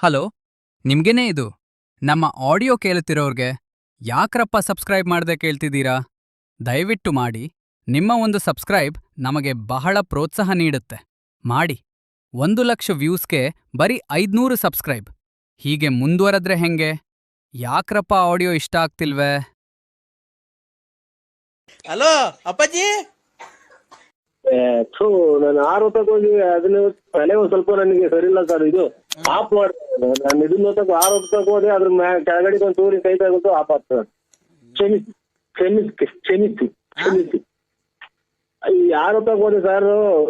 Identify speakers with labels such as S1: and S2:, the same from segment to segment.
S1: Hello, ನಿಮ್ಗೇನೆ ಇದು. ನಮ್ಮ audio ಕೇಳುತ್ತಿರೋರ್ಗೆ ಯಾಕ್ರಪ್ಪ subscribe ಮಾಡ್ದೆ ಕೇಳ್ತಿದ್ದೀರಾ? ದಯವಿಟ್ಟು ಮಾಡಿ. ನಿಮ್ಮ ಒಂದು ಸಬ್ಸ್ಕ್ರೈಬ್ ನಮಗೆ ಬಹಳ ಪ್ರೋತ್ಸಾಹ ನೀಡುತ್ತೆ. ಮಾಡಿ. 1,00,000 ವ್ಯೂಸ್ಗೆ ಬರೀ 500 ಸಬ್ಸ್ಕ್ರೈಬ್. ಹೀಗೆ ಮುಂದುವರೆದ್ರೆ ಹೆಂಗೆ? ಯಾಕ್ರಪ್ಪ ಆಡಿಯೋ ಇಷ್ಟ ಆಗ್ತಿಲ್ವೇ?
S2: ಹಲೋ ಅಪ್ಪಾಜಿ.
S3: ನಾನು 6 ಹೊತ್ತಕ್ಕೆ ಅದನ್ನ ತಲೆ ಒಂದ್ ಸ್ವಲ್ಪ ನನಗೆ ಸರಿ ಇಲ್ಲ ಸರ್. ಇದು ಆಫ್ ಮಾಡ್ತೇನೆ ನಾನು. ಇದನ್ನ ಹೊತ್ತಕ್ಕೆ 6 ಹೊತ್ತಕ್ಕೆ ಹೋದೆ, ಅದ್ರ ಕೆಳಗಡೆ ಒಂದು ತೂರಿ ಕೈ ತಗೊಂಡು ಆಫ್ ಆಗ್ತದೆ. ಕ್ಷಮಿಸಿ ಕ್ಷಮಿಸಿ ಕ್ಷಮಿಸಿ ಕ್ಷಮಿಸಿ. ಈ 6 ಹೊತ್ತಕ್ಕೆ ಹೋದೆ ಸರ್,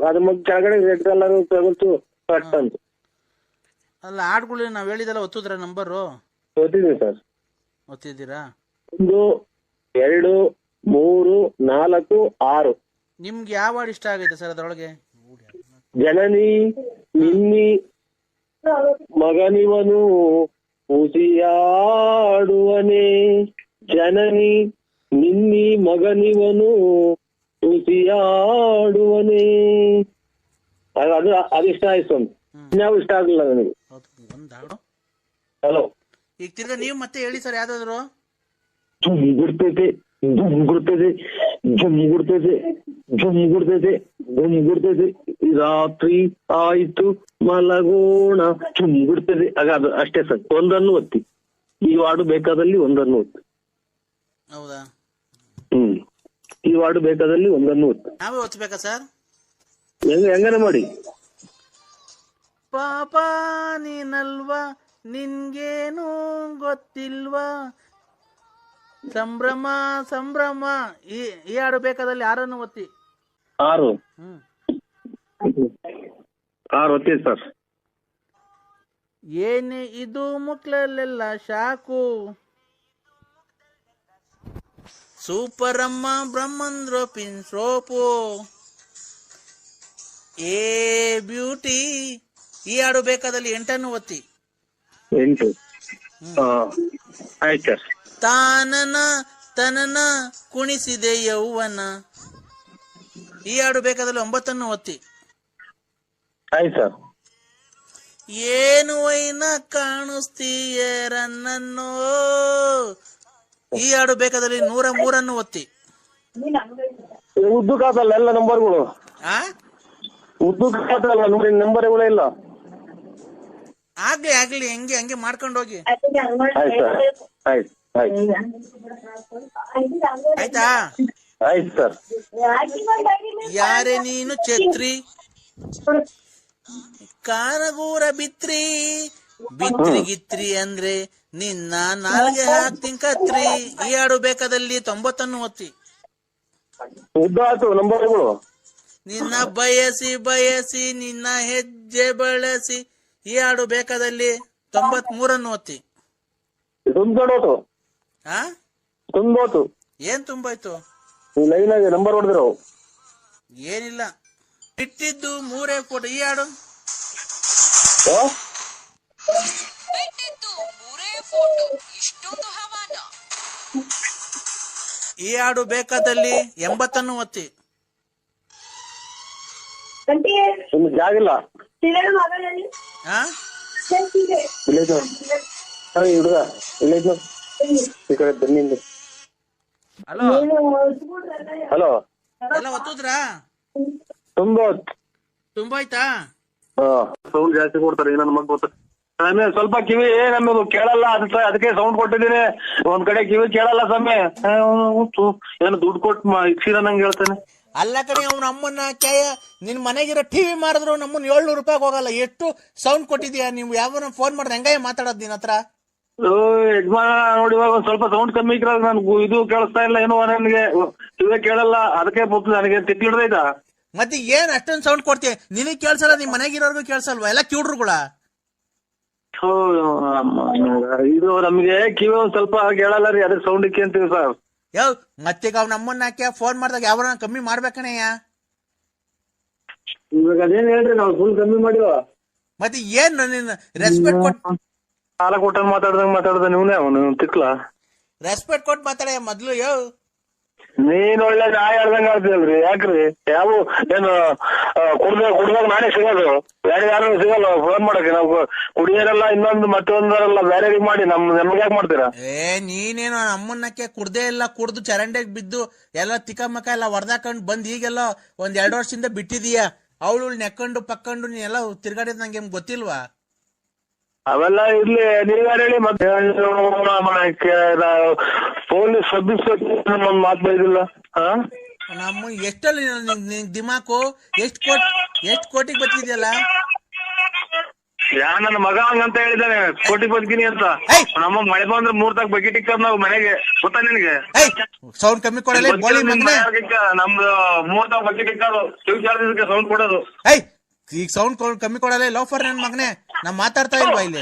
S3: ಅದ್ರ ಮಗ್ ಕೆಳಗಡೆ ರೆಡ್ ಕಲರ್ ತಗೊಂಡು ಕಟ್ ಅಂತ.
S2: ಅಲ್ಲ ಹಾಡ್ಗಳು ನಾವ್ ಹೇಳಿದೆಲ್ಲ ಒತ್ತಿದ್ರ ನಂಬರು?
S3: ಗೊತ್ತಿದೆ ಸರ್.
S2: ಒತ್ತಿದ್ದೀರಾ?
S3: 1 2 3 4 6.
S2: ನಿಮ್ಗೆ ಯಾವ ಹಾಡು ಇಷ್ಟ ಆಗೈತೆ ಸರ್ ಅದ್ರೊಳಗೆ?
S3: ಜನನಿ ನಿನ್ನಿ ಮಗನಿವನು ಉಸಿಯಾಡುವನೇ, ಜನನಿ ನಿನ್ನಿ ಮಗನಿವನು ಉಸಿಯಾಡುವನೇ. ಅದು ಇಷ್ಟ ಆಯ್ತು. ಇನ್ಯಾವ ಇಷ್ಟ ಆಗ್ಲಿಲ್ಲ ನನಗೆ.
S2: ಒಂದ್ ಹಾಡು.
S3: ಹಲೋ,
S2: ಈಗ ತಿರ್ಗಾ ನೀವು ಮತ್ತೆ ಹೇಳಿ ಸರ್ ಯಾವ್ದಾದ್ರು.
S3: ಗುಡ್ತೈತೆ ಗುಡ್ತೈತೆ ಗುಡ್ತೈತೆ ಗುಡ್ತೈತೆ ಗುಡ್ತೈತೆ, ರಾತ್ರಿ ಆಯ್ತು ಮಲಗೋಣ ಗುಡ್ತೈತೆ. ಆಗ ಅದು ಅಷ್ಟೇ ಸರ್. ಒಂದನ್ನು ಒತ್ತಿ. ಈ ವಾರ್ಡು ಬೇಕಾದಲ್ಲಿ ಒಂದನ್ನು ಒತ್ತಿ.
S2: ಹೌದಾ?
S3: ಈ ವಾರ್ಡು ಬೇಕಾದಲ್ಲಿ ಒಂದನ್ನು ಒತ್ತಿ.
S2: ನಾವೇ ಒತ್ತಬೇಕಾ ಸರ್?
S3: ಹೆಂಗನ ಮಾಡಿ.
S2: ಪಾಪ ನೀನಲ್ವಾ, ನಿನ್ಗೇನು ಗೊತ್ತಿಲ್ವಾ, ಸಂಭ್ರಮ ಸಂಭ್ರಮ. ಈ ಹಾಡು ಬೇಕಾದಲ್ಲಿ ಯಾರನ್ನು ಒತ್ತಿ.
S3: 6 ಒತ್ತಿ ಸರ್.
S2: ಏನೇ ಇದು ಮುಕ್ಳಲ್ಲೆಲ್ಲ ಶಾಕು, ಸೂಪರ್ ಅಮ್ಮ ಬ್ರಹ್ಮಂದ್ರ ಪಿನ್ ಸೋಪು, ಏ ಬ್ಯೂಟಿ. ಈ ಹಾಡು ಬೇಕಾದಲ್ಲಿ 8 ಒತ್ತಿ.
S3: 8. ಆಯ್ತು ಸರ್.
S2: ತಾನನ ತನನ ಕುಣಿಸಿದೆ ಯೌವನ. ಈ ಹಾಡು ಬೇಕಾದಲ್ಲಿ 9 ಒತ್ತಿ.
S3: ಆಯ್ತು ಸರ್.
S2: ಏನು ವೈನ ಕಾಣಿಸ್ತೀಯ ರನ್ನನ್ನೋ. ಈ ಹಾಡು ಬೇಕಾದಲ್ಲಿ 103 ಒತ್ತಿ.
S3: ಉದ್ದು ಕಾತಲ್ಲ ಎಲ್ಲ ನಂಬರ್ಗಳು. ಉದ್ದು ಕಾತಲ್ಲ ನೋಡಿ, ನಂಬರ್ಗಳೇ ಇಲ್ಲ.
S2: ಆಗ್ಲಿ ಆಗ್ಲಿ, ಹಂಗೆ ಮಾಡ್ಕೊಂಡು ಹೋಗಿ.
S3: ಆಯ್ತು ಸರ್. ಆಯ್ತು ಆಯ್ತು
S2: ಆಯ್ತಾ?
S3: ಆಯ್ತು ಸರ್.
S2: ಯಾರೇ ನೀನು ಛತ್ರಿ, ಕಾನಗೂರ ಬಿತ್ರಿ, ಬಿತ್ರಿ ಅಂದ್ರೆ ನಿನ್ನ ನಾಲ್ಗೆ ಹಾಕ್ತೀನಿ ಕತ್ರಿ. ಈ ಹಾಡು ಬೇಕಾದಲ್ಲಿ 90 ಒತ್ತಿ.
S3: ಉದ್ದು ಆಯ್ತು ನಂಬರ್ಗಳು.
S2: ನಿನ್ನ ಬಯಸಿ ಬಯಸಿ ನಿನ್ನ ಹೆಜ್ಜೆ ಬಳಸಿ. ಈ ಹಾಡು ಬೇಕಾದಲ್ಲಿ 93 ಒತ್ತಿ.
S3: ತುಂಬೋತು ತುಂಬೋತು.
S2: ಏನ್ ತುಂಬಾಯ್ತು?
S3: ಲೈನ್ ಆಗಿ ನಂಬರ್ ಹೊಡೆದಿರೋ.
S2: ಏನಿಲ್ಲ, ಬಿಟ್ಟಿದ್ದು 3 ಫೋಟೋ. ಈ ಹಾಡು ಈ ಹಾಡು ಬೇಕಾದಲ್ಲಿ 80 ಒತ್ತಿ.
S3: ಜಾಗಿಲ್ಲ. ಹುಡುಗ ಇಲ್ಲ ಈ ಕಡೆ ಬನ್ನಿ.
S2: ಹಲೋ
S3: ಹಲೋ,
S2: ಎಲ್ಲ ಒತ್ತುದ್ರಾ? ತುಂಬಾಯ್ತಾ?
S3: ಸೌಂಡ್ ಜಾಸ್ತಿ ಕೊಡ್ತಾರೆ. ನನ್ನ ಮಗ ಗೊತ್ತ, ಸ್ವಲ್ಪ ಕಿವಿ ನಮ್ಮದು ಕೇಳಲ್ಲ, ಅದಕ್ಕೆ ಸೌಂಡ್ ಕೊಟ್ಟಿದ್ದೀನಿ. ಒಂದ್ ಕಡೆ ಕಿವಿ ಕೇಳಲ್ಲ ಸಮಯ. ಏನು ದುಡ್ಡು ಕೊಟ್ಟು ಇಕ್ಸಿರ ನಂಗೆ ಹೇಳ್ತಾನೆ.
S2: ಅಲ್ಲ ಕಡೆ ಅವ್ನ ಅಮ್ಮನ್ನ ನಿನ್ ಮನೆಗಿರೋ ಟಿವಿ ಮಾರಿದ್ರು ನಮ್ಮನ್ನ 700 ರೂಪಾಯಿ ಹೋಗಲ್ಲ. ಎಷ್ಟು ಸೌಂಡ್ ಕೊಟ್ಟಿದ್ಯಾ ನೀವು? ಯಾವ ಫೋನ್ ಮಾಡಿದ್ರೆ ಹೆಂಗಾಯ ಮಾತಾಡೋದ್ ನಿನ್ ಹತ್ರ?
S3: ಯಜಮಾನ ನೋಡಿ, ಇವಾಗ ಒಂದ್ ಸ್ವಲ್ಪ ಸೌಂಡ್ ಕಮ್ಮಿ ಇಕ್ರ ನನ್ಗೂ ಇದು ಕೇಳಿಸ್ತಾ ಇಲ್ಲ. ಏನೋ ನನಗೆ ಕಿವಿ ಕೇಳಲ್ಲ, ಅದಕ್ಕೆ ನನಗೆ ತಿಕ್ಕಿಡ್ದೈತ.
S2: ಮತ್ತೆ ಏನ್ ಅಷ್ಟೊಂದು ಸೌಂಡ್ ಕೊಡ್ತೀಯ? ನಿನಗ್ ಕೇಳ್ಸಲ್ಲ, ನಿಮ್ ಮನೆಗಿರೋರ್ಗು ಕೇಳ್ಸಲ್ವಾ? ಎಲ್ಲ ಕಿವ್ಡ್ರುಗಳ.
S3: ಇದು ನಮ್ಗೆ ಕಿವಿ ಒಂದ್ ಸ್ವಲ್ಪ ಕೇಳಲ್ಲ ರೀ, ಅದಕ್ಕೆ ಸೌಂಡ್ ಇಕ್ಕಿ ಅಂತೀವಿ ಸರ್.
S2: ಮತ್ತೀಗ ಅವ್ನ ಅಮ್ಮನ್ನ ಫೋನ್ ಮಾಡಿದಾಗ ಯಾವ ಕಮ್ಮಿ ಮಾಡ್ಬೇಕಣಯ್ಯ?
S3: ಇವಾಗ ಅದೇನ್ ಹೇಳ್ರಿ, ನಾವು ಫುಲ್ ಕಮ್ಮಿ ಮಾಡಿವ.
S2: ಮತ್ತೆ ಏನ್ ನೀನ್ ರೆಸ್ಪೆಕ್ಟ್ ಕೊಟ್ಟು
S3: ಸಾಲ ಕೊಟ್ಟ ಮಾತಾಡ್ದಂಗ ನೀವನೇ ಅವನು ತಿಕ್ಲ.
S2: ರೆಸ್ಪೆಕ್ಟ್ ಕೊಟ್ಟು ಮಾತಾಡ ಮೊದ್ಲು.
S3: ನೀನ್ ಒಳ್ಳೆ ನ್ಯಾಯ ಹೇಳ್ದಂಗ ಆಗ್ತಿಲ್ರಿ. ಯಾಕ್ರಿ ಯಾವ ಏನು ಕುಡ್ದಾಗ ನಾನೇ ಸಿಗೋದು, ಬೇರೆ ಯಾರು ಸಿಗಲ್ಲ ಫೋನ್ ಮಾಡಕ್ಕೆ. ನಾವು ಕುಡಿಯೋರೆಲ್ಲ ಇನ್ನೊಂದು ಮತ್ತೊಂದರೆಲ್ಲ ಬೇರೆ ಮಾಡಿ ನಮ್ಗೆ ಯಾಕೆ ಮಾಡ್ತೀರಾ?
S2: ನೀನೇನು ಅಮ್ಮನ್ನಕ್ಕೆ ಕುಡ್ದೇ ಇಲ್ಲ, ಕುಡ್ದು ಚರಂಡೆಗೆ ಬಿದ್ದು ಎಲ್ಲ ತಿಕ್ಕಮಕ್ಕ ಎಲ್ಲ ಹೊಡೆದಾಕೊಂಡು ಬಂದ್ ಈಗೆಲ್ಲ ಒಂದ್ 2 ವರ್ಷದಿಂದ ಬಿಟ್ಟಿದೀಯ. ಅವಳು ನೆಕ್ಕೊಂಡು ಪಕ್ಕೊಂಡು ನೀನೆಲ್ಲ ತಿರ್ಗಾಡಿದ್ ನಂಗೆ ಗೊತ್ತಿಲ್ವಾ?
S3: ಅವೆಲ್ಲ ಇರ್ಲಿ, ನೀವ್ಯಾರು ಹೇಳಿ. ಮತ್ತೆ ಪೊಲೀಸ್ ಸಬ್ ಇನ್ಸ್ಪೆಕ್ಟರ್ ಒಂದ್ ಮಾತು ಬೈದಿಲ್ಲ.
S2: ನಮ್ಮ ಎಷ್ಟಲ್ಲಿ ದಿಮಾಕು ಎಷ್ಟ್ ಕೋಟಿಗೆ ಬತ್ತಿದ್ಯಲ್ಲ.
S3: ನನ್ನ ಮಗ ಹಂಗಂತ ಹೇಳಿದಾನೆ, ಕೋಟಿ ಬದುಕಿನಿ ಅಂತ. ನಮ್ಮ ಮಳೆ ಬಂದ್ರೆ 3 ತಾಕ್ ಬಕೆಟ್ ಇಕ್ಕದ್ ನಾವು ಮನೆಗೆ, ಗೊತ್ತಾ ನಿನಗೆ?
S2: ಸೌಂಡ್ ಕಮ್ಮಿ ಕೊಡಲ್ಲ
S3: ನಮ್ದು 3 ತಾಕ್ ಬಕೆಟ್ ಇಕ್ಕೋದು, ಸೌಂಡ್ ಕೊಡೋದು.
S2: ಈಗ ಸೌಂಡ್ ಕಮ್ಮಿ ಕೊಡಲ್ಲ ಲೋಫರ್ ನನ್ ಮಗನೇ. ನಾ ಮಾತಾಡ್ತಾ ಇಲ್ವಾ ಇಲ್ಲಿ?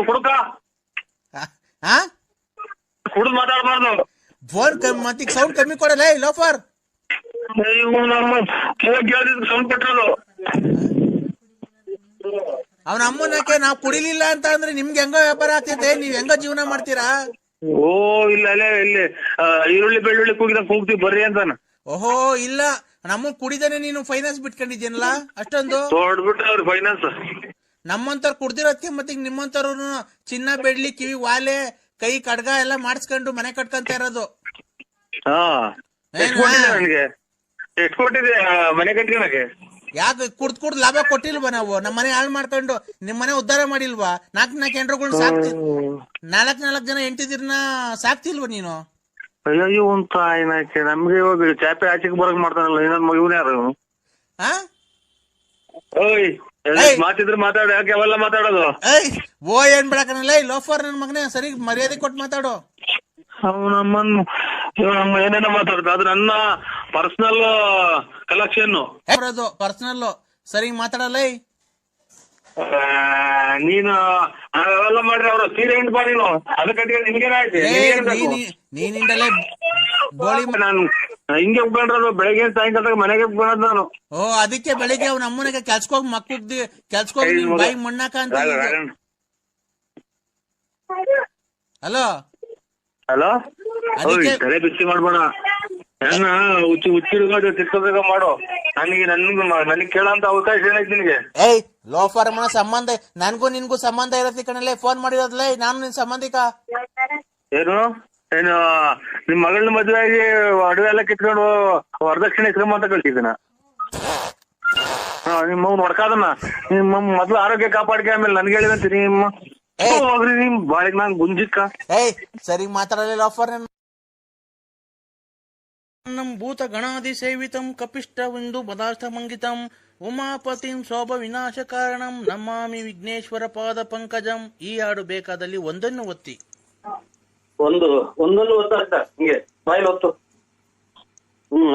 S3: ಕುಡುಕ ಕುಡ್ದು ಮಾತಾಡ್ಬಾರ್ದು.
S2: ಫೋನ್ ಮತ್ತೀಗ ಸೌಂಡ್ ಕಮ್ಮಿ ಕೊಡಲ್ಲ ಲೋಫರ್.
S3: ಸೌಂಡ್ ಕೊಟ್ಟರು
S2: ಅವನ ಅಮ್ಮನಕ್ಕೆ ನಾವ್ ಕುಡಿಲಿಲ್ಲ ಅಂತ ಅಂದ್ರೆ ನಿಮ್ಗೆ ಹೆಂಗ ವ್ಯಾಪಾರ ಆಗ್ತೈತೆ? ನೀವ್ ಹೆಂಗ ಜೀವನ ಮಾಡ್ತೀರಾ?
S3: ಇಲ್ಲ ಇಲ್ಲಿ ಈರುಳ್ಳಿ ಬೆಳ್ಳುಳ್ಳಿ ಕೂಗ್ತೀವಿ ಬರ್ರಿ ಅಂತಾನ.
S2: ಓಹೋ ಇಲ್ಲ, ನಮ್ಮ ಕುಡಿದಾನೆ ನೀನು ಫೈನಾನ್ಸ್ ಬಿಟ್ಕೊಂಡಿದ್ಯನಲ್ಲ ಅಷ್ಟೊಂದು
S3: ತೊಡ್ಬಿಟ್ರ ಫೈನಾನ್ಸ್.
S2: ನಮ್ಮಂತವ್ರು ಕುಡ್ದಿರೋದಕ್ಕೆ ಮತ್ತೆ ನಿಮ್ಮಂತವ್ರು ಚಿನ್ನ ಬೆಳ್ಳಿ ಕಿವಿ ವಾಲೆ ಕೈ ಕಡ್ಗ ಎಲ್ಲ ಮಾಡಿಸ್ಕೊಂಡು ಮನೆ ಕಟ್ಕೊಂತ ಇರೋದು.
S3: ನನಗೆ ಎಷ್ಟು ಕೊಟ್ಟಿದೆ ಮನೆ ಕಟ್ಕೊಳಕ್ಕೆ?
S2: ಯಾಕೆ ಕುಡ್ದು ಲಾಭ ಕೊಟ್ಟಿಲ್ವಾ ನಾವು? ನಮ್ಮ ಮನೆ ಹಾಳು ಮಾಡ್ಕೊಂಡು ನಿಮ್ ಮನೆ ಉದ್ಧಾರ ಮಾಡಿಲ್ವಾ? 4 ಹೆಂಡ್ರುಗಳನ್ನ ಸಾಕ್ತಿ, 4 ಜನ ಹೆಂಡತಿದಿರ್ನ ಸಾಕ್ತಿಲ್ವಾ ನೀನು?
S3: ಅಯ್ಯೋ ಅಂತ ಆಯ್ನಾಕೆ ನಮ್ಗೆ ಇವಾಗ ಚಾಪೆ ಆಚೆಗೆ ಬರಕ್ ಮಾಡ್ತಾನಲ್ಲ ಇನ್ನೊಂದ್ ಇವನ್ ಯಾರು? ಓಯ್ ಮಾತಿದ್ರೆ ಮಾತಾಡು, ಯಾಕೆ ಅವೆಲ್ಲ ಮಾತಾಡೋದು?
S2: ಓ ಏನ್ ಬಿಡಕನಲ್ಲ ಲೋಫರ್ ನನ್ ಮಗನೇ, ಸರಿ ಮರ್ಯಾದೆ ಕೊಟ್ಟು ಮಾತಾಡು.
S3: ನಮ್ಮನ್ನು ಏನೇನೋ ಮಾತಾಡ್ತಾ, ಅದು ನನ್ನ ಪರ್ಸನಲ್ ಕಲೆಕ್ಷನ್.
S2: ಪರ್ಸನಲ್ ಸರಿ ಮಾತಾಡಲ್ಲ.
S3: ನೀನು ಅವೆಲ್ಲ ಮಾಡ್ರಿ, ಅವ್ರ ಸೀರೆ ಹಿಂಡ್ ಬಾ ನೀನು. ಅದಕ್ಕೆ ನಿಮ್ಗೇನಾಯ್ತು?
S2: ನೀನಿಂದಲೇ ಬೋಳಿ
S3: ನಾನು ಹಿಂಗೆ ಉಳ್ಕೊಂಡ್ರದು ಬೆಳಗ್ಗೆ ಸಾಯಂಕಾಲ ಮನೆಗೆ ಉಳ್ಕೊಳ್ಳೋದು ನಾನು.
S2: ಅದಕ್ಕೆ ಬೆಳಿಗ್ಗೆ ಅವ್ನ ಅಮ್ಮನಿಗೆ ಕೆಲ್ಸಕೋಗಿ ಮಕ್ಕಳಿಗೆ ಕೆಲ್ಸಕೋಗಿ ನಿನ್ ಬಾಯಿ ಮಣ್ಣಾಕ ಅಂತ. ಹಲೋ
S3: ತಲೆ ಬಿಸಿ ಮಾಡ್ಬೋಣ. ಹುಚ್ಚಿಡ್ಕೊಂಡು ತಿರ್ಕೋಬೇಕ ಮಾಡು. ನನಗೆ ಕೇಳೋಂತ ಅವಕಾಶ ಏನೈತಿ ನಿನಗೆ?
S2: ಲೋಫರ್ ಮನ ಸಂಬಂಧ ನನ್ಗೂ ನಿನ್ಗೂ ಸಂಬಂಧ ಇರತ್ತೆ ಕಣಲ್ಲೇ. ಫೋನ್ ಮಾಡಿರೋದ್ಲೇ ನಾನು ನಿನ್ ಸಂಬಂಧಿಕ.
S3: ಏನು ನಿಮ್ ಮಗಳನ್ನ ಮದ್ವೆ ಆಗಿ ಅಡುಗೆ ಎಲ್ಲ ಕಿತ್ಕೊಂಡು ವರದಕ್ಷಿಣೆ ಇಸ್ಕೊಂಬ ಅಂತ ಕಳ್ಸಿದ್ದೀನ. ನಿಮ್ಮ ನೋಡ್ಕಾದನ್ನ ನಿಮ್ಮ ಮೊದ್ಲು ಆರೋಗ್ಯ ಕಾಪಾಡ್ಕೆ, ಆಮೇಲೆ ನನ್ಗೆ ಹೇಳಿದಂತ ನಿಮ್ಮ ಹೋಗ್ರಿ ನಿಮ್ ಬಾಳಿಗೆ ನಾನ್ ಗುಂಜಿಕ್ಕ.
S2: ಸರಿ ಮಾತಾಡಲಿಲ್ಲ ಲೋಫರ್. ನಮ್ ಭೂತ ಗಣಾದಿ ಸೇವಿತಂ ಕಪಿಷ್ಟವೆಂದು ಪದಾರ್ಥ ಮಂಗಿತಂ ಉಮಾಪತಿಂ ಶೋಭ ವಿನಾಶ ಕಾರಣಂ ನಮಾಮಿ ವಿಘ್ನೇಶ್ವರ ಪಾದ ಪಂಕಜಂ. ಈ ಹಾಡು ಬೇಕಾದಲ್ಲಿ ಒಂದನ್ನು ಒತ್ತಿ.
S3: ಒಂದೊಂದು ಒತ್ತ ಹಿಂಗೆ ಬಾಯಿಲ್ ಹೊತ್ತು.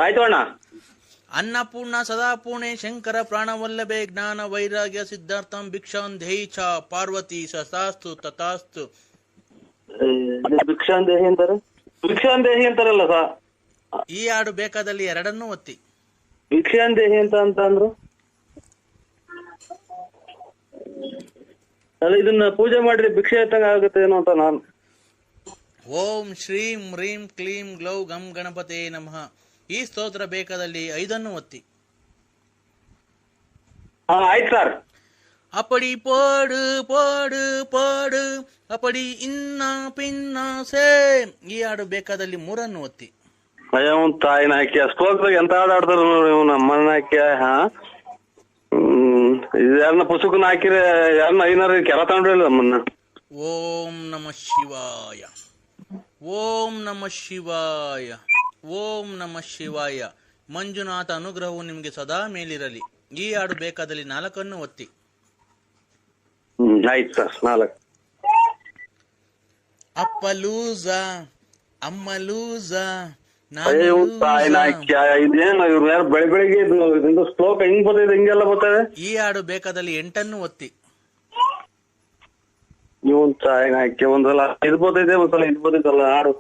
S3: ಆಯ್ತು ಅಣ್ಣ.
S2: ಅನ್ನಪೂರ್ಣ ಸದಾಪೂರ್ಣೆ ಶಂಕರ ಪ್ರಾಣವಲ್ಲಭೆ ಜ್ಞಾನ ವೈರಾಗ್ಯ ಸಿದ್ಧಾರ್ಥಂ ಭಿಕ್ಷಾನ್ ದೇಹಿ ಚ ಪಾರ್ವತಿ ಸತಾಸ್ತು ತಥಾಸ್ತು.
S3: ಭಿಕ್ಷಾನ್ ದೇಹಿ ಅಂತಾರಲ್ಲ ಸಾ.
S2: ಈ ಹಾಡು ಬೇಕಾದಲ್ಲಿ ಎರಡನ್ನೂ ಒತ್ತಿ.
S3: ಭಿಕ್ಷಾನ್ ದೇಹಿ ಅಂತ ಅಂದ್ರು ಅಲ್ಲ, ಇದನ್ನ ಪೂಜೆ ಮಾಡಿದ್ರೆ ಭಿಕ್ಷೆ ಎತ್ತಂಗ ಆಗುತ್ತೆ ಏನೋ ಅಂತ ನಾನು.
S2: ಓಂ ಶ್ರೀಂ ಹ್ರೀಂ ಕ್ಲೀಂ ಗ್ಲೌ ಗಂ ಗಣಪತೆ ನಮಃ. ಈ ಸ್ತೋತ್ರ ಬೇಕಾದಲ್ಲಿ 5 ಒತ್ತಿ.
S3: ಆಯ್ತು ಸರ್.
S2: ಅಪಡಿ ಪಾಡು ಪಾಡು ಪಾಡು ಅಪಡಿ ಇನ್ನ ಪಿನ್ನ ಸೇ. ಈ ಹಾಡು ಬೇಕಾದಲ್ಲಿ 3 ಒತ್ತಿ.
S3: ಅಯ್ಯ ತಾಯಿನ ಹಾಕಿ ಸ್ತೋತ್ರ ಎಂತ ಹಾಡಾಡ್ತಾರ ನಮ್ಮನ್ನ ಹಾಕಿ. ಯಾರನ್ನ ಪುಸ್ತಕನ ಹಾಕಿರ ಯಾರನ್ನ ಐನಾರ ಕೆಲ ತಗೊಂಡ್ರಲ್ಲ ನಮ್ಮನ್ನ.
S2: ಓಂ ನಮಃ ಶಿವಾಯ, ಓಂ ನಮಃ ಶಿವಾಯ, ಓಂ ನಮಃ ಶಿವಾಯ. ಮಂಜುನಾಥ ಅನುಗ್ರಹವು ನಿಮ್ಗೆ ಸದಾ ಮೇಲಿರಲಿ. ಈ ಹಾಡು ಬೇಕಾದಲ್ಲಿ 4 ಒತ್ತಿ.
S3: ಆಯ್ತು ಸರ್. 4.
S2: ಅಪ್ಪ ಲೂಸ ಅಮ್ಮ ಲೂಸ
S3: ಇದೇನು ಇವ್ರು ಯಾರು ಬೆಳಿಗ್ಗೆ ಶ್ಲೋಕ ಹಿಂಗ್ ಬರ್ತದೆ ಹಿಂಗೆಲ್ಲ ಬರ್ತದೆ.
S2: ಈ ಹಾಡು ಬೇಕಾದಲ್ಲಿ 8 ಒತ್ತಿ.
S3: ಇವನ್ ಹಾಕಿ ಒಂದ್ಸಲ ಇದು ಬರ್ತೈತೆ, ಒಂದ್ಸಲ ಇದು ಬರ್ತೈತಲ್ಲ ಹಾಡು.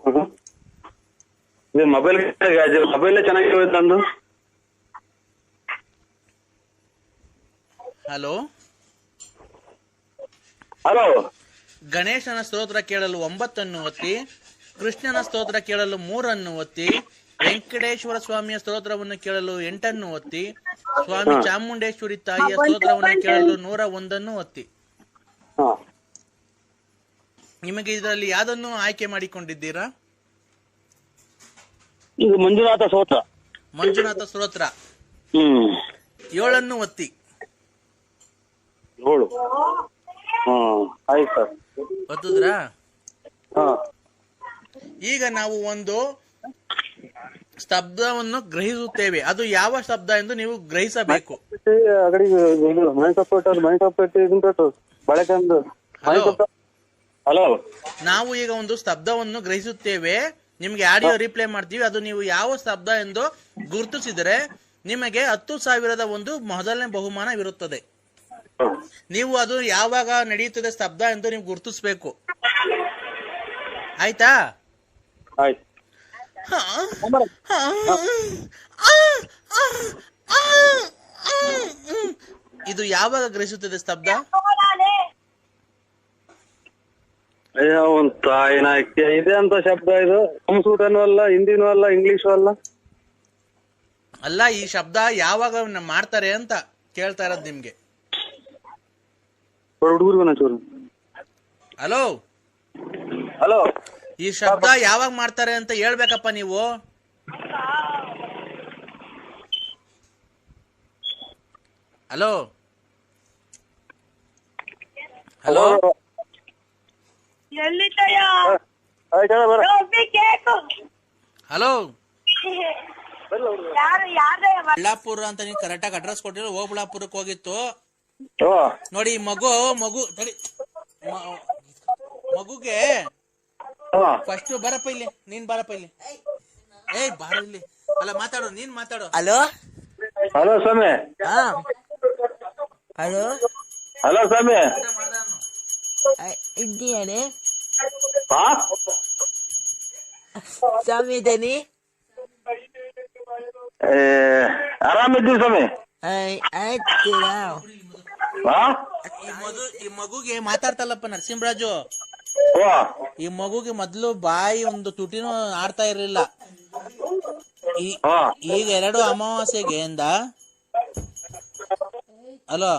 S3: ಮೊಬೈಲ್ ಚೆನ್ನಾಗಿ ನಂದು.
S2: Hello
S3: hello.
S2: ಗಣೇಶನ ಸ್ತೋತ್ರ ಕೇಳಲು 9 ಒತ್ತಿ. ಕೃಷ್ಣನ ಸ್ತೋತ್ರ ಕೇಳಲು 3 ಒತ್ತಿ. ವೆಂಕಟೇಶ್ವರ ಸ್ವಾಮಿಯ ಸ್ತೋತ್ರವನ್ನು ಕೇಳಲು 8 ಒತ್ತಿ. ಸ್ವಾಮಿ ಚಾಮುಂಡೇಶ್ವರಿ ತಾಯಿಯ ಸ್ತೋತ್ರವನ್ನು ಕೇಳಲು 101 ಒತ್ತಿ. ನಿಮಗೆ ಇದರಲ್ಲಿ ಯಾವ್ದನ್ನು ಆಯ್ಕೆ ಮಾಡಿಕೊಂಡಿದ್ದೀರಾ?
S3: ಇದು ಮಂಜುನಾಥ ಸ್ತೋತ್ರ.
S2: ಮಂಜುನಾಥ ಸ್ತೋತ್ರ 7 ಒತ್ತಿ.
S3: 7. ಆಯ್ತು ಸರ್.
S2: ಒತ್ತುದ್ರಾ? ಈಗ ನಾವು ಒಂದು ಶಬ್ದವನ್ನು ಗ್ರಹಿಸುತ್ತೇವೆ. ಅದು ಯಾವ ಶಬ್ದ ಎಂದು ನೀವು ಗ್ರಹಿಸಬೇಕು.
S3: ಹಲೋ,
S2: ನಾವು ಈಗ ಒಂದು ಶಬ್ದವನ್ನು ಗ್ರಹಿಸುತ್ತೇವೆ, ನಿಮ್ಗೆ ಆಡಿಯೋ ರಿಪ್ಲೈ ಮಾಡ್ತೀವಿ. ಅದು ನೀವು ಯಾವ ಶಬ್ದ ಎಂದು ಗುರುತಿಸಿದರೆ ನಿಮಗೆ 10,000 ಒಂದು ಮೊದಲನೇ ಬಹುಮಾನವಿರುತ್ತದೆ. ನೀವು ಅದು ಯಾವಾಗ ನಡೆಯುತ್ತದೆ ಶಬ್ದ ಎಂದು ನೀವು ಗುರುತಿಸಬೇಕು. ಆಯ್ತಾ?
S3: ಆಯ್ತು.
S2: ಇದು ಯಾವಾಗ ಗ್ರಹಿಸುತ್ತದೆ ಶಬ್ದ?
S3: ಒಂದು ತಾಯಿನ ಇದೆ ಅಂತ ಶಬ್ದ. ಇದು ಸಂಸ್ಕೃತನೂ ಅಲ್ಲ, ಹಿಂದಿನೂ ಅಲ್ಲ, ಇಂಗ್ಲಿಷು ಅಲ್ಲ.
S2: ಅಲ್ಲ, ಈ ಶಬ್ದ ಯಾವಾಗ ಮಾಡ್ತಾರೆ ಅಂತ ಕೇಳ್ತಾ ಇರೋದು ನಿಮ್ಗೆ.
S3: ಹುಡುಗರು.
S2: ಹಲೋ
S3: ಹಲೋ,
S2: ಈ ಶಬ್ದ ಯಾವಾಗ ಮಾಡ್ತಾರೆ ಅಂತ ಹೇಳ್ಬೇಕಪ್ಪ ನೀವು. ಹಲೋ ಹಲೋ ಹಲೋ, ಬಳ್ಳಾಪುರ ಅಂತ ನೀವು ಕರೆಕ್ಟಾಗಿ ಅಡ್ರೆಸ್ ಕೊಟ್ಟಿರೋ. ಬಳ್ಳಾಪುರಕ್ಕೆ ಹೋಗಿತ್ತು ನೋಡಿ. ಮಗುಗೆ ಫಸ್ಟ್ ಬರಪ್ಪ ಇಲ್ಲಿ, ನೀನ್ ಬರಪ್ಪ ಇಲ್ಲಿ. ಏಯ್ ಬಾರ ಇಲ್ಲಿ. ಅಲ್ಲ ಮಾತಾಡು, ನೀನ್ ಮಾತಾಡು.
S4: ಹಲೋ
S3: ಹಲೋ ಸ್ವಾಮಿ.
S4: ಹಲೋ
S3: ಹಲೋ ಸ್ವಾಮಿ.
S4: ಇದ್ದೀಯಾನೆ ಸ್ವಾಮಿ? ಇದ್ದೇನೆ.
S3: ಆರಾಮಿದ್ದೀವಿ ಸ್ವಾಮಿ.
S4: ಆಯ್ತು.
S2: ಈ ಮಗುಗೆ ಮಾತಾಡ್ತಲ್ಲಪ್ಪ ನರಸಿಂಹರಾಜು. ಈ ಮಗುಗೆ ಮೊದ್ಲು ಬಾಯಿ ಒಂದು ತುಟಿನೂ ಆಡ್ತಾ ಇರ್ಲಿಲ್ಲ. ಈಗ 2 ಅಮಾವಾಸ್ಯೆಗೆ ಹಲೋ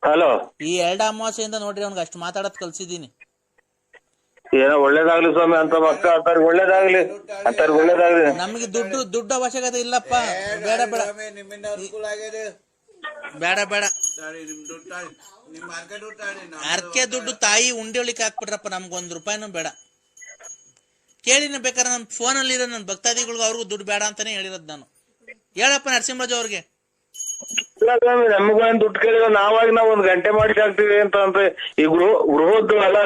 S3: ಹಲೋ,
S2: ಈ 2 ಅಮಾವಾಸ್ಯೆಯಿಂದ ನೋಡ್ರಿ ಅವ್ನಿಗೆ ಅಷ್ಟು ಮಾತಾಡೋದ್ ಕಲ್ಸಿದೀನಿ.
S3: ಏನೋ ಒಳ್ಳೇದಾಗ್ಲಿ ಸ್ವಾಮಿ, ಅಂತ ಮಕ್ಕಳು ಅಂತಾರ ಒಳ್ಳೇದಾಗ್ಲಿ, ಅಂತಾರ ಒಳ್ಳೇದಾಗ್ಲಿ.
S2: ನಮಗೆ ದುಡ್ಡು ಅವಶ್ಯಕತೆ ಇಲ್ಲಪ್ಪ. ಬೇಡ ಬೇಡ ಬೇಡ ಬೇಡ. ಅರ್ಕೆ ದುಡ್ಡು ತಾಯಿ ಉಂಡೆ ಒಳಿಕೆ ಹಾಕ್ಬಿಟ್ರಪ್ಪ, ನಮ್ಗೆ 1 ರೂಪಾಯಿನೂ ಬೇಡ. ಕೇಳಿನ ಬೇಕಾದ್ರೆ ನನ್ನ ಫೋನಲ್ಲಿ ಇರೋ ನನ್ನ ಭಕ್ತಾದಿಗಳಿಗೆ ಅವ್ರಿಗೂ ದುಡ್ಡು ಬೇಡ ಅಂತಾನೆ ಹೇಳಿರೋದು ನಾನು. ಹೇಳಪ್ಪ ನರಸಿಂಹರಾಜು ಅವ್ರಿಗೆ.
S3: ನಮಗೇನ್ ದುಡ್ಡು ಕೇಳಿಲ್ಲ, ನಾವಾಗಿ ನಾವು 1 ಗಂಟೆ ಮಾಡಿಸಿ ಹಾಕ್ತಿವಿ ಅಂತ. ಅಂದ್ರೆ ಈ ಗೃಹದ್ದು ಎಲ್ಲ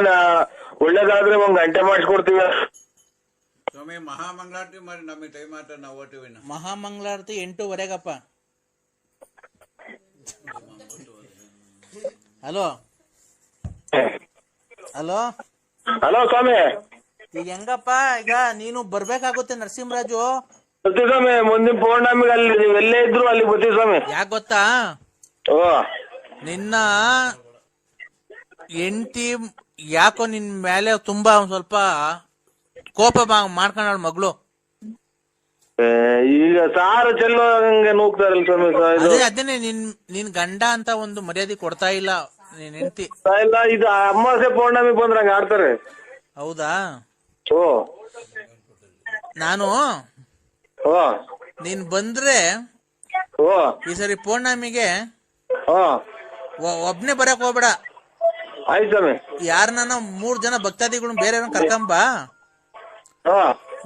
S3: ಒಳ್ಳೇದಾದ್ರೆ 1 ಗಂಟೆ ಮಾಡಿಸ್ಕೊಡ್ತೀವಿ.
S5: ಮಹಾಮಂಗಳಾರತಿ ಮಾಡಿ ನಮಗೆ ಟೈಮ್ ಆಟ ನಾವು ಓಟಿವಿ.
S2: ಮಹಾಮಂಗಳಾರತಿ 8:15ಗಪ್ಪ. ಹಲೋ ಹಲೋ
S3: ಹಲೋ ಸ್ವಾಮಿ.
S2: ಈಗ ಹೆಂಗಪ್ಪ, ಈಗ ನೀನು ಬರ್ಬೇಕಾಗುತ್ತೆ ನರಸಿಂಹರಾಜು.
S3: ಬರ್ತೀವಿ ಸ್ವಾಮಿ, ಮುಂದಿನ ಪೌರ್ಣಮಿಗೆ ಅಲ್ಲಿ ನೀವು ಎಲ್ಲೇ ಇದ್ರು ಅಲ್ಲಿ ಬರ್ತೀವಿ ಸ್ವಾಮಿ.
S2: ಯಾಕೆ ಗೊತ್ತಾ, ನಿನ್ನ ಹೆಂಡತಿ ಯಾಕೋ ನಿನ್ ಮೇಲೆ ತುಂಬಾ ಸ್ವಲ್ಪ ಕೋಪ ಮಾಡ್ಕೊಂಡ ಮಗಳು.
S3: ಈಗ ಸಾರು ಚೆಲ್ಲೋ ಹಂಗೆ ನೂಗ್ತಾರಲ್ಲ ಸ್ವಾಮಿ.
S2: ಅದೇನೆ ನಿನ್ ಗಂಡ ಅಂತ ಒಂದು ಮರ್ಯಾದೆ ಕೊಡ್ತಾ ಇಲ್ಲ ನಿನ್ ಹೆಂಡತಿ.
S3: ಇಲ್ಲ, ಇದು ಅಮಾವಾಸ್ಯೆ ಪೌರ್ಣಮಿ ಬಂದ್ರೆ ಹಂಗ ಆಡ್ತಾರೆ.
S2: ಹೌದಾ?
S3: ಓ,
S2: ನಾನು ನೀನ್ ಬಂದ್ರೆ ಈ ಸರಿ ಪೌರ್ಣಮಿಗೆ ಒಬ್ನೇ ಬರಕ್ ಹೋಗ್ಬೇಡ.
S3: ಆಯ್ತು ಸ್ವಾಮಿ.
S2: ಯಾರನ್ನ 3 ಜನ ಭಕ್ತಾದಿಗಳು ಬೇರೆ ಕರ್ಕೊಂಬ.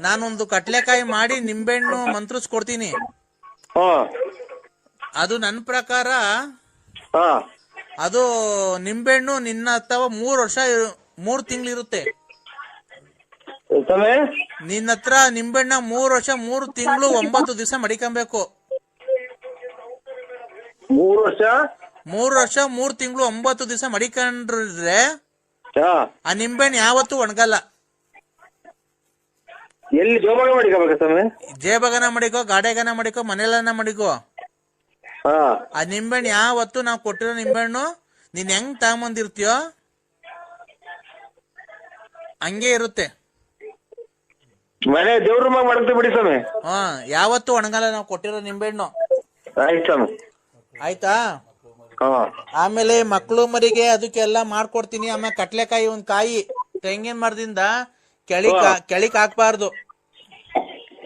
S2: ನಾನೊಂದು ಕಟ್ಲೆಕಾಯಿ ಮಾಡಿ ನಿಂಬೆಹಣ್ಣು ಮಂತ್ರಿಸ್ಕೊಡ್ತೀನಿ. ಅದು ನನ್ನ ಪ್ರಕಾರ ಅದು ನಿಂಬೆಹಣ್ಣು ನಿನ್ನ ಹತ್ತವ 3 ತಿಂಗಳಿರುತ್ತೆ. ನಿನ್ನ ಹತ್ರ ನಿಂಬೆಹಣ್ಣ 3 ವರ್ಷ 3 ತಿಂಗಳು 9 ದಿವಸ ಮಡಿಕೊಬೇಕು.
S3: 3 ವರ್ಷ
S2: 3 ತಿಂಗಳು 9 ದಿವಸ ಮಡಿಕೊಂಡ್ರೆ ಆ ನಿಂಬೆಹಣ್ಣು ಯಾವತ್ತೂ ಒಣಗಲ್ಲ.
S3: ಎಲ್ಲಿ ಜೋಬಾಗ ಮಡಿಕೋಬೇಕ ಸ್ವಾಮಿ?
S2: ಜೇಬಗನ ಮಡಿಕೋ, ಗಾಡೆಗನ ಮಡಿಕೋ, ಮನೆಯಲ್ಲನ ಮಡಿಕೋ. ಆ ನಿಂಬೆಹಣ್ಣು ಯಾವತ್ತು ನಾವು ಕೊಟ್ಟಿರೋ ನಿಂಬೆಹಣ್ಣು ನೀನ್ ಹೆಂಗ್ ತಗೊಂಬಂದಿರ್ತೀಯೋ ಹಂಗೆ ಇರುತ್ತೆ.
S3: ಮನೆ ದೇವ್ರ ರೂಮಾಗ ಮಾಡ್ತೀವಿ ಬಿಡಿ ಸ್ವಾಮಿ.
S2: ಹಾ, ಯಾವತ್ತೂ ಒಣಗಲ್ಲ ನಾವು ಕೊಟ್ಟಿರೋ ನಿಂಬೆಹಣ್ಣು.
S3: ಆಯ್ತು ಸ್ವಾಮಿ.
S2: ಆಯ್ತಾ?
S3: ಹಾ
S2: ಆಮೇಲೆ ಮಕ್ಕಳು ಮರಿಗೆ ಅದಕ್ಕೆಲ್ಲ ಮಾಡ್ಕೊಡ್ತೀನಿ. ಆಮೇಲೆ ಕಟ್ಲೆಕಾಯಿ ಒಂದ್ ಕಾಯಿ ತೆಂಗಿನ ಮರದಿಂದ ಕೆಳಿಕ್ ಹಾಕ್ಬಾರ್ದು.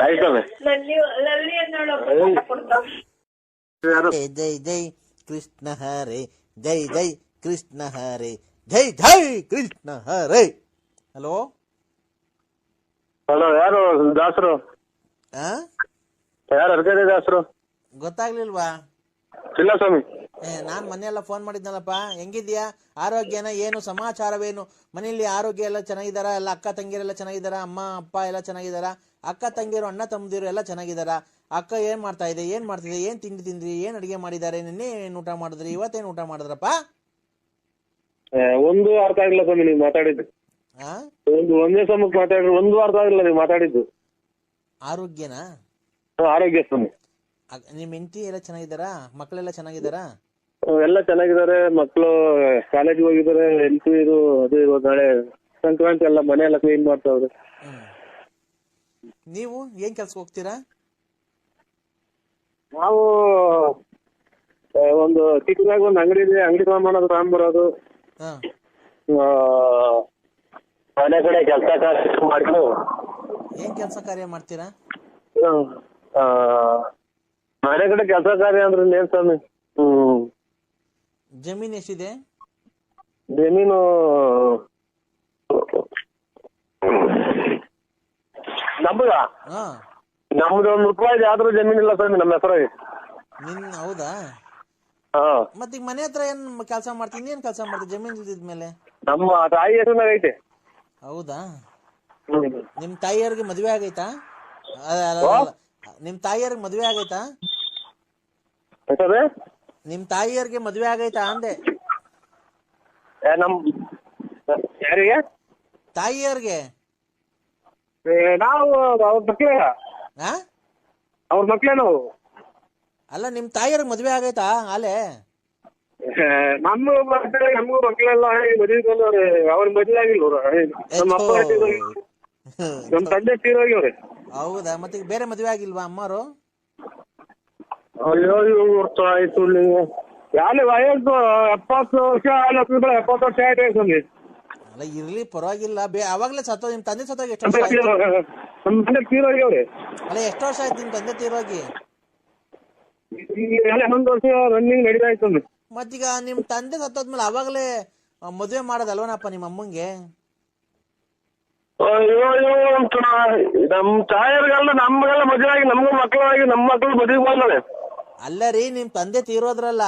S3: ಆಯ್ತು ಸ್ವಾಮಿ.
S4: ಜೈ ಜೈ ಜೈ ಕೃಷ್ಣ ಹರೇ, ಜೈ ಜೈ ಕೃಷ್ಣ ಹರೇ, ಜೈ ಜೈ ಕೃಷ್ಣ ಹರೇ. ಹಲೋ
S3: ಹಲೋ, ಯಾರು ದಾಸರು? ಯಾರು ಅರ್ಗದೆ ದಾಸರು?
S4: ಗೊತ್ತಾಗ್ಲಿಲ್ವಾ?
S3: ಇಲ್ಲ ಸ್ವಾಮಿ.
S4: ನಾನ್ ಮನೆಯೆಲ್ಲ ಫೋನ್ ಮಾಡಿದ್ನಲ್ಲಪ್ಪ. ಹೆಂಗಿದ್ಯಾ? ಆರೋಗ್ಯನ ಏನು ಸಮಾಚಾರವೇನು? ಮನೆಯಲ್ಲಿ ಆರೋಗ್ಯ ಎಲ್ಲ ಚೆನ್ನಾಗಿದಾರ? ಎಲ್ಲ ಅಕ್ಕ ತಂಗಿಯರೆಲ್ಲ ಚೆನ್ನಾಗಿದಾರ? ಅಮ್ಮ ಅಪ್ಪ ಎಲ್ಲ ಚೆನ್ನಾಗಿದಾರ? ಅಕ್ಕ ತಂಗಿಯರು ಅಣ್ಣ ತಮ್ಮದಿರು ಎಲ್ಲ ಚೆನ್ನಾಗಿದಾರ? ಅಕ್ಕ ಏನ್ ಮಾಡ್ತಾ ಇದೆ, ಏನ್ ಮಾಡ್ತಿದೆ, ಏನ್ ತಿಂಡಿ ತಿಂದ್ರಿ, ಏನ್ ಅಡಿಗೆ ಮಾಡಿದ್ದಾರೆ, ನಿನ್ನೆ ಏನ್ ಊಟ ಮಾಡಿದ್ರಿ, ಇವತ್ತೇನ್ ಊಟ ಮಾಡಿದ್ರಪ್ಪ?
S3: ಒಂದು ಅರ್ಥ ಆಗಿಲ್ಲ ಸ್ವಾಮಿ ನೀವು ಮಾತಾಡಿದ್ದು. ಒಂದೇ ಸಮಯಕ್ಕೆ ಮಾತಾಡ್ರಿ, ಒಂದು ಅರ್ಥ ಆಗಿಲ್ಲ ನೀವು ಮಾತಾಡಿದ್ದು.
S4: ಆರೋಗ್ಯನಾ?
S3: ಆರೋಗ್ಯ ಸ್ವಾಮಿ.
S4: ನಿಮ್ ಹೆಂಡತಿ ಎಲ್ಲ ಚೆನ್ನಾಗಿದಾರಾ? ಮಕ್ಕಳೆಲ್ಲ ಚೆನ್ನಾಗಿದಾರಾ?
S3: ಎಲ್ಲ ಚೆನ್ನಾಗಿದ್ದಾರೆ. ಮಕ್ಕಳು ಕಾಲೇಜ್ಗೆ ಹೋಗಿದ್ದಾರೆ. ಹೆಲ್ತ್ ಇದು ಅದು ಇವಾಗ ನಾಳೆ ಸಂಕ್ರಾಂತಿ ಎಲ್ಲ ಮನೆ ಎಲ್ಲ ಕ್ಲೀನ್ ಮಾಡ್ತಾವ್ರೆ.
S4: ನೀವು ಏನ್ ಕೆಲ್ಸಕ್ಕೆ ಹೋಗ್ತೀರಾ?
S3: ನಾವು ಒಂದು ಚಿಕ್ಕದಾಗ ಒಂದು ಅಂಗಡಿ ಇದೆ, ಅಂಗಡಿ ಸಾಮಾನು ತಗೊಂಡ್ಬರೋದು, ಮನೆ ಕಡೆ ಕೆಲಸ ಮಾಡ್ಕೊಂಡು.
S4: ಏನ್ ಕೆಲಸ ಕಾರ್ಯ ಮಾಡ್ತೀರಾ?
S3: ಮನೆ ಕಡೆ ಕೆಲಸ ಕಾರ್ಯ ಅಂದ್ರೆ ಏನ್ ಸ್ವಾಮಿ?
S4: ಜಮೀನ್ ಎಷ್ಟಿದೆ?
S3: ಜಮೀನು ನಮ್ದ ನಮ್ದು ₹1 ಆದ್ರೂ ಜಮೀನ್ ಇಲ್ಲ ಸ್ವಾಮಿ ನಮ್ಮ ಹೆಸರಾಗಿ.
S4: ಹೌದಾ? ಮತ್ತೀಗ ಮನೆ ಹತ್ರ ಏನ್ ಕೆಲಸ ಮಾಡ್ತೀನಿ? ಏನ್ ಕೆಲಸ ಮಾಡ್ತೀನಿ ಜಮೀನ್ ಇಲ್ದಿದ್ಮೇಲೆ?
S3: ನಮ್ಮ ತಾಯಿ ಹೆಸರಿನಾಗ ಐತೆ.
S4: ಹೌದಾ? ನಿಮ್ ತಾಯಿಯವ್ರಿಗೆ ಮದ್ವೆ ಆಗೈತಾ? ನಿಮ್ ತಾಯಿಯವ್ರಿಗೆ ಮದ್ವೆ ಆಗೈತಾ? ನಿಮ್ ತಾಯಿಯವ್ರಿಗೆ ಮದ್ವೆ ಆಗೈತಾ ಅಂದೆ.
S3: ನಮ್ ಯಾರಿಗೆ?
S4: ತಾಯಿಯವ್ರಿಗೆ.
S3: ನಾವು ಅವ್ರ ಮಕ್ಳೇ, ಅವ್ರ ಮಕ್ಳೇ ನಾವು.
S4: ಅಲ್ಲ, ನಿಮ್ ತಾಯಿಯವ್ರಿಗೆ ಮದ್ವೆ ಆಗೈತಾ ಅಲೆ?
S3: ನಮಗೂ ಮಕ್ಳೆಲ್ಲ ಮದ್ವೆ ಬಂದವ್ರೆ. ಅವ್ರ ಮದ್ವೆ ಆಗಿಲ್ಲ. ನಮ್ಮ ಅಪ್ಪ ನಮ್ ತಂದೆ ತೀರೋಗ್ಯವ್ರೆ.
S4: ಹೌದಾ? ಮತ್ತೆ ಬೇರೆ ಮದ್ವೆ ಆಗಿಲ್ವಾ ಅಮ್ಮರು?
S3: ಅಯ್ಯೋ, ವರ್ಷ ಆಯ್ತು. ಯಾರು ವಯಸ್ಸು 70 ವರ್ಷ, 70 ವರ್ಷ ಆಯ್ತು.
S4: ಅಲ್ಲ ಇರ್ಲಿ, ಪರವಾಗಿಲ್ಲ. ಅವಾಗ್ಲೇ ಸತ್ತೋ ನಿಮ್ ತಂದೆ ಸತ್ತೋಗಿ ಎಷ್ಟು ವರ್ಷ ಆಯ್ತು?
S3: ನಮ್ ತಂದೆ ತೀರೋಗ್ಯವ್ರೆ.
S4: ಅಲ್ಲ, ಎಷ್ಟು ವರ್ಷ ಆಯ್ತು ನಿಮ್ ತಂದೆ ತೀರೋಗಿ?
S3: 11 ವರ್ಷ ರನ್ನಿಂಗ್ ನಡೀತಾ ಇತ್ತು.
S4: ಮತ್ತೀಗ ನಿಮ್ ತಂದೆ ಸತ್ತೋದ್ಮೇಲೆ ಅವಾಗ್ಲೇ ಮದ್ವೆ ಮಾಡೋದಲ್ವನಪ್ಪ ನಿಮ್ಮ ಅಮ್ಮಂಗೆ?
S3: ಅಯ್ಯೋ, ನಮ್ ತಾಯರ್ಗೆಲ್ಲ ನಮ್ಗೆಲ್ಲ ಮದುವೆ ಆಗಿ ನಮ್ಗೂ ಮಕ್ಕಳಾಗಿ ನಮ್ಮ ಮಕ್ಕಳು ಮದುವೆ ಬಂದವೆ.
S4: ಅಲ್ಲ ರೀ, ನಿಮ್ ತಂದೆ ತೀರೋದ್ರಲ್ಲ,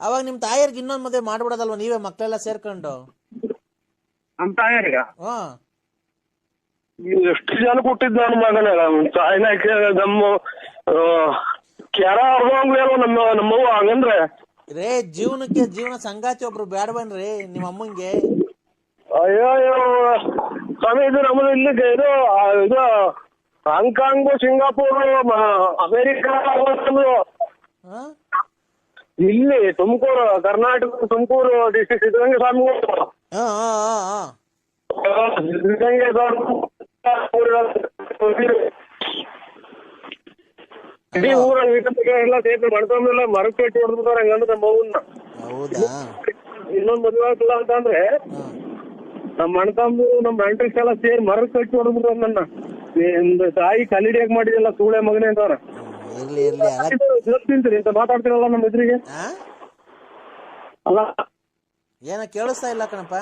S4: ಅವಾಗ ನಿಮ್ ತಾಯಿಯರ್ಗೆ ಇನ್ನೊಂದ್ ಮದ್ವೆ ಮಾಡ್ಬಿಡೋದಲ್ವ ನೀವೇ ಮಕ್ಕಳೆಲ್ಲ ಸೇರ್ಕೊಂಡು?
S3: ನಮ್ ತಾಯರ್ಗ
S4: ಹ್ಮ್,
S3: ಎಷ್ಟು ಜನ ಕೊಟ್ಟಿದ್ ನನ್ನ ಮಗನ ತಾಯಿನ ನಮ್ಮ ಕೆರ ಅರ್ಧಂಗ್ಲೇನು ನಮ್ಮವ್ವ ಹಂಗಂದ್ರೆ.
S4: ರೇ, ಜೀವನ ಸಂಗಾತಿ ಒಬ್ರು ಬೇಡವನ್ರಿ ನಿಮ್ಮ ಅಮ್ಮಂಗೆ?
S3: ಅಯ್ಯೋ ಸ್ವಾಮಿ, ಇದು ನಮ್ಮದು ಇಲ್ಲಿ ಇದು ಹಾಂಗ್ಕಾಂಗು, ಸಿಂಗಾಪುರ್, ಅಮೇರಿಕಾ, ಇಲ್ಲಿ ತುಮಕೂರು, ಕರ್ನಾಟಕ ತುಮಕೂರು ಡಿಸ್ಟ್ರಿಕ್ಟ್ ಸಿದ್ಧಗಂಗೆ ಸ್ವಾಮಿಗಳು. ಸಿದ್ಧಗಂಗೆ ಇಡೀ ಊರ ಎಲ್ಲ ಸೇರಿ ಮಾಡ್ಕೊಂಡೆಲ್ಲ ಮರಕ್ಕೆ ಕಟ್ಟಿ ಹೊಡೆದ್ಬಿಟ್ಟಾರೆ. ಹಂಗಂದ್ರೆ ನಮ್ಮ ಅವ್ವನ್ನ.
S4: ಹೌದಾ?
S3: ಇನ್ನೊಂದ್ ಮದುವೆ ಆಗ್ತಿಲ್ಲ ಅಂತಂದ್ರೆ ನಮ್ಮ ಅಣ್ತಂಬು ನಮ್ಮ ನೆಂಟ್ರಿಗೆಲ್ಲ ಸೇರಿ ಮರಕ್ಕೆ ಕಟ್ಟಿ ಹೊಡೆದ್ಬಿಟ್ರು ನನ್ನ. ನಿಮ್ದು ತಾಯಿ ಕಲ್ಲಿಡಿಯಾಗ ಮಾಡಿದೆಲ್ಲ ಸೂಳೆ ಮಗನೇ ಅಂತಾರ. ತಿಂತೀರಿ ಅಂತ ಮಾತಾಡ್ತಿರಲ್ಲ ನಮ್ಮ ಎದುರಿಗೆ. ಅಲ್ಲ,
S4: ಏನ ಕೇಳಿಸ್ತಾ ಇಲ್ಲ ಕಣಪ್ಪ.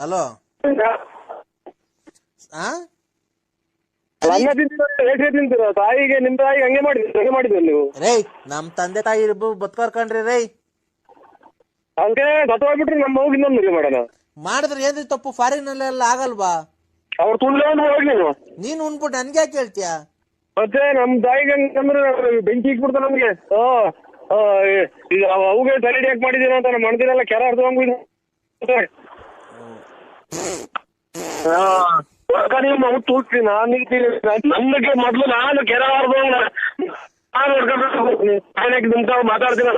S4: ಹಲೋ,
S3: ತಿಂತೀರ ತಾಯಿಗೆ? ನಿಮ್ ತಾಯಿಗೆ ಹಂಗೆ ಮಾಡಿದ್ರಿ ನೀವು?
S4: ರೇ, ನಮ್ ತಂದೆ ತಾಯಿ ಬದುಕರ್ಕಂಡ್ರಿ ರೇ.
S3: ಹಂಗೆ ಸತ್ತೋಗ್ಬಿಟ್ರಿ ನಮ್ಮ ಮಗು ಇನ್ನೊಂದು ಮದುವೆ ಮಾಡೋಣ
S4: ಮಾಡಿದ್ರೆ ಏನ್ರಿ ತಪ್ಪು? ಫಾರಿನ್ ಅಲ್ಲೆಲ್ಲ ಆಗಲ್ವಾ?
S3: ಅವ್ರು ತುಳ್ಳೆ ಹೋಗಿ
S4: ನೀನ್ ಉಣ್ಬಿಟ್ಟು ನನ್ಗೆ ಯಾಕೆ ಹೇಳ್ತೀಯ?
S3: ಮತ್ತೆ ನಮ್ ತಾಯಿಗೆ ಹಂಗಂದ್ರೆ ಬೆಂಕಿ ಇಕ್ಬಿಡ್ತ ನಮ್ಗೆ. ಈಗ ಅವುಗೆ ತಲೆಡಿ ಯಾಕೆ ಮಾಡಿದೀನ ಅಂತ ನಮ್ಮ ಮಣದಿನೆಲ್ಲ ಕೆರ ಅರ್ಧಂಗ್ ನೀವು ಮಗು ತೂರ್ತಿ. ನನ್ನಕ್ಕೆ ಮೊದ್ಲು ನಾನು ಕೆರ ಅರ್ಧಂಗ್ ನಾನು ಮಾತಾಡ್ತೀನಿ.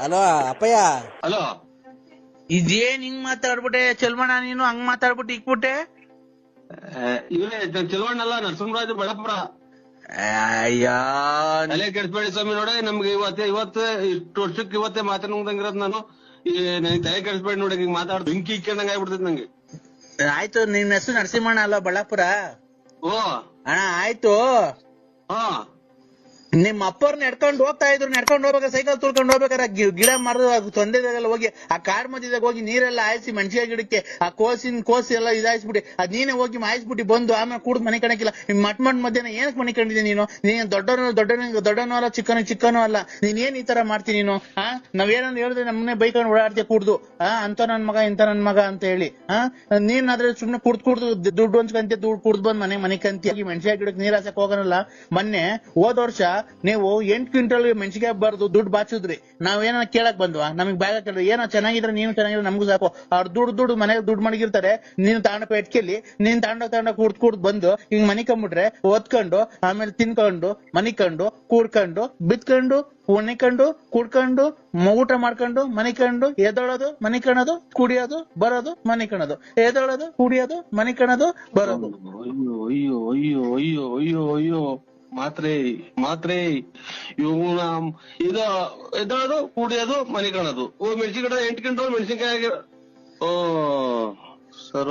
S4: ಹಲೋ ಅಪ್ಪಯ್ಯ.
S5: ಹಲೋ,
S2: ಇದೇನ್ ಹಿಂಗ್ ಮಾತಾಡ್ಬಿಟ್ಟೆ ಚೆಲ್ಮಣ್ಣ, ನೀನು ಹಂಗ್ ಮಾತಾಡ್ಬಿಟ್ಟು ಇಕ್ಬಿಟ್ಟೆ.
S3: ಇವರೇ ಚೆಲುವಣ್ಣಲ್ಲ, ನರಸಿಂಹರಾಜು ಬಳ್ಳಾಪುರ.
S2: ಅಯ್ಯ
S3: ತಲೆ ಕೆಡಿಸ್ಬೇಡಿ ಸ್ವಾಮಿ. ನೋಡಿ ನಮ್ಗೆ ಇವತ್ತು ಇಷ್ಟು ವರ್ಷಕ್ಕೆ ಇವತ್ತೇ ಮಾತಾಡಂಗಿರೋದು ನಾನು. ನನಗೆ ತಲೆ ಕೆಡಿಸ್ಬೇಡಿ ನೋಡಿ, ಹಿಂಗ್ ಮಾತಾಡ್ ಬೆಂಕಿ ಇಕ್ಕಂದಂಗ ಆಗ್ಬಿಡ್ತೈತಿ ನಂಗೆ.
S2: ಆಯ್ತು, ನಿನ್ ಹೆಸರು ನರಸಿಂಹಣ್ಣ ಅಲ್ಲ ಬಳ್ಳಾಪುರ?
S3: ಓ
S2: ಅಣ್ಣ ಆಯ್ತು.
S3: ಹಾ,
S2: ನಿಮ್ ಅಪ್ಪವ್ರು ನಡ್ಕೊಂಡು ಹೋಗ್ತಾ ಇದ್ರು, ನಡ್ಕೊಂಡು ಹೋಗ್ಬೇಕಾದ್ರೆ ಸೈಕಲ್ ತುಳ್ಕೊಂಡು ಹೋಗ್ಬೇಕಾದ್ರೆ ಗಿಡ ಮರದ ತೊಂದರೆದಾಗೆಲ್ಲ ಹೋಗಿ ಆ ಕಾಡ್ ಮಧ್ಯದಾಗ ಹೋಗಿ ನೀರೆಲ್ಲ ಹಾಯಿಸಿ ಮೆಣಸಿನ ಗಿಡಕ್ಕೆ ಆ ಕೋಸಿ ಎಲ್ಲ ಇದಾಯಿಸ್ಬಿಟ್ಟು ಅದ್ ನೀನೇ ಹೋಗಿ ಮಾಯಿಸ್ಬಿಟ್ಟು ಬಂದು ಆಮೇಲೆ ಕೂಡ್ ಮನೆ ಕಣಕಿಲ್ಲ. ಮಟ್ ಮಧ್ಯಾಹ್ನ ಏನಕ್ ಮನೆ ಕಂಡಿದ್ದೆ ನೀನು? ನೀನ್ ದೊಡ್ಡನೂ ಅಲ್ಲ, ಚಿಕ್ಕನೂ ಅಲ್ಲ. ನೀನ್ ಏನ್ ಈ ತರ ಮಾಡ್ತೀನಿ ನೀನು? ನಾವೇನಂದ್ ಹೇಳಿದ್ರೆ ನಮ್ಮನೆ ಬೈಕೊಂಡು ಓಡಾಡ್ತೀಯ ಕುಡ್ದು. ಅಂತ ನನ್ ಮಗ ಇಂತ ನನ್ ಮಗ ಅಂತ ಹೇಳಿ ನೀನ್ ಆದ್ರೆ ಸುಮ್ನೆ ಕುಡ್ದು ದುಡ್ಡು ಒಂದ್ಕಂತೆ, ದುಡ್ಡು ಕುಡ್ದು ಬಂದ್ ಮನೆ ಕಂತಿ ಮೆಣಸಿನ ಗಿಡಕ್ಕೆ ನೀರ್ ಹಾಸಕ್ ಹೋಗೋನಲ್ಲ. ಮೊನ್ನೆ ಹೋದ ವರ್ಷ ನೀವು 8 ಕ್ವಿಂಟಲ್ ಮೆಣಸಿಗೆ ಬಾರ್ದು ದುಡ್ಡು ಬಾಚಿದ್ರಿ. ನಾವೇನ ಕೇಳಕ್ ಬಂದ್ವಾ? ನಮಗ್ ಬ್ಯಾಗ ಕೇಳಿದ್ರೆ ಏನೋ ಚೆನ್ನಾಗಿದ್ರೆ ನೀನು ಚೆನ್ನಾಗಿದ್ರೆ ನಮ್ಗೂ ಸಾಕು. ಅವ್ರು ದುಡ್ಡು ಮನೆಗೆ ದುಡ್ಡು ಮಡಗಿರ್ತಾರೆ. ನೀನು ತಾಂಡ ಪೆಟ್ಕೆಲಿ ನೀನ್ ತಾಂಡ ಕುಡ್ದು ಬಂದು ಹಿಂಗ್ ಮನಿಕೊಂಡ್ಬಿಟ್ರೆ ಓದ್ಕೊಂಡು ಆಮೇಲೆ ತಿನ್ಕೊಂಡು ಮನಿಕೊಂಡು ಕೂಡ್ಕೊಂಡು ಬಿತ್ಕೊಂಡು ಉಣಿಕೊಂಡು ಕುಡ್ಕೊಂಡು ಊಟ ಮಾಡ್ಕೊಂಡು ಮನಿಕೊಂಡು ಎದೊಳೋದು ಮನಿಕಣದು ಕುಡಿಯೋದು ಬರೋದು ಮನಿಕಣದು ಎದೊಳೋದು ಕುಡಿಯೋದು ಮನಿಕಣದು ಬರೋದು.
S3: ಅಯ್ಯೋ ಅಯ್ಯೋ ಅಯ್ಯೋ ಅಯ್ಯೋ ಅಯ್ಯೋ ಮಾತ್ರೆ ಇವನ ಇದು ಎದ್ದೋದು ಕುಡಿಯೋದು ಮನೆ ಕಾಣೋದು. ಮೆಣಸಿನ ಗಿಡ 8 ಕ್ವಿಂಟಲ್ ಮೆಣಸಿನ್ಕಾಯಿ. ಓ ಸರ್,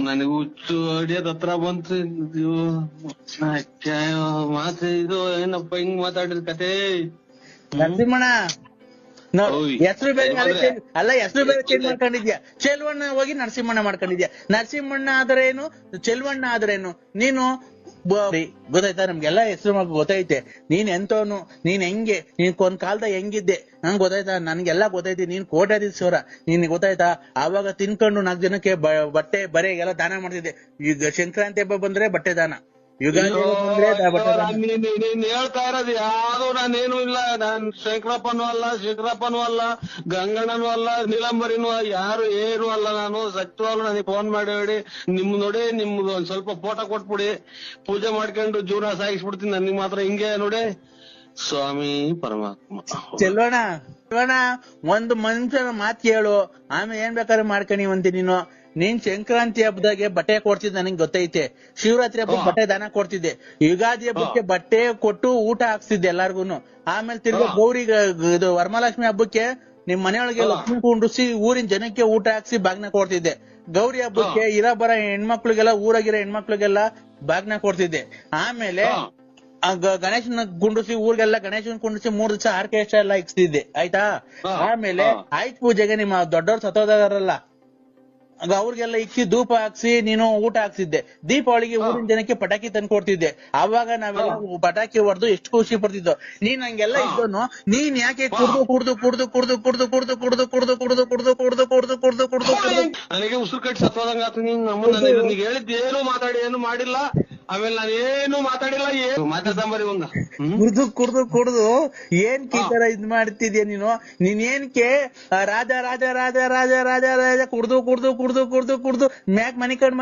S3: ನನಗೆ ಹುಚ್ಚು ಅಡಿಯೋದ್ ಹತ್ರ ಬಂತು. ಮಾತ್ರೆ ಇದು ಏನಪ್ಪ ಹಿಂಗ್ ಮಾತಾಡಿದ ಕತೆ?
S2: ನರಸಿಂಹಣ್ಣ
S3: ಓಯ್.
S2: ಹೆಸರು ಬೇರೆ ಹೆಸರು ಬೇರೆ ಚೇಂಜ್ ಮಾಡ್ಕೊಂಡಿದ್ಯಾ. ಚೆಲ್ವಣ್ಣ ಹೋಗಿ ನರಸಿಂಹಣ್ಣ ಮಾಡ್ಕೊಂಡಿದ್ಯಾ. ನರಸಿಂಹಣ್ಣ ಆದ್ರೇನು, ಚೆಲ್ವಣ್ಣ ಆದ್ರೇನು? ನೀನು ಗೊತ್ತಾಯ್ತಾ? ನಮ್ಗೆಲ್ಲಾ ಹೆಸರು ಗೊತ್ತೈತೆ. ನೀನ್ ಎಂತವನು, ನೀನ್ ಹೆಂಗೆ, ನೀನ್ ಒಂದ್ ಕಾಲದಾಗ ಹೆಂಗಿದ್ದೆ ನಂಗೆ ಗೊತ್ತಾಯ್ತಾ? ನನ್ಗೆಲ್ಲಾ ಗೊತ್ತೈತಿ. ನೀನ್ ಕೋಟ್ಯಾಧೀಶ್ವರ, ನೀನ್ ಗೊತ್ತಾಯ್ತಾ? ಆವಾಗ ತಿನ್ಕೊಂಡು 4 ಜನಕ್ಕೆ ಬಟ್ಟೆ ಬರೆಗೆಲ್ಲ ದಾನ ಮಾಡ್ತಿದ್ದೆ. ಈಗ ಸಂಕ್ರಾಂತಿ ಹಬ್ಬ ಬಂದ್ರೆ ಬಟ್ಟೆ ದಾನ, ಯುಗಾದಿ ಬಂದ್ರೆ ಬಟ್ಟೆ ದಾನ.
S3: ನೀನ್ ಹೇಳ್ತಾ ಇರೋದು ಯಾವ್ದು ನಾನೇನು ಇಲ್ಲ. ನಾನ್ ಶಂಕರಪ್ಪನೂ ಅಲ್ಲ, ಗಂಗಣ್ಣನೂ ಅಲ್ಲ, ನೀಲಂಬರಿನೂ ಯಾರು ಏನು ಅಲ್ಲ. ನಾನು ಸತ್ಯವಾಗ್ಲು ನನಗೆ ಫೋನ್ ಮಾಡಿ ನೋಡಿ ನಿಮ್ದು ಒಂದ್ ಸ್ವಲ್ಪ ಫೋಟೋ ಕೊಟ್ಬಿಡಿ, ಪೂಜೆ ಮಾಡ್ಕೊಂಡು ಜೀವನ ಸಾಗಿಸ್ಬಿಡ್ತೀನಿ. ನನಗೆ ಮಾತ್ರ ಹಿಂಗೆ ನೋಡಿ ಸ್ವಾಮಿ ಪರಮಾತ್ಮ.
S2: ಚೆಲ್ವಣ್ಣ ಒಂದು ಮನುಷ್ಯನ ಮಾತ್ ಕೇಳು, ಆಮೇಲೆ ಏನ್ ಬೇಕಾದ್ರೆ ಮಾಡ್ಕೊಂಡಿವಂತೆ ನೀನು. ನೀನ್ ಸಂಕ್ರಾಂತಿ ಹಬ್ಬದಾಗೆ ಬಟ್ಟೆ ಕೊಡ್ತಿದ್ದೆ ನನಗೆ ಗೊತ್ತೈತೆ. ಶಿವರಾತ್ರಿ ಹಬ್ಬಕ್ಕೆ ಬಟ್ಟೆ ದಾನ ಕೊಡ್ತಿದ್ದೆ. ಯುಗಾದಿ ಹಬ್ಬಕ್ಕೆ ಬಟ್ಟೆ ಕೊಟ್ಟು ಊಟ ಹಾಕ್ಸಿದ್ದೆ ಎಲ್ಲಾರ್ಗುನು. ಆಮೇಲೆ ತಿರ್ಗಾ ಗೌರಿ ಇದು ವರಮಹಾಲಕ್ಷ್ಮಿ ಹಬ್ಬಕ್ಕೆ ನಿಮ್ ಮನೆಯೊಳಗೆ ಲಕ್ಷ್ಮಿ ಕುಂಡ್ರಿಸಿ ಊರಿನ ಜನಕ್ಕೆ ಊಟ ಹಾಕ್ಸಿ ಬಾಗ್ನ ಕೊಡ್ತಿದ್ದೆ. ಗೌರಿ ಹಬ್ಬಕ್ಕೆ ಬರ ಹೆಣ್ಮಕ್ಳಿಗೆಲ್ಲ ಊರಾಗಿರೋ ಹೆಣ್ಮಕ್ಳಿಗೆಲ್ಲ ಬಾಗ್ನ ಕೊಡ್ತಿದ್ದೆ. ಆಮೇಲೆ ಗಣೇಶನ ಕುಂಡ್ರಿಸಿ ಊರಿಗೆಲ್ಲ ಗಣೇಶನ್ ಕುಂಡ್ರಿಸಿ 3 ದಿವಸ ಆರ್ಕೆಸ್ಟ್ರಾ ಎಲ್ಲ ಇಕ್ಸ್ತಿದ್ದೆ. ಆಯ್ತಾ? ಆಮೇಲೆ ಆಯ್ತು ಪೂಜೆಗೆ ನಿಮ್ಮ ದೊಡ್ಡವ್ರು ಸತ್ತೋದಾರಲ್ಲ ಅವ್ರಿಗೆಲ್ಲ ಇಕ್ಕಿ ಧೂಪ ಹಾಕ್ಸಿ ನೀನು ಊಟ ಹಾಕ್ಸಿದ್ದೆ. ದೀಪಾವಳಿಗೆ ಊರಿನ ಜನಕ್ಕೆ ಪಟಾಕಿ ತಂದು ಕೊಡ್ತಿದ್ದೆ. ಅವಾಗ ನಾವೆಲ್ಲ ಪಟಾಕಿ ಹೊಡೆದು ಎಷ್ಟು ಖುಷಿ ಪಡ್ತಿದ್ದೋ. ನೀನ್ ಹಂಗೆಲ್ಲ ಇದ್ದೋನು ನೀನ್ ಯಾಕೆ
S3: ನನಗೆ ಉಸಿರು ಕಟ್ಟಿ ಸತ್ತೋದಂಗ ಆತು. ನೀನ್ ಹೇಳಿದ್ದು ಏನು ಮಾತಾಡಿ ಏನು ಮಾಡಿಲ್ಲ. ಆಮೇಲೆ ನಾನೇನು ಮಾತಾಡಿಲ್ಲ, ಏನು ಮಾತಾಡ್ಸಂಬರಿ ಒಂದ
S2: ಕುಡ್ದು ಏನ್ ತರ ಇದ್ ಮಾಡ್ತಿದ್ಯಾ ನೀನು? ನೀನ್ ಏನ್ಕೆ ರಾಜ ರಾಜ ರಾಜ ರಾಜ ರಾಜ ರಾಜ ಕುಡ್ದು ಮ್ಯಾಕ್ ಮನಿಕಂಡ್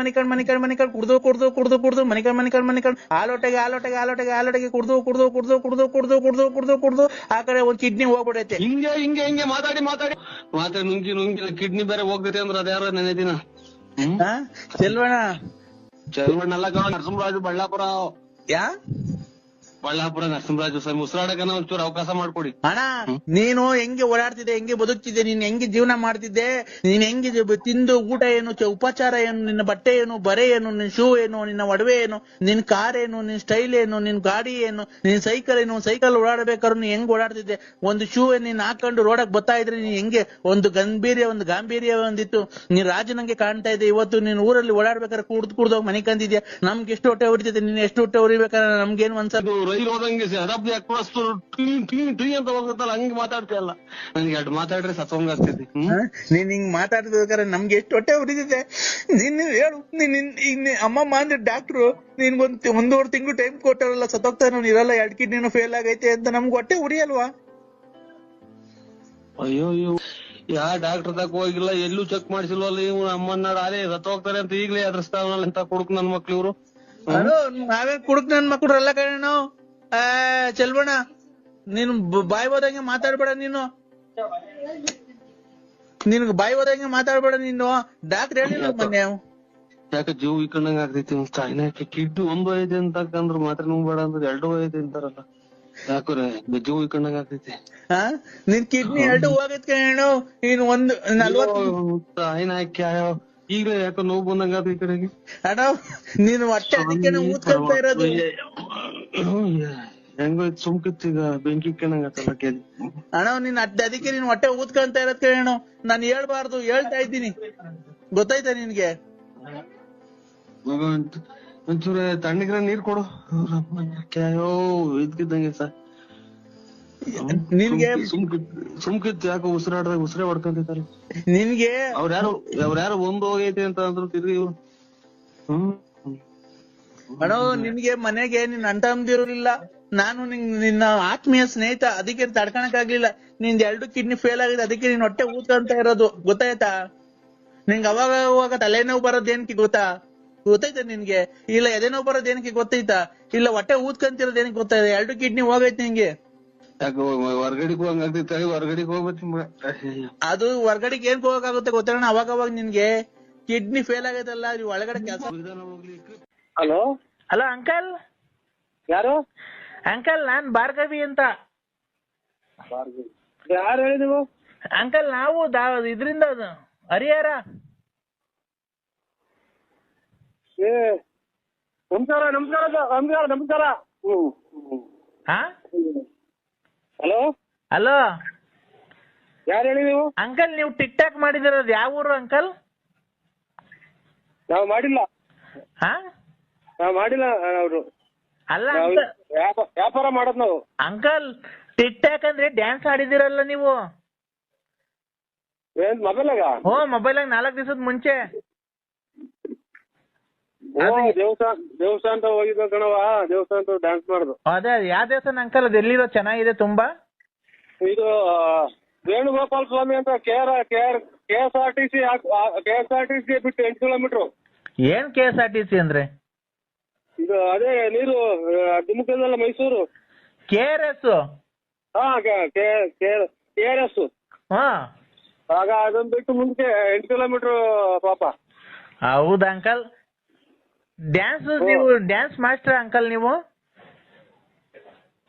S2: ಕುಡ್ದು ಮನಿಕಂಡ್ ಆಲೋಟೆಗೆ ಕುಡ್ದು ಆ ಕಡೆ ಒಂದ್ ಕಿಡ್ನಿ ಹೋಗ್ಬಿಡೈತೆ.
S3: ಹಿಂಗೆ ಮಾತಾಡಿ ನುಂಗಿ ಕಿಡ್ನಿ ಬೇರೆ ಹೋಗ್ತೈತೆ ಅಂದ್ರೆ ಅದ್ಯಾರ ನೆನೆ ದಿನ. ಚೆಲ್ವಣ್ಣಲ್ಲ ನರಸಿಂಹರಾಜು ಬಳ್ಳಾಪುರ ನರಸಿಂಹರಾಜು ಸ್ವಾಮಿ. ಉಸಿರಾಡಕನ ಒಂಚೂರು ಅವಕಾಶ ಮಾಡ್ಕೊಡಿ
S2: ಅಣ್ಣ. ನೀನು ಹೆಂಗೆ ಓಡಾಡ್ತಿದ್ದೆ, ಹೆಂಗೆ ಬದುಕ್ತಿದ್ದೆ, ನೀನ್ ಹೆಂಗೆ ಜೀವನ ಮಾಡ್ತಿದ್ದೆ, ನೀನ್ ಹೆಂಗೆ ತಿಂದು ಊಟ ಏನು, ಉಪಚಾರ ಏನು, ನಿನ್ನ ಬಟ್ಟೆ ಏನು, ಬರೆ ಏನು, ನಿನ್ ಶೂ ಏನು, ನಿನ್ನ ಒಡವೆ ಏನು, ನಿನ್ ಕಾರ್ ಏನು, ನಿನ್ ಸ್ಟೈಲ್ ಏನು, ನಿನ್ ಗಾಡಿ ಏನು, ನಿನ್ ಸೈಕಲ್ ಏನು, ಸೈಕಲ್ ಓಡಾಡ್ಬೇಕಾದ್ರು ನೀನ್ ಹೆಂಗ್ ಓಡಾಡ್ತಿದ್ದೆ, ಒಂದು ಶೂ ನೀನ್ ಹಾಕೊಂಡು ರೋಡಕ್ ಬರ್ತಾ ಇದ್ರೆ ನೀನ್ ಹೆಂಗೆ ಒಂದು ಗಾಂಭೀರ್ಯ ಒಂದಿತ್ತು. ನೀನ್ ರಾಜನಂಗೆ ಕಾಣ್ತಾ ಇದ್ದೆ. ಇವತ್ತು ನೀನ್ ಊರಲ್ಲಿ ಓಡಾಡ್ಬೇಕಾದ್ರೆ ಕುಡ್ದೋಗಿ ಮನೆ ಕಂದಿದ್ಯಾ. ನಮ್ಗೆ ಎಷ್ಟು ಹೊಟ್ಟೆ ಉರಿತಿದ್ದೆ, ನೀನ್ ಎಷ್ಟು ಹೊಟ್ಟೆ ಉರಿಬೇಕಾದ್ರೆ ನಮ್ಗೇನು ಅನ್ಸದು?
S3: ರೈಲು ಹೋದಂಗೆ ಅದಾಬ್ದಿ ಹಾಕ್ಕೊಳಸ್ತು ಟೀ ಅಂತ ಹೋಗುತ್ತಲ್ಲ, ಹಂಗೆ ಮಾತಾಡ್ತೀಯಲ್ಲ. ನನ್ಗೆ ಎರಡು ಮಾತಾಡ್ರೆ ಸತ್ವಂಗ ಆಗ್ತೈತಿ.
S2: ನೀನ್ ಹಿಂಗ್ ಮಾತಾಡ್ಬೇಕಾದ್ರೆ ನಮ್ಗೆ ಎಷ್ಟು ಹೊಟ್ಟೆ ಉರಿತಿದೆ. ನೀನ್ ಹೇಳು, ನೀನ್ ಅಮ್ಮಮ್ಮ ಅಂದ್ರೆ ಡಾಕ್ಟ್ರು ನಿನ್ಗೊಂದ್ 1.5 ತಿಂಗಳು ಟೈಮ್ ಕೊಟ್ಟಾರಲ್ಲ, ಸತ್ತೋಗ್ತಾನ ಇರಲ್ಲ, 2 ಕಿಡ್ನಿನೂ ಫೇಲ್ ಆಗೈತೆ ಅಂತ ನಮ್ಗೆ ಹೊಟ್ಟೆ ಉರಿಯಲ್ವಾ?
S3: ಅಯ್ಯೋ ಯಾ ಡಾಕ್ಟರ್ ತಕ ಹೋಗಿಲ್ಲ, ಎಲ್ಲೂ ಚೆಕ್ ಮಾಡಿಸಿಲ್ವಲ್ಲ. ಇವ್ನು ಅಮ್ಮನ್ನ ಅದೇ ಸತ್ತೋಗ್ತಾರೆ ಅಂತ ಈಗಲೇ ಅದ್ರಸ್ತಾವಲ್ಲ ಅಂತ ಕುಡುಕ್ ನನ್ ಮಕ್ಳು ಇವ್ರು.
S2: ನಾವೇ ಕುಡುಕ್ ನನ್ ಮಕ್ಳು ಎಲ್ಲ ಕಣ ನಾವು. ಚೆಲ್ವಣ್ಣ ನೀನು ಬಾಯ್ ಹೋದಂಗೆ ಮಾತಾಡ್ಬೇಡ ನೀನು. ನಿನ್ಗೆ ಬಾಯಿ ಹೋದಂಗೆ ಮಾತಾಡ್ಬೇಡ ನೀನು. ಡಾಕ್ಟರ್ ಹೇಳಿಲ್ಲ ಮೊನ್ನೆ.
S3: ಯಾಕೆ ಜೀವ ಇಕ್ಕಂಡಂಗ ಆಗ್ತೈತಿ ಚಾಯ್ನ ಕಿಡ್ನಿ ಒಂದು ಐತೆ ಅಂತಂದ್ರ ಮಾತ್ರ ನುಂಗ್ ಬೇಡ ಅಂದ್ರೆ 2 ಐತೆ ಅಂತಾರಲ್ಲ, ಯಾಕ್ರೆ ಜೀವ ಇಕ್ಕಂಡಂಗ ಆಗ್ತೈತಿ.
S2: ನಿನ್ ಕಿಡ್ನಿ 2 ಹೋಗೈತ್ ಕಣೋ. ನೀನ್ 40
S3: ಚಾಯ್ನ ಹಾಕಿ ಈಗಲೇ ಯಾಕೋ ನೋವು ಬಂದಂಗ ಆತ ಈ ಕಡೆಗೆ.
S2: ಅಣ್ಣ ನೀನು ಹೊಟ್ಟೆ ಅದಕ್ಕೆ ಊದ್ಕೊಳ್ತಾ ಇರೋದು.
S3: ಹೆಂಗೋ ಸುಮ್ಕಿತ್ ಈಗ ಬೆಂಕಿ ಇಕ್ಕಂಡಂಗ ಆತಲ್ಲ ಕೇಳಿ.
S2: ಅಣ್ಣ ನೀನ್ ಅದಕ್ಕೆ ನೀನ್ ಹೊಟ್ಟೆ ಊದ್ಕೊಂತ ಇರೋದ್ ಕೇಳೋ. ನಾನು ಹೇಳ್ಬಾರ್ದು, ಹೇಳ್ತಾ ಇದ್ದೀನಿ, ಗೊತ್ತಾಯ್ತಾ ನಿನ್ಗೆ?
S3: ಒಂಚೂರು ತಣ್ಣಗಿರ ನೀರ್ ಕೊಡು. ಅಯ್ಯೋ ಇದ್ಕಿದ್ದಂಗೆ ಸರ್
S2: ನಿನ್ಗೆ
S3: ಸುಮ್ಕಿತ್ ಯಾಕೋ ಉಸಿರಾಡ್ದಾಗ ಉಸಿರೇ ಹೊಡ್ಕೊಂತಿದ್ದಾರೆ.
S2: ನಿನ್ಗೆ
S3: ಅವ್ರ್ಯಾರು ಒಂದು ಹೋಗೈತೆ ಅಂತ ಅಂದ್ರು ತಿರ್ಗಿ ಇವ್ರು.
S2: ಅಣ್ಣ ನಿನ್ಗೆ ಮನೆಗೆ ನಿನ್ ಅಣ್ಣ ತಮ್ಮದಿರಲಿಲ್ಲ. ನಾನು ನಿನ್ನ ಆತ್ಮೀಯ ಸ್ನೇಹಿತ, ಅದಕ್ಕೆ ತಡ್ಕೊಳಕ್ ಆಗ್ಲಿಲ್ಲ. ನಿಂದ್ 2 ಕಿಡ್ನಿ ಫೇಲ್ ಆಗಿದೆ, ಅದಕ್ಕೆ ನೀನ್ ಹೊಟ್ಟೆ ಊದ್ಕೊಂತ ಇರೋದು, ಗೊತ್ತಾಯ್ತಾ? ನಿನ್ಗೆ ಅವಾಗ ತಲೆನೋವು ಬರೋದೇನಕ್ಕೆ ಗೊತ್ತಾಯ್ತಾ ನಿನ್ಗೆ? ಇಲ್ಲ ಎದೆನೋವು ಬರೋದೇನಕ್ಕೆ ಗೊತ್ತಾಯ್ತಾ? ಇಲ್ಲ ಹೊಟ್ಟೆ ಊದ್ಕೊಂತಿರೋದ್ ಏನಕ್ಕೆ ಗೊತ್ತಾಯ್ತಾ? 2 ಕಿಡ್ನಿ ಹೋಗೈತೆ ನಿಂಗೆ.
S3: ಯಾಕೆ ಹೊರ್ಗಡೆಗೆ ಹೋಗಂಗಾಗ್ತೈತೆ, ಹೊರ್ಗಡೆಗೆ ಹೋಗ್ಬೇಕು.
S2: ಅದು ಹೊರ್ಗಡೆಗೆ ಏನ್ ಹೋಗಕ್ಕಾಗುತ್ತೆ ಗೊತ್ತಣ್ಣ? ಅವಾಗ ನಿನ್ಗೆ ಕಿಡ್ನಿ ಫೇಲ್ ಆಗೈತಲ್ಲ, ಒಳಗಡೆ ಕೆಲಸ.
S3: Hello
S2: hello uncle.
S3: ಯಾರು?
S2: ಅಂಕಲ್ ನಾನ್ ಭಾರ್ಗವಿ ಅಂತ.
S3: ಯಾರು ಹೇಳಿ ನೀವು?
S2: ಅಂಕಲ್ ನಾವು ಇದ್ರಿಂದ ಹರಿಹರ.
S3: ನಮಸ್ಕಾರ. ಹಲೋ
S2: ಹಲೋ
S3: ಯಾರು ಹೇಳಿ ನೀವು?
S2: ಅಂಕಲ್ ನೀವು ಟಿಕ್ ಟಾಕ್ ಮಾಡಿದಿರೋದು ಯಾವ ಊರು ಅಂಕಲ್?
S3: ನಾವು ಮಾಡಿಲ್ಲ. ಅವರು
S2: ಅಲ್ಲ
S3: ವ್ಯಾಪಾರ ಮಾಡೋದ್ ನಾವು.
S2: ಅಂಕಲ್ ಟಿಕ್ ಟಾಕ್ ಅಂದ್ರೆ ಡ್ಯಾನ್ಸ್ ಆಡಿದಿರಲ್ಲ ನೀವು?
S3: ಏನ್ ಮೊಬೈಲಾಗ?
S2: ಮೊಬೈಲಾಗ 4 ದಿವಸದ ಮುಂಚೆ.
S3: ದೇವಸ್ಥಾನ ಹೋಗಿದ್ದ ಕಣವ, ದೇವಸ್ಥಾನ ಡ್ಯಾನ್ಸ್ ಮಾಡುದು.
S2: ಅದೇ ಯಾವ ದೇವಸ್ಥಾನ ಅಂಕಲ್? ಅದು ಎಲ್ಲಿರೋ? ಚೆನ್ನಾಗಿದೆ ತುಂಬಾ.
S3: ಇದು ವೇಣುಗೋಪಾಲ ಸ್ವಾಮಿ ಅಂತ. KSRTC ಬಿಟ್ಟು 8 ಕಿಲೋಮೀಟರ್.
S2: ಏನ್ KSRTC ಅಂದ್ರೆ?
S3: ಇದು ಅದೇ ನೀರು ಧುಮುಕದಲ್ಲ, ಮೈಸೂರು.
S2: KRS.
S3: KRS. ಆಗ ಅದನ್ನ ಬಿಟ್ಟು ಮುಂದೆ 8 ಕಿಲೋಮೀಟರ್ ಪಾಪ.
S2: ಹೌದಾ ಅಂಕಲ್? ನೀವು ಡ್ಯಾನ್ಸ್ ಮಾಸ್ಟರ್ ಅಂಕಲ್ ನೀವು?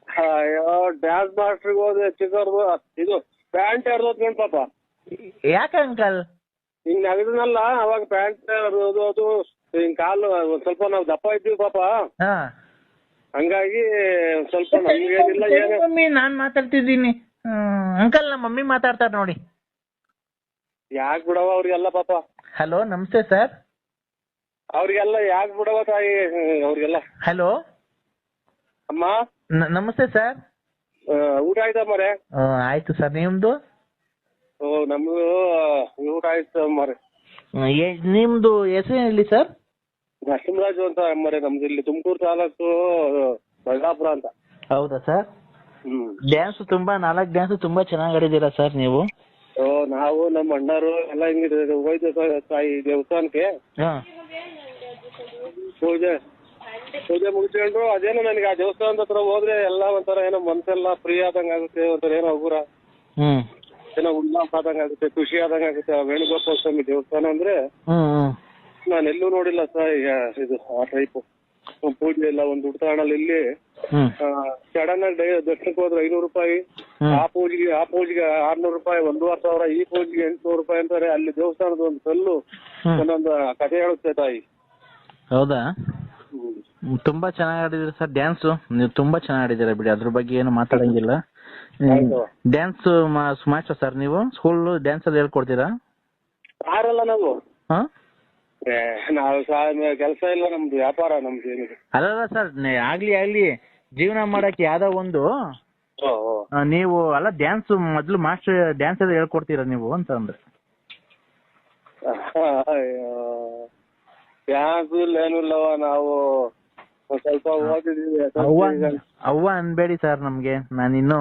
S3: ಅಯ್ಯೋ ಡ್ಯಾನ್ಸ್ ಮಾಸ್ಟರ್ಗೆ ಹೋದ್ರೆ ಚಿಕ್ಕವ್ರದು ಇದು ಪ್ಯಾಂಟ್ ಹರಿದೋದ್ ಪಾಪ.
S2: ಯಾಕೆ ಅಂಕಲ್?
S3: ಹಿಂಗ್ ನಗದನಲ್ಲ ಅವಾಗ ಪ್ಯಾಂಟ್ ಹರಿದೋದು, ಹಿಂಗ್ ಕಾಲು ಒಂದ್ ಸ್ವಲ್ಪ ನಾವು ದಪ್ಪ ಇದ್ದೀವಿ ಪಾಪ. ಹಂಗಾಗಿ ಸ್ವಲ್ಪ ನಮ್ಗೇನಿಲ್ಲ.
S2: ಮಮ್ಮಿ ನಾನ್ ಮಾತಾಡ್ತಿದ್ದೀನಿ ಅಂಕಲ್. ನಮ್ಮ ಮಮ್ಮಿ ಮಾತಾಡ್ತಾರ ನೋಡಿ.
S3: ಯಾಕ್ ಬಿಡವ ಅವ್ರಿಗೆಲ್ಲ ಪಾಪ.
S2: ಹಲೋ ನಮಸ್ತೆ ಸರ್.
S3: ಅವ್ರಿಗೆಲ್ಲ ಯಾಕ್ ಬಿಡವ ತಾಯಿ ಅವ್ರಿಗೆಲ್ಲ.
S2: ಹಲೋ
S3: ಅಮ್ಮ
S2: ನಮಸ್ತೆ ಸರ್.
S3: ಊಟ ಆಯ್ತಾ ಮರೆ?
S2: ಆಯ್ತು ಸರ್, ನಿಮ್ದು?
S3: ನಮ್ದು ಊಟ ಆಯ್ತು ಮರೆ.
S2: ನಿಮ್ದು ಹೆಸರು ಹೇಳಿ ಸರ್?
S3: ನರಸಿಂಹರಾಜು ಅಂತ ಮರೆ. ನಮ್ದು ಇಲ್ಲಿ ತುಮಕೂರು ತಾಲೂಕು ಬಳ್ಳಾಪುರ ಅಂತ.
S2: ಹೌದಾ ಸರ್? ಡ್ಯಾನ್ಸ್ ತುಂಬಾ 4 ಡ್ಯಾನ್ಸ್ ತುಂಬಾ ಚೆನ್ನಾಗಿ ಆಡಿದ್ದೀರಾ ಸರ್ ನೀವು.
S3: ನಾವು ನಮ್ಮ ಅಣ್ಣರು ಎಲ್ಲ ಹಿಂಗಿದೆ ಹೋಯ್ತು ತಾಯಿ ದೇವಸ್ಥಾನಕ್ಕೆ. ಪೂಜೆ ಮುಗಿಸ್ಕೊಂಡ್ರು. ಅದೇನೋ ನನಗೆ ಆ ದೇವಸ್ಥಾನದ ಹತ್ರ ಹೋದ್ರೆ ಎಲ್ಲ ಒಂಥರ ಏನೋ ಮನ್ಸೆಲ್ಲ ಫ್ರೀ ಆದಂಗ ಆಗುತ್ತೆ. ಒಂಥರ ಏನೋ ಹಗುರ ಏನೋ ಉಲ್ಲಾಸ ಆದಂಗ ಆಗುತ್ತೆ, ಖುಷಿ ಆದಂಗ ಆಗುತ್ತೆ. ವೇಣುಗೋಪಾಲ ಸ್ವಾಮಿ ದೇವಸ್ಥಾನ ಅಂದ್ರೆ ನಾನು ಎಲ್ಲೂ ನೋಡಿಲ್ಲ ಸರ್ ಇದು ಆ ಟೈಪ್ ಪೂಜೆ ಎಲ್ಲ. ಒಂದು ಉಡ್ತಾಣಲ್ಲಿ ಇಲ್ಲಿ ಸಡನ್ ಆಗಿ ದರ್ಶನಕ್ಕೆ ಹೋದ್ರೆ 500 ರೂಪಾಯಿ, ಆ ಪೂಜೆಗೆ 600 ರೂಪಾಯಿ, 1500. ಈ ಪೂಜೆಗೆ 800 ರೂಪಾಯಿ ಅಂತಾರೆ. ಅಲ್ಲಿ ದೇವಸ್ಥಾನದ ಒಂದು ಕಲ್ಲು ಒಂದೊಂದು ಕಥೆ ಹೇಳುತ್ತೆ ತಾಯಿ.
S2: ಹೌದಾ? ತುಂಬಾ ಚೆನ್ನಾಗಿ ಆಡಿದಿರ ಸರ್ ಡ್ಯಾನ್ಸ್. ನೀವು ತುಂಬಾ ಚೆನ್ನಾಗಿ ಆಡಿದಿರ ಬಿಡಿ, ಅದ್ರ ಬಗ್ಗೆ ಏನು ಮಾತಾಡಂಗಿಲ್ಲ. ಡ್ಯಾನ್ಸ್ ಮಾಸ್ಟರ್ ಸರ್ ನೀವು? ಸ್ಕೂಲ್ ಡ್ಯಾನ್ಸ್ ಅಲ್ಲಿ ಹೇಳ್ಕೊಡ್ತೀರಾ?
S3: ಯಾರಲ್ಲ ನಾವು ಕೆಲಸ ಇಲ್ಲ, ನಮ್ದು ವ್ಯಾಪಾರ. ನಮ್ದು ಏನಿದೆ
S2: ಅಲ್ಲ ಸರ್, ಆಗ್ಲಿ ಜೀವನ ಮಾಡಕ್ಕೆ ಯಾವ್ದೋ ಒಂದು ನೀವು ಅಲ್ಲ ಡ್ಯಾನ್ಸ್ ಮೊದ್ಲು ಮಾಸ್ಟರ್ ಡ್ಯಾನ್ಸ್ ಎಲ್ಲ ಹೇಳ್ಕೊಡ್ತೀರಾ ನೀವು ಅಂತ ಅಂದ್ರೆ.
S3: ಡ್ಯಾನ್ಸ್ ಇಲ್ಲ ಏನು ಇಲ್ಲವ, ನಾವು ಸ್ವಲ್ಪ ಓದಿದೀವಿ.
S2: ಅವ್ವ ಅನ್ಬೇಡಿ ಸರ್ ನಮ್ಗೆ. ನಾನಿನ್ನು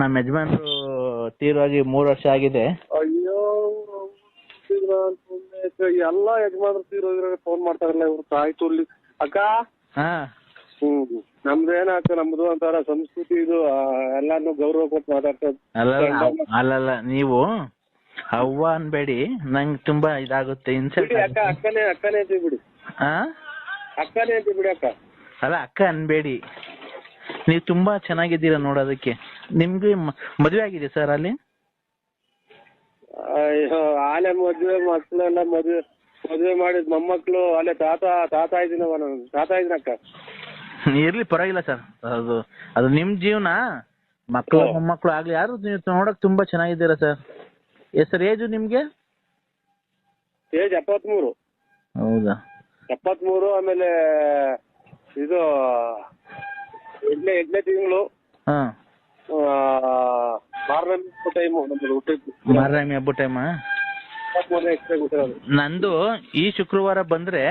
S2: ನಮ್ಮ ಯಜಮಾನ್ರು ತೀರೋಗಿ 3 ವರ್ಷ ಆಗಿದೆ.
S3: ಅಯ್ಯೋ ಎಲ್ಲ ಯಜಮಾನ್ರು ತೀರೋಗಿರೋ ಫೋನ್ ಮಾಡ್ತಾರಲ್ಲ ಇವ್ರು. ತಾಯಿ ತುರ್ಲಿ ಅಕ್ಕ. ನಮ್ದೇನಾಕ, ನಮ್ದು ಒಂಥರ ಸಂಸ್ಕೃತಿ ಇದು. ಎಲ್ಲಾನು ಗೌರವ ಕೊಟ್ಟು ಮಾತಾಡ್ತದ.
S2: ಅಲ್ಲಲ್ಲ ನೀವು
S6: ಅವ್ವ ಅನ್ಬೇಡಿ, ನಂಗೆ ತುಂಬಾ ಇದಾಗುತ್ತೆ, ಇನ್ಸಲ್ಟ್
S3: ಬಿಡಿ ಅಕ್ಕ, ಅಕ್ಕನೇ ಅಂತೀವಿ ಬಿಡಿ, ಅಕ್ಕನೇ ಅಂತೀವಿ ಬಿಡಿ ಅಕ್ಕ.
S6: ಅಲ್ಲ ಅಕ್ಕ ಅನ್ಬೇಡಿ, ನೀವು ತುಂಬಾ ಚೆನ್ನಾಗಿದ್ದೀರಾ ನೋಡೋದಕ್ಕೆ. ನಿಮ್ಗೆ ಮದುವೆ ಆಗಿದೆ ಸರ್ ಅಲ್ಲಿ?
S3: ಅಯ್ಯೋ, ಆಲೆ ಮದ್ವೆ ಮಕ್ಳೆಲ್ಲ ಮದ್ವೆ ಮಾಡಿದ್ ಮೊಮ್ಮಕ್ಳು ಅಲ್ಲೇ ತಾತ ಇದ್ದೀನಕ್ಕ.
S6: ಇರ್ಲಿ ಪರವಾಗಿಲ್ಲ ಸರ್, ಅದು ನಿಮ್ ಜೀವನ. ಮಕ್ಕಳು ಮೊಮ್ಮಕ್ಕಳು ಆಗ್ಲಿ, ಯಾರು ನೀವು ನೋಡಕ್ ತುಂಬಾ ಚೆನ್ನಾಗಿದ್ದೀರಾ ಸರ್. ಸರ್ ಏಜು ನಿಮ್ಗೆ?
S3: ಏಜ್ 73.
S6: ಹೌದಾ?
S3: 73. ಆಮೇಲೆ ಇದು 8ನೇ ತಿಂಗಳು ಮಾರನೇ ಟೈಮು ನಮ್ಮದು ಹುಟ್ಟಿದ್ದು.
S6: ಮಾರಾಮಿ ಹಬ್ಬ ಟೈಮ. ನಂದು ಈ ಶುಕ್ರವಾರ ಬಂದ್ರೆ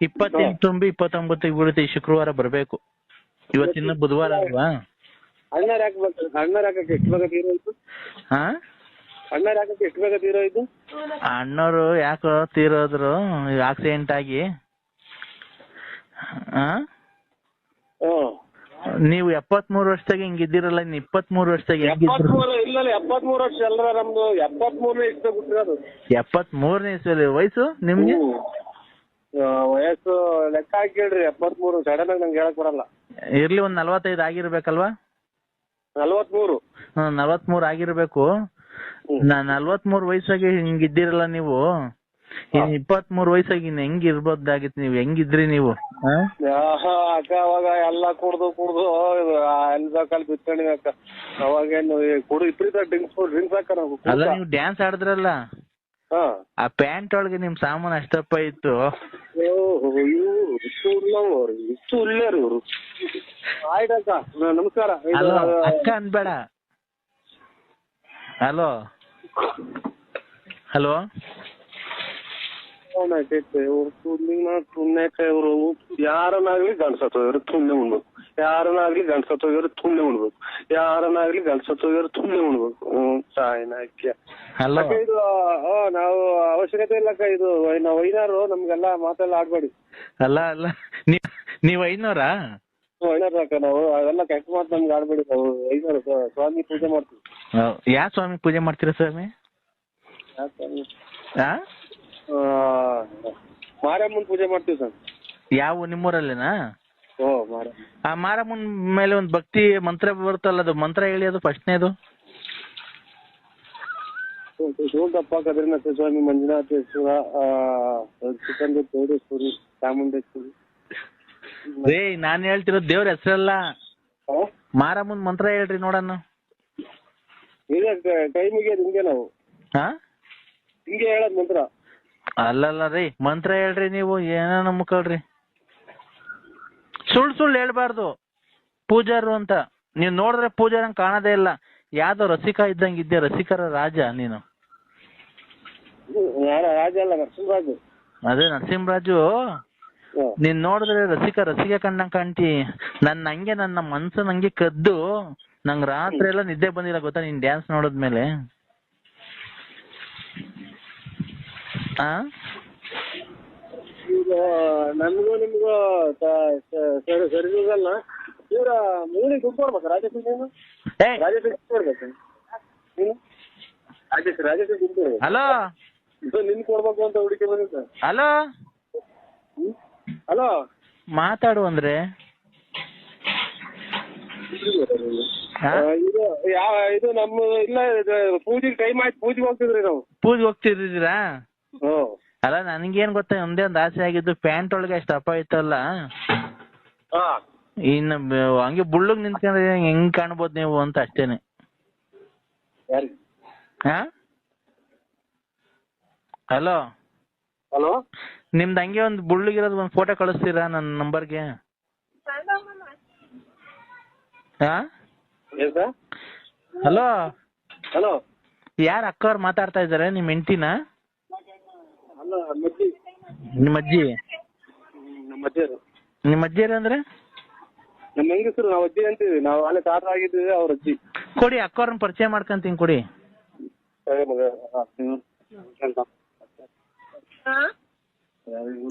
S6: 28 ತುಂಬಿ 29 ಬೀಳುತ್ತೆ. ಈ ಶುಕ್ರವಾರ ಬರ್ಬೇಕು. ಇವತ್ತಿನ ಬುಧವಾರ ಅಲ್ವಾ?
S3: ಅಣ್ಣಾರ್ ಹಾಕಕ್ಕೆ ಎಷ್ಟು ಬೇಗ ತೀರೋಯ್ತು? ಅಣ್ಣಾರ್ ಹಾಕಕ್ಕೆ ಎಷ್ಟು ಬೇಗ ತೀರೋಯ್ತು?
S6: ಅಣ್ಣವ್ರು ಯಾಕೋ ತೀರೋದ್ರು ಆಕ್ಸಿಡೆಂಟ್ ಆಗಿ. ನೀವು 73 ವರ್ಷದಾಗ ಹಿಂಗಿದ್ದೀರಲ್ಲ, ಇನ್ನು 23 ವರ್ಷದಾಗ ಹೆಂಗಿದ್ರು?
S3: 73 ವರ್ಷ ಅಲ್ರ ನಮ್ದು. 73ನೇ ಇಷ್ಟ ಬಿಟ್ಟಿರೋದು.
S6: 73ನೇ ಇಸ್ವಿಯಲ್ಲಿ ವಯಸ್ಸು ನಿಮ್ಗೆ?
S3: ವಯಸ್ಸು ಲೆಕ್ಕ ಹಾಕಿ ಹೇಳ್ರಿ. 73 ಸಡನ್ ಆಗಿ ನಂಗೆ ಹೇಳಕ್ ಬರಲ್ಲ.
S6: ಇರ್ಲಿ, ಒಂದ್ 45 ಆಗಿರ್ಬೇಕಲ್ವಾ?
S3: 43.
S6: 43 ಆಗಿರ್ಬೇಕು. 43 ವಯಸ್ಸಾಗಿ ಹಿಂಗಿದ್ದೀರಲ್ಲ ನೀವು, ಇನ್ 23 ವಯಸ್ಸಾಗಿ ಇನ್ ಹೆಂಗ್ ಇರ್ಬೋದಾಗಿತ್ತು? ನೀವು ಹೆಂಗಿದ್ರಿ ನೀವು?
S3: ಅಕ್ಕ ಅವಾಗ ಎಲ್ಲ ಕುಡ್ದು ಎಲ್ಲ ಕಾಲ್ ಬಿತ್ಕೊಂಡಿವಿ ಅಕ್ಕ. ಅವಾಗೇನು ವಿಪರೀತ ಡ್ರಿಂಕ್ಸ್ ಅಕ್ಕ ನಾವು.
S6: ಅಲ್ಲ, ನೀವು ಡ್ಯಾನ್ಸ್ ಆಡಿದ್ರಲ್ಲ, ಆ ಪ್ಯಾಂಟ್ ಒಳಗೆ ನಿಮ್ ಸಾಮಾನು ಅಷ್ಟಪ್ಪ ಇತ್ತು.
S3: ಇಷ್ಟು ಒಳ್ಳೆಯರು ಇವರು. ಆಯ್ತಕ್ಕ, ನಮಸ್ಕಾರ.
S6: ಅಕ್ಕ ಅನ್ಬೇಡ. ಹಲೋ ಹಲೋ,
S3: ಇವರು ಯಾರನ್ನಾಗ್ಲಿ ಗಂಡ್ಸತ್ತೋಗಿರೋ ತುಣ್ಣೆ ಉಣ್ಬೇಕು, ಯಾರನ್ನಾಗ್ಲಿ ಗಂಡ್ಸತ್ತೋಗಿರೋ ತುಣ್ಣೆ ಉಣ್ಬೇಕು, ಯಾರನ್ನಾಗ್ಲಿ ಗಂಡ್ಸತ್ತೋಗಿರೋ ತುಣ್ಣೆ ಉಣ್ಬೇಕು. ಸಾಯ್ನಾಕ್ಯ. ಇದು ನಾವು ಅವಶ್ಯಕತೆ ಇಲ್ಲಕ್ಕ. ಇದು ನಾವು ಐನಾರು, ನಮ್ಗೆಲ್ಲ ಮಾತೆಲ್ಲ ಆಡ್ಬೇಡಿ.
S6: ಅಲ್ಲ ನೀವ್ ಐನೂರಾ?
S3: ಐನಾರು ಅಕ್ಕ, ನಾವು ಅದೆಲ್ಲ ಕೆಟ್ಟ ಮಾತು ನಮ್ಗೆ ಆಡ್ಬೇಡಿ. ನಾವು ಐನಾರು ಸ್ವಾಮಿ ಪೂಜೆ ಮಾಡ್ತೀವಿ.
S6: ಯಾವ ಸ್ವಾಮಿ ಪೂಜೆ ಮಾಡ್ತೀರಾ ಸ್ವಾಮಿ?
S3: ಮಾರಮ್ಮನ್ ಪೂಜೆ ಮಾಡ್ತೀವಿ ಸರ್.
S6: ಯಾವ ನಿಮ್ಮೂರಲ್ಲೇನಾ?
S3: ಮಾರ.
S6: ಆ ಮಾರಮ್ಮನ್ ಮೇಲೆ ಒಂದ್ ಭಕ್ತಿ ಮಂತ್ರ ಬರುತ್ತಲ್ಲ, ಅದು ಮಂತ್ರ ಹೇಳಿ, ಅದು ಫಸ್ಟ್ನೇದು.
S3: ಶಿವಪ್ಪ, ಕದ್ರಿನಾಥ ಸ್ವಾಮಿ, ಮಂಜುನಾಥೇಶ್ವರ, ಚಿಕ್ಕಂದ ಚೌಡೇಶ್ವರಿ, ಚಾಮುಂಡೇಶ್ವರಿ.
S6: ನಾನ್ ಹೇಳ್ತಿರೋದು ದೇವ್ರ ಹೆಸರಲ್ಲ, ಮಾರಮ್ಮನ್ ಮಂತ್ರ ಹೇಳ್ರಿ ನೋಡಣ್ಣ.
S3: ಕೈ ಮುಗಿಯೋದು ಹಿಂಗೆ ನಾವು, ಹಿಂಗೆ ಹೇಳದ್ ಮಂತ್ರ.
S6: ಅಲ್ಲಲ್ಲ ರೀ, ಮಂತ್ರ ಹೇಳ್ರಿ ನೀವು. ಏನೋ ನಂಬ್ಕೊಳ್ರಿ, ಸುಳ್ಳು ಹೇಳ್ಬಾರ್ದು. ಪೂಜಾರು ಅಂತ ನೀವ್ ನೋಡಿದ್ರೆ ಪೂಜಾರಂಗ್ ಕಾಣದೇ ಇಲ್ಲ. ಯಾವ್ದೋ ರಸಿಕ ಇದ್ದಂಗ ಇದ್ದೆ, ರಸಿಕರ ರಾಜ ನೀನು.
S3: ರಾಜ ಅಲ್ಲ, ನರಸಿಂಹರಾಜು.
S6: ಅದೇ ನರಸಿಂಹರಾಜು. ನೀನ್ ನೋಡಿದ್ರೆ ರಸಿಕ ಕಂಡಂಗ್ ಕಾಣ್ತಿ. ನನ್ನ ಮನ್ಸು ನಂಗೆ ಕದ್ದು, ನಂಗ್ ರಾತ್ರಿ ಎಲ್ಲ ನಿದ್ದೆ ಬಂದಿಲ್ಲ ಗೊತ್ತಾ ನೀನ್ ಡ್ಯಾನ್ಸ್ ನೋಡಿದ್ಮೇಲೆ.
S3: ಈಗ ನನ್ಗೂ ನಿಮ್ಗೂ ಸರಿದಲ್ಲ. ಇವ್ರ ಮೂಲಿ ದುಡ್ಡು ಕೊಡ್ಬೇಕ? ರಾಜೇಶ್ ದುಡ್ಡು ಕೊಡ್ಬೇಕು ನೀನು? ರಾಜೇಶ್ ದುಡ್ಡು.
S6: ಹಲೋ,
S3: ನಿನ್ ಕೊಡ್ಬೇಕು ಅಂತ ಹುಡುಕಿ ಬಂದಿದ್ದ.
S6: ಹಲೋ
S3: ಹಲೋ,
S6: ಮಾತಾಡು ಅಂದ್ರೆ.
S3: ಇದು ನಮ್ಮ ಇಲ್ಲ, ಪೂಜೆಗೆ ಟೈಮ್ ಆಯ್ತು, ಪೂಜೆಗೆ ಹೋಗ್ತಿದ್ರಿ ನಾವು.
S6: ಪೂಜೆಗೆ ಹೋಗ್ತಿದ್ದೀರಾ? ಅಲ್ಲ, ನನ್ಗೇನ್ ಗೊತ್ತಾ, ಒಂದೇ ಒಂದ್ ಆಸೆ ಆಗಿದ್ದು, ಪ್ಯಾಂಟ್ ಒಳಗೆ ಅಷ್ಟು ಅಪ್ಪ ಇತ್ತಲ್ಲ, ಇನ್ನು ಹಂಗೆ ಬುಳ್ಳಗ್ ನಿಂತ್ಕೊಂಡ್ರೆ ಹೆಂಗ್ ಕಾಣ್ಬೋದು ನೀವು ಅಂತ ಅಷ್ಟೇನೆ. ಹಲೋ
S3: ಹಲೋ,
S6: ನಿಮ್ದು ಹಂಗೆ ಒಂದ್ ಬುಳ್ಳಗಿರೋದು ಒಂದ್ ಫೋಟೋ ಕಳಿಸ್ತೀರಾ ನನ್ನ ನಂಬರ್ಗೆ? ಹಲೋ
S3: ಹಲೋ,
S6: ಯಾರ ಅಕ್ಕವ್ರು ಮಾತಾಡ್ತಾ ಇದಾರೆ? ನಿಮ್ ಹೆಂಡತಿನ? ನಿಮ್ಮ ಅಜ್ಜಿ? ನಿಮ್ಮ ಅಜ್ಜಿಯರು ಅಂದ್ರೆ?
S3: ನಮ್ಮ ಹೆಂಗಸರು, ನಾವು ಅಜ್ಜಿ ಅಂತೀವಿ. ನಾವು ಅಲ್ಲೇ ತಾತ ಆಗಿದ್ದೀವಿ, ಅವ್ರ ಅಜ್ಜಿ.
S6: ಕೊಡಿ, ಅಕ್ಕವ್ರನ್ನ ಪರಿಚಯ ಮಾಡ್ಕೊಂತೀನಿ, ಕೊಡಿ.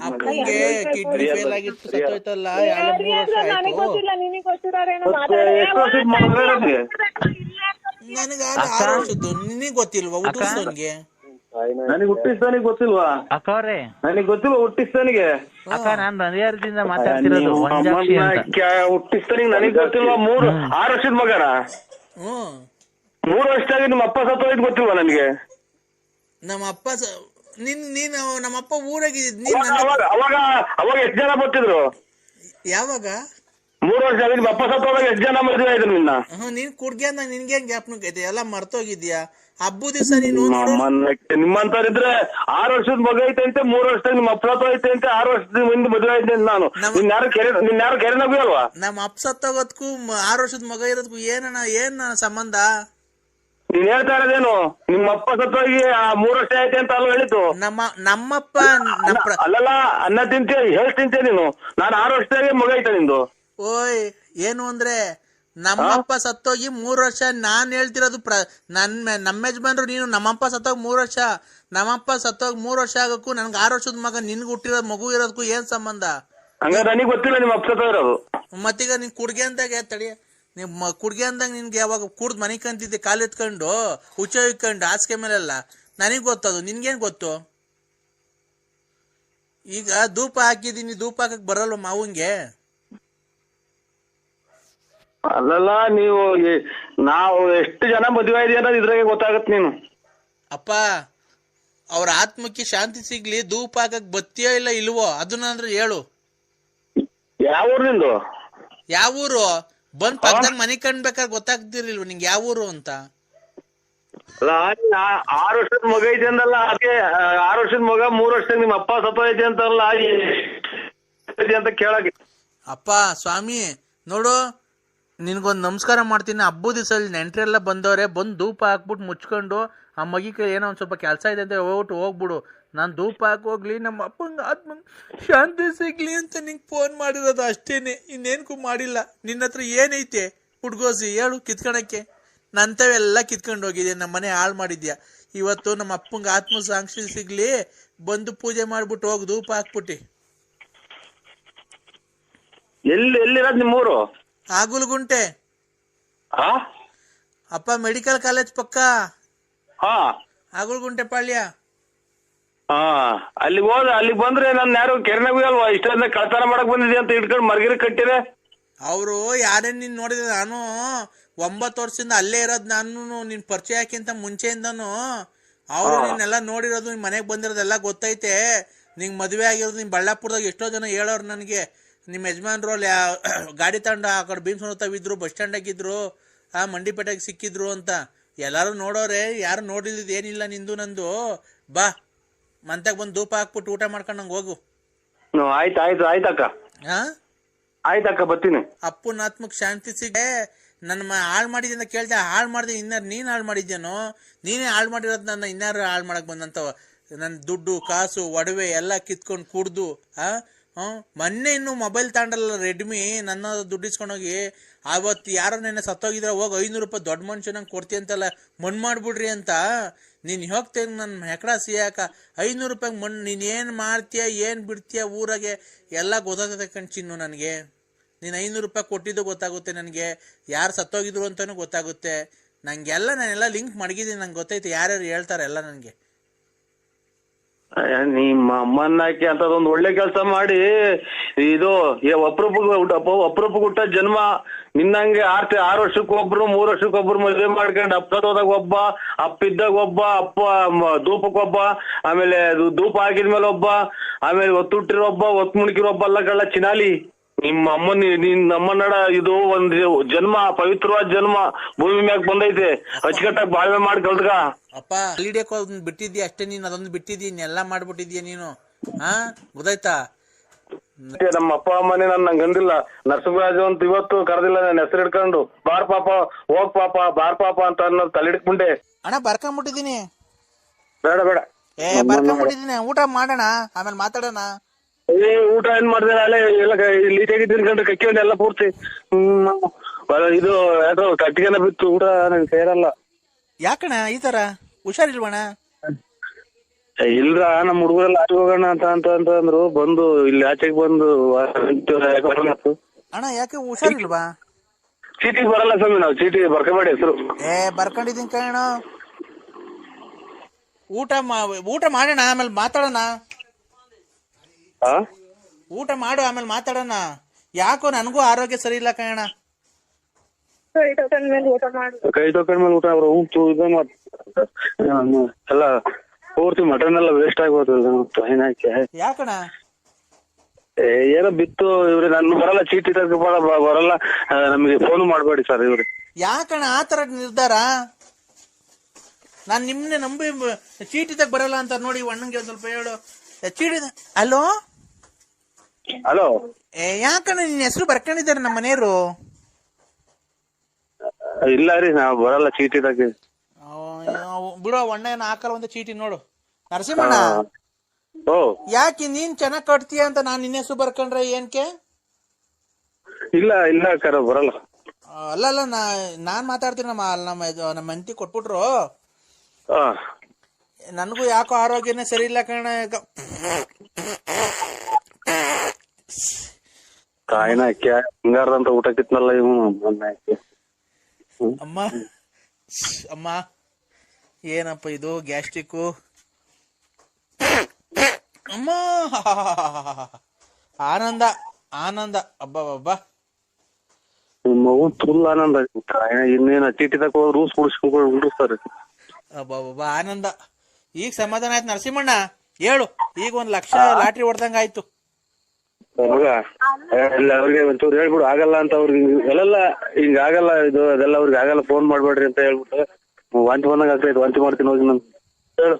S4: ಅಪ್ಪಂಗೆ ಕಿಡ್ನಿ ಫೇಲ್ ಆಗಿತ್ತು, ಸತ್ತೋಯ್ತಲ್ಲ, 2-3 ವರ್ಷ ಆಯ್ತು. ನನಗ 6 ವರ್ಷದ್ದು ನಿನಗ್ ಗೊತ್ತಿಲ್ವಾ ಹುಟ್ಟಿಸೋನ್ಗೆ?
S3: ನನಗೆ ಹುಟ್ಟಿಸ್ತಾನಿಗೆ ಗೊತ್ತಿಲ್ವಾ?
S6: ಅಕ್ಕವ್ರೆ
S3: ನನಗೆ ಗೊತ್ತಿಲ್ವಾ ಹುಟ್ಟಿಸ್ತಾನಿಗೆ?
S6: ಅಕ್ಕ ನಾನ್ ಹರಿಹರದಿಂದ ಮಾತಾಡ್ತಿರೋದು ವಂಜಾಕ್ಷಿ ಅಂತ.
S3: ಹುಟ್ಟಿಸ್ತಾನಿಗೆ ನನಗೆ ಗೊತ್ತಿಲ್ವಾ? 6 ವರ್ಷದ ಮಗನ?
S4: ಹ್ಮ್
S3: 3 ವರ್ಷದಾಗಿ ನಿಮ್ಮ ಅಪ್ಪ ಸತ್ತೋಯ್ತು ಗೊತ್ತಿಲ್ವಾ ನನಗೆ?
S4: ನಮ್ಮ ಅಪ್ಪ ನೀನು ನಮ್ಮಪ್ಪ ಊರಾಗಿದ್ದ
S3: ಅವಾಗ ಎಷ್ಟು ಜನ ಬರ್ತಿದ್ರು?
S4: ಯಾವಾಗ?
S3: 3 ವರ್ಷ ಆಗಿ ನಿಮ್ಮ ಅಪ್ಪ ಸತ್ತೋದಾಗ ಎಷ್ಟು ಜನ ಮದುವೆ ಆಯ್ತು ನಿನ್ನ?
S4: ನೀನ್ ಕುಡ್ಗ್ಯಾನ ನಿನ್ಗೇನ್ ಜ್ಞಾಪನಕ್ಕೆ ಐತೆ? ಎಲ್ಲ ಮರ್ತೋಗಿದ್ಯಾ? ಹಬ್ಬ ದಿವಸ ನೀನು
S3: ನಿಮ್ಮಂತವ್ರಿದ್ರೆ 6 ವರ್ಷದ ಮಗ ಐತೆ ಅಂತ, 3 ವರ್ಷದಾಗ ನಿಮ್ಮ ಅಪ್ಪ ಸತ್ತೋಯ್ತೆ ಅಂತ, 6 ವರ್ಷದ ಮುಂದೆ ಮದುವೆ ಆಯ್ತೆ ಅಂತ ನಾನು. ನಿನ್ಯಾರು ಕೆರೆನಾಗೂ ಅಲ್ವಾ?
S4: ನಮ್ಮ ಅಪ್ಪ ಸತ್ತೋಗೋದಕ್ಕೂ 6 ವರ್ಷದ ಮಗ ಇರೋದಕ್ಕೂ ಏನ್ ಸಂಬಂಧ?
S3: ನೀನ್ ಹೇಳ್ತಾ ಇರೋದೇನು? ನಿಮ್ಮ ಅಪ್ಪ ಸತ್ತೋಗಿ 3 ವರ್ಷ ಆಯ್ತೆ ಅಂತ ಅಲ್ವಾ ಹೇಳಿದ್ದು?
S4: ನಮ್ಮಪ್ಪ
S3: ಅಲ್ಲಲ್ಲ, ಅನ್ನ ತಿಂತೀಯ, ಹೇಳ್ ತಿಂತೀಯ ನೀನು. ನಾನು 6 ವರ್ಷದಾಗೆ ಮಗ ಐತೆ ನಿಂದು.
S4: ಓಯ್ ಏನು ಅಂದ್ರೆ ನಮ್ಮಪ್ಪ ಸತ್ತೋಗಿ 3 ವರ್ಷ. ನಾನ್ ಹೇಳ್ತಿರೋದು ನಮ್ಮ ಯಜಮಾನ್ರು ನೀನು. ನಮ್ಮಪ್ಪ ಸತ್ತೋಗಿ 3 ವರ್ಷ, ನಮ್ಮಪ್ಪ ಸತ್ತೋಗಿ 3 ವರ್ಷ ಆಗಕ್ಕೂ ನನ್ಗೆ 6 ವರ್ಷದ ಮಗ ನಿನ್ಗೆ ಹುಟ್ಟಿರೋ ಮಗು ಇರೋದಕ್ಕೂ ಏನ್ ಸಂಬಂಧ?
S3: ಹಂಗಾರೆ ನನಗೆ ಗೊತ್ತಿಲ್ಲ ನಿಮ್ಮ ಅಪ್ಪ ಸತ್ತೋಗಿರೋದು.
S4: ಮತ್ತೀಗ ನೀನ್ ಕುಡ್ಗೆ ಅಂದಾಗ ತಡಿ, ನೀವು ಕುಡ್ಗೆ ಅಂದಾಗ ನಿನ್ಗೆ ಯಾವಾಗ ಕುಡ್ದು ಮನೆ ಕಂತಿದ್ದೆ, ಕಾಲು ಎತ್ಕೊಂಡು ಹುಚ್ಚ ಇಕ್ಕೊಂಡು ಹಾಸಿಗೆ ಮೇಲೆಲ್ಲ, ನನಗ್ ಗೊತ್ತದು, ನಿನ್ಗೇನ್ ಗೊತ್ತು? ಈಗ ಧೂಪ ಹಾಕಿದೀನಿ, ಧೂಪ ಹಾಕಕ್ ಬರಲ್ವ ಮಾವಂಗೆ?
S3: ಅಲ್ಲಲ್ಲ, ನಾವು ಎಷ್ಟು ಜನ ಮದುವೆ ಇದೆಯಾ ಅನ್ನೋದು ಇದ್ರಾಗೆ ಗೊತ್ತಾಗತ್ ನೀನು.
S4: ಅಪ್ಪ ಅವ್ರ ಆತ್ಮಕ್ಕೆ ಶಾಂತಿ ಸಿಗ್ಲಿ, ಧೂಪ ಹಾಕಕ್ ಬತ್ತೀಯೋ ಇಲ್ಲ ಇಲ್ವೋ ಅದನ್ನ ಅಂದ್ರೆ ಹೇಳು.
S3: ಯಾವ ಊರು ನಿಂದು?
S4: ಯಾವ ಊರು? ಬಂದ್ ಪಕ್ಕದಾಗ ಮನೆ ಕಂಡ್ಬೇಕಾದ್ರೆ ಗೊತ್ತಾಗ್ತಿರ್ಲಿಲ್ವ ನಿಂಗೆ ಯಾವ ಊರು ಅಂತ?
S3: 6 ವರ್ಷದ ಮಗ ಐತೆ ಅಂದಲ್ಲ, ಅದಕ್ಕೆ 6 ವರ್ಷದ ಮಗ 3 ವರ್ಷದಾಗ ನಿಮ್ಮ ಅಪ್ಪ ಸತ್ತೋಯ್ತೆ ಅಂತಲ್ಲ ಅಂತ ಕೇಳಕ್ಕೆ.
S4: ಅಪ್ಪ ಸ್ವಾಮಿ ನೋಡು, ನಿನ್ಗೊಂದ್ ನಮಸ್ಕಾರ ಮಾಡ್ತೀನಿ. ಹಬ್ಬದ ದಿವಸ ನೆಂಟ್ರೆಲ್ಲ ಬಂದವ್ರೆ, ಬಂದು ಧೂಪ ಹಾಕ್ಬಿಟ್ಟು ಮುಚ್ಕೊಂಡು ಆ ಮಗಿಗೆ ಏನೋ ಒಂದ್ ಸ್ವಲ್ಪ ಕೆಲಸ ಇದೆ ಅಂತ ಹೋಗ್ಬಿಡು. ನಾನು ಧೂಪ ಹಾಕೋಗ್ಲಿ, ನಮ್ಮ ಅಪ್ಪಂಗೆ ಆತ್ಮ ಶಾಂತಿ ಸಿಗ್ಲಿ ಅಂತ ನಿಂಗೆ ಫೋನ್ ಮಾಡಿರೋದು ಅಷ್ಟೇನೆ, ಇನ್ನೇನ್ಕೂ ಮಾಡಿಲ್ಲ. ನಿನ್ನ ಹತ್ರ ಏನೈತೆ ಹುಡ್ಗೋಸಿ ಹೇಳು ಕಿತ್ಕೊಳಕ್ಕೆ? ನಂತವೆಲ್ಲ ಕಿತ್ಕೊಂಡು ಹೋಗಿದ್ಯಾ, ನಮ್ಮ ಮನೆ ಹಾಳು ಮಾಡಿದ್ಯಾ. ಇವತ್ತು ನಮ್ಮ ಅಪ್ಪಂಗೆ ಆತ್ಮ ಸಾಕ್ಷಿ ಸಿಗ್ಲಿ, ಬಂದು ಪೂಜೆ ಮಾಡ್ಬಿಟ್ಟು ಹೋಗಿ ಧೂಪ ಹಾಕ್ಬಿಟ್ಟಿ.
S3: ಎಲ್ಲಿರೋದು ನಿಮ್ಮೂರು?
S4: ಆಗುಲ್ಗುಂಟೆ ಅಪ್ಪ, ಮೆಡಿಕಲ್ ಕಾಲೇಜ್ ಪಕ್ಕ ಆಗುಲ್ಗುಂಟೆ ಪಾಳ್ಯ.
S3: ಅಲ್ಲಿಗೆ ಬಂದ್ರೆ ನನ್ನ ಯಾರು ಕೆರೆನಾಗೂ ಅಲ್ವಾ? ಇಷ್ಟೊಂದ ಕಳ್ತನ ಮಾಡಕ್ ಬಂದಿದ್ಯಾ ಅಂತ ಇಟ್ಕೊಂಡು ಮರ್ಗಿರಿ ಕಟ್ಟಿರೆ
S4: ಅವರು ಯಾರೇನ್ ನೀನ್ ನೋಡಿದ್ರೆ? ನಾನು 9 ವರ್ಷದಿಂದ ಅಲ್ಲೇ ಇರೋದು. ನಾನು ನಿನ್ ಪರಿಚಯ ಹಾಕಿಂತ ಮುಂಚೆಯಿಂದನು ಅವರು ನಿನ್ನೆಲ್ಲ ನೋಡಿರೋದು, ನಿನ್ ಮನೆಗ್ ಬಂದಿರೋದೆಲ್ಲ ಗೊತ್ತೈತೆ. ನಿಂಗ್ ಮದ್ವೆ ಆಗಿರೋದು ನಿಮ್ ಬಳ್ಳಾಪುರದಾಗ ಎಷ್ಟೋ ಜನ ಹೇಳೋರು ನನಗೆ. ನಿಮ್ಮ ಯಜಮಾನ್ರು ಅಲ್ಲಿ ಗಾಡಿ ತಗೊಂಡು ಆ ಕಡೆ ಭೀಮಸಂದ್ರತಾವಿದ್ರು, ಬಸ್ ಸ್ಟ್ಯಾಂಡ್ ಆಗಿದ್ರು, ಮಂಡಿಪೇಟೆಗೆ ಸಿಕ್ಕಿದ್ರು ಅಂತ ಎಲ್ಲಾರು ನೋಡೋರೆ. ಯಾರು ನೋಡಿದ್ ಏನಿಲ್ಲ ನಿಂದು ನಂದು. ಬಾ ಮಂತಾಗ ಬಂದು ಧೂಪ ಹಾಕ್ಬಿಟ್ಟು ಊಟ ಮಾಡ್ಕೊಂಡು ನಂಗೆ ಹೋಗು.
S3: ಆಯ್ತಕ್ಕ, ಆಯ್ತಕ್ಕ ಬರ್ತೀನಿ.
S4: ಅಪ್ಪನ ಆತ್ಮಕ್ ಶಾಂತಿ ಸಿಗೇ. ನನ್ನ ಹಾಳು ಮಾಡಿದ್ಯ ಅಂತ ಕೇಳ್ದೆ, ಹಾಳು ಮಾಡ್ದೆ ಇನ್ನಾರು ನೀನ್ ಹಾಳು ಮಾಡಿದ್ಯನೋ? ನೀನೇ ಹಾಳು ಮಾಡಿರೋದು ನನ್ನ, ಇನ್ನಾರು ಹಾಳು ಮಾಡಕ್ ಬಂದಂತವ. ನನ್ನ ದುಡ್ಡು ಕಾಸು ಒಡವೆ ಎಲ್ಲ ಕಿತ್ಕೊಂಡು ಕುಡ್ದು ಮೊನ್ನೆ ಇನ್ನು ಮೊಬೈಲ್ ತಗೊಂಡಲ್ಲ ರೆಡ್ಮಿ, ನನ್ನ ದುಡ್ಡು ಇಸ್ಕೊಂಡೋಗಿ. ಅವತ್ತು ಯಾರೋ ನೆನ್ನೆ ಸತ್ತೋಗಿದ್ರೆ ಹೋಗಿ 500 ರೂಪಾಯಿ ದೊಡ್ಡ ಮನುಷ್ಯನಂಗೆ ಕೊಡ್ತಿ ಅಂತಲ್ಲ, ಮಣ್ಣು ಮಾಡ್ಬಿಡ್ರಿ ಅಂತ. ನೀನು ಹೋಗ್ತೇನೆ ನನ್ನ ಹೆಕಡ ಸಿಯಾಕ 500 ರೂಪಾಯಿಗೆ ಮಣ್ಣು. ನೀನು ಏನು ಮಾಡ್ತೀಯ ಏನು ಬಿಡ್ತೀಯ ಊರಾಗೆ ಎಲ್ಲ ಗೊತ್ತಾಗುತ್ತೆ ಕಣ್ಚಿನ್ನು ನನಗೆ. ನೀನು 500 ರೂಪಾಯಿ ಕೊಟ್ಟಿದ್ದು ಗೊತ್ತಾಗುತ್ತೆ ನನಗೆ, ಯಾರು ಸತ್ತೋಗಿದ್ರು ಅಂತಲೂ ಗೊತ್ತಾಗುತ್ತೆ ನನಗೆಲ್ಲ. ನಾನೆಲ್ಲ ಲಿಂಕ್ ಮಡಗಿದ್ದೀನಿ, ನಂಗೆ ಗೊತ್ತೈತೆ ಯಾರ್ಯಾರು ಹೇಳ್ತಾರೆ ಎಲ್ಲ ನನಗೆ.
S3: ನಿಮ್ಮ ಅಮ್ಮನ್ನಾಕಿ ಅಂತದೊಂದು ಒಳ್ಳೆ ಕೆಲಸ ಮಾಡಿ, ಇದು ಅಪರೂಪಕ್ಕೆ ಹುಟ್ಟ ಜನ್ಮ. ನಿನ್ನಂಗೆ 6 ವರ್ಷಕ್ಕೊಬ್ರು 3 ವರ್ಷಕ್ಕೊಬ್ರು ಮದುವೆ ಮಾಡ್ಕೊಂಡು ಅಪ್ಪದಾಗ ಒಬ್ಬ, ಅಪ್ಪಿದ್ದಾಗ ಒಬ್ಬ, ಅಪ್ಪ ಧೂಪಕ್ಕೊಬ್ಬ, ಆಮೇಲೆ ಧೂಪ ಹಾಕಿದ್ಮೇಲೆ ಒಬ್ಬ, ಆಮೇಲೆ ಒತ್ತುಟ್ಟಿರೋ ಒಬ್ಬ, ಒತ್ತು ಮುಣಕಿರೋ ಒಬ್ಬ ಎಲ್ಲ ಕಳ್ಳ ಚಿನಾಲಿ. ನಿಮ್ಮ ನಮ್ಮನ್ನಡ ಇದು ಒಂದು ಜನ್ಮ, ಪವಿತ್ರವಾದ ಜನ್ಮ ಭೂಮಿ ಮ್ಯಾಗ ಬಂದೈತೆ. ಅಚ್ಚುಕಟ್ಟಾಗಿ ಬಾಳ್ವೆ ಮಾಡಿ ಕಲ್ತ್ಗ.
S4: ಅಪ್ಪ ಲೀಡಿಯಕ್ಕೆ ಬಿಟ್ಟಿದ್ಯಾ ಅಷ್ಟೇ, ನೀನ್ ಅದೊಂದು ಬಿಟ್ಟಿದ್ಯ, ಇನ್ನೆಲ್ಲ ಮಾಡ್ಬಿಟ್ಟಿದ್ಯಾ ನೀನು. ಗೊತ್ತಾಯ್ತಾ?
S3: ನಮ್ಮ ಅಪ್ಪ ಅಮ್ಮನೇ ನಂಗೆ ಅಂದಿಲ್ಲ, ನರಸಿಂಹರಾಜು ಅಂತ ಇವತ್ತು ಕರೆದಿಲ್ಲ ನನ್ನ ಹೆಸರು ಹಿಡ್ಕೊಂಡು. ಬಾರ್ ಪಾಪ, ಹೋಗ್ ಪಾಪ, ಬಾರ್ ಪಾಪ ಅಂತ ಅನ್ನೋದು ತಲೆಡ್ಕೊಂಡೆ.
S4: ಅಣ್ಣ ಬರ್ಕೊಂಬಿಟ್ಟಿದೀನಿ.
S3: ಬೇಡ
S4: ಬರ್ಕೊಂಬಿಟ್ಟಿದೀನಿ, ಊಟ ಮಾಡೋಣ ಆಮೇಲೆ ಮಾತಾಡೋಣ.
S3: ಊಟ ಏನ್ ಮಾಡ್ದೆ? ಅಲ್ಲೇ ಎಲ್ಲ ಲೀಟಾಗಿ ತಿನ್ಕೊಂಡು ಕಕ್ಕಿಕೊಂಡು ಎಲ್ಲ ಪೂರ್ತಿ ಇದು ಯಾಕೋ ಕಟ್ಟಿಗೆನ ಬಿತ್ತು. ಊಟ ನಂಗೆ ಸೇರಲ್ಲ.
S4: ಯಾಕಣ ಈ ತರ? ಹುಷಾರಿಲ್ವಣ?
S3: ಇಲ್ರ, ನಮ್ಮ ಹುಡುಗರೆಲ್ಲ ಆಚೆಗೆ ಹೋಗೋಣ ಅಂತ ಅಂದ್ರು. ಬಂದು ಇಲ್ಲಿ ಆಚೆಗೆ ಬಂದು
S4: ಅಣ್ಣ ಯಾಕೆ ಹುಷಾರಿಲ್ವಾ?
S3: ಚೀಟಿ ಬರಲ್ಲ ಸ್ವಾಮಿ, ನಾವು ಚೀಟಿ ಬರ್ಕೋಬೇಡಿ ಹೆಸರು.
S4: ಬರ್ಕೊಂಡಿದ್ದೀನಿ ಕಣ. ಊಟ ಮಾಡೋಣ, ಆಮೇಲೆ ಮಾತಾಡೋಣ. ಊಟ ಮಾಡು, ಆಮೇಲೆ ಮಾತಾಡೋಣ. ಯಾಕೋ ನನಗೂ ಆರೋಗ್ಯ ಸರಿ ಇಲ್ಲ ಕಣ.
S3: ಕೈ ತೊಕೊಂಡ್ ಮೇಲೆ ಊಟ ಅವ್ರು ಎಲ್ಲ ಪೂರ್ತಿ ಮಟನ್ ಎಲ್ಲ ವೇಸ್ಟ್ ಆಗ್ಬೋದು.
S4: ಯಾಕಣ?
S3: ಏನೋ ಬಿತ್ತು ಇವ್ರಿ, ನಾನು ಬರಲ್ಲ ಚೀಟಿ ಬರಲ್ಲ, ನಮಗೆ ಫೋನ್ ಮಾಡ್ಬೇಡಿ ಸರ್ ಇವ್ರಿ.
S4: ಯಾಕಣ ಆತರ ನಿರ್ಧಾರ? ನಾನ್ ನಿಮ್ನೆ ನಂಬಿ ಚೀಟಿ ತಗ ಬರಲ್ಲ ಅಂತ ನೋಡಿ ಅಣ್ಣಂಗೆ ಒಂದ್ ಸ್ವಲ್ಪ ಹೇಳು. ಚೀಟಿ ಹಲೋ
S3: ಹಲೋ,
S4: ಯಾಕಣ್ಣ ನಿನ್ನ ಹೆಸರು ಬರ್ಕೊಂಡಿದ್ದಾರೆ ನಮ್ಮ ಮನೆಯವರು?
S3: ಇಲ್ಲ ರೀ, ನಾವು ಬರಲ್ಲ ಚೀಟಿ ತಗ.
S4: ಬಿಡೋ, ಅಣ್ಣ ಏನು ಹಾಕಲ್ಲ ಒಂದು ಚೀಟಿ ನೋಡು. ನರಸಿಂಹಣ್ಣ, ಯಾಕೆ ನೀನ್ ಚೆನ್ನಾಗ್ ಕಟ್ತೀಯ ಅಂತ ನಾನ್ ನಿನ್ನ ಹೆಸರು ಬರ್ಕೊಂಡ್ರೆ ಏನ್ಕೆ?
S3: ಇಲ್ಲ ಇಲ್ಲ ಕರ ಬರಲ್ಲ.
S4: ಅಲ್ಲ ನಾನ್ ಮಾತಾಡ್ತೀನಿ. ನಮ್ಮ ಹೆಂಡತಿ ಕೊಟ್ಬಿಟ್ರು. ನನಗೂ ಯಾಕೋ ಆರೋಗ್ಯನೇ ಸರಿ ಇಲ್ಲ ಕಣ.
S3: ಕಾಯಿನ ಹಿಂಗಾರ ಅಂತ ಊಟ ಕಿತ್ನಲ್ಲ ಇವನು.
S4: ಅಮ್ಮ ಏನಪ್ಪ ಇದು ಗ್ಯಾಸ್ಟ್ರಿಕ್? ಅಮ್ಮ ಆನಂದ ಆನಂದ, ಅಬ್ಬ
S3: ಮಗು ಫುಲ್ ಆನಂದ. ಇನ್ನೇನ ಚೀಟಿ ತಗೋ ರೂಲ್ಸ್ ಕುಡಿಸ್ಕೊಂಡು ಉಂಡಿಸ್ತಾರೆ.
S4: ಅಬ್ಬ ಆನಂದ. ಈಗ ಸಮಾಧಾನ ಆಯ್ತು ನರಸಿಂಹಣ್ಣ. ಹೇಳು, ಈಗ 1 ಲಕ್ಷ ಲಾಟ್ರಿ ಹೊಡ್ದಂಗ ಆಯ್ತು.
S3: ಮಗ ಎಲ್ಲ ಅವ್ರಿಗೆ ಒಂಚೂರು ಹೇಳ್ಬಿಡು, ಆಗಲ್ಲ ಅಂತ ಅವ್ರಿಗೆ. ಎಲ್ಲ ಹಿಂಗ ಆಗಲ್ಲ ಇದು ಅದೆಲ್ಲ ಅವ್ರಿಗೆ ಆಗಲ್ಲ, ಫೋನ್ ಮಾಡ್ಬೇಡ್ರಿ ಅಂತ ಹೇಳ್ಬಿಟ್ಟು. ವಾಂತಿ ಬಂದಂಗ ಆಗ್ತೈತೆ, ವಾಂತಿ ಮಾಡ್ತೀನಿ ಹೋಗಿ ನಾನು. ಹೇಳು.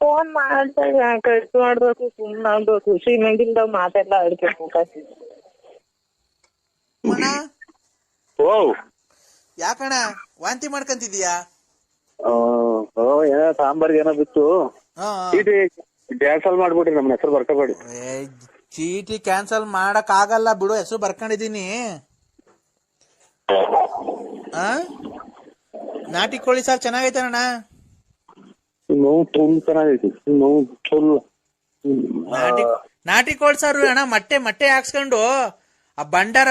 S7: ಫೋನ್ ಮಾಡ್ದಾಗ ಖರ್ಚು ಮಾಡ್ಬೇಕು, ಸುಮ್ಮನೆ ಆಗ್ಬೇಕು, ಖುಷಿ ಮಂದಿಲ್ದ ಮಾತೆಲ್ಲ ಆಡ್ಬೇಕು.
S3: ಓ
S4: ಯಾಕಣ್ಣ ವಾಂತಿ ಮಾಡ್ಕಂತಿದೀಯಾ?
S3: ಏನೋ ಸಾಂಬಾರ್ಗೆ ಏನೋ ಬಿತ್ತು. ಚೀಟಿ ಕ್ಯಾನ್ಸಲ್ ಮಾಡ್ಬಿಟ್ರಿ, ನಮ್ಮ ಹೆಸರು ಬರ್ಕೋಬೇಡಿ.
S4: ಚೀಟಿ ಕ್ಯಾನ್ಸಲ್ ಮಾಡಕ್ ಆಗಲ್ಲ ಬಿಡು, ಹೆಸರು ಬರ್ಕೊಂಡಿದೀನಿ. ನಾಟಿ ಕೋಳಿ ಸಾರ್ ಚೆನ್ನಾಗೈತೆ ಅಣ್ಣ.
S3: ನೋವು ಫುಲ್ ಚೆನ್ನಾಗೈತಿ, ನೋವು ಫುಲ್.
S4: ನಾಟಿ ಕೋಳಿ ಸಾರು ಅಣ್ಣ, ಮೊಟ್ಟೆ ಹಾಕ್ಸ್ಕೊಂಡು ಆ ಬಂಡಾರ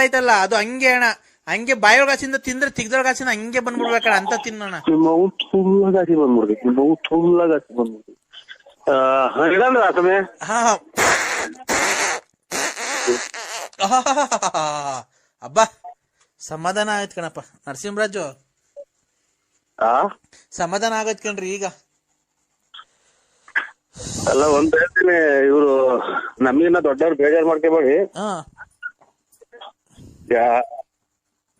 S4: ಐತಲ್ಲ, ಅದು ಹಂಗೆ ಅಣ್ಣ, ಹಂಗೆ ಬಾಯೊಳಗಾಸಿಂದ ತಿಂದ್ರೆ ತಿಗ್ದೊಳಗಾಸಿಂದ ಹಂಗೆ ಬಂದ್ಬಿಡ್ಬೇಕಣ್ಣ, ಅಂತ ತಿನ್ನೋಣ.
S3: ನೋವು ಫುಲ್ಲಾಗಾಸಿ ಬಂದ್ಬಿಡ್ಬೇಕು, ನೋವು ಫುಲ್ಲಾಗಾಸಿ ಬಂದ್ಬಿಡ್ಬೇಕು. ಸಮಯ
S4: ಅಬ್ಬ ಸಮಾಧಾನ ಆಯ್ತು ಕಣಪ್ಪ ನರಸಿಂಹರಾಜು. ಸಮಾಧಾನ ಆಗೈತ್ ಕಣ್ರಿ ಈಗ.
S3: ಅಲ್ಲ ಒಂದ್ ಹೇಳ್ತೀನಿ, ಇವ್ರು ನಮಗಿನ್ನ ದೊಡ್ಡವ್ರು ಬೇಜಾರ್ ಮಾಡ್ಕೋಬೇಡಿ.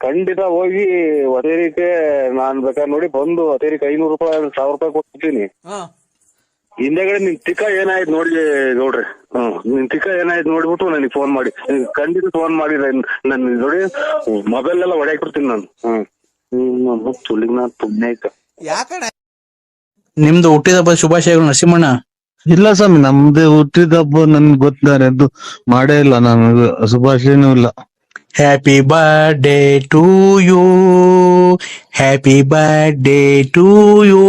S3: ಖಂಡಿತ ಹೋಗಿ ಹೊತೇರಿಕೆ ನಾನ್ ಬೇಕಾದ್ರೆ ನೋಡಿ ಬಂದು ಹೊತೇರಿಕೆ 500 ರೂಪಾಯಿ 1000 ರೂಪಾಯಿ ಕೊಡ್ತೀನಿ. ಹಿಂದೆಗಡೆ ನಿನ್ ತಿಕ್ಕ ಏನಾಯ್ತು ನೋಡಿ ನೋಡ್ರಿ. ನಿನ್ ತಿಕ್ಕ ಏನಾಯ್ತು ನೋಡ್ಬಿಟ್ಟು ನನಗೆ ಫೋನ್ ಮಾಡಿ, ಖಂಡಿತ ಫೋನ್ ಮಾಡಿ ನನ್ ನೋಡಿ ಮೊಬೈಲ್ ಎಲ್ಲ ಹೊಡ್ಯಾಕ್ಬಿಡ್ತೀನಿ ನಾನು. ತುಳಿಗ್ ನಾನ್ ಪುಣ್ಯ ಆಯ್ತ.
S4: ಯಾಕಣ್ಣ ನಿಮ್ದು ಹುಟ್ಟಿದಬ್ಬ ಶುಭಾಶಯಗಳು ನರಸಿಂಹಣ್ಣ.
S8: ಇಲ್ಲ ಸ್ವಾಮಿ, ನಮ್ದು ಹುಟ್ಟಿದಬ್ಬ ನನ್ಗೆ ಗೊತ್ತಾರೆ, ಅದು ಮಾಡೇ ಇಲ್ಲ ನಾನು, ಶುಭಾಶಯನೂ ಇಲ್ಲ.
S4: Happy birthday to you, happy birthday to you,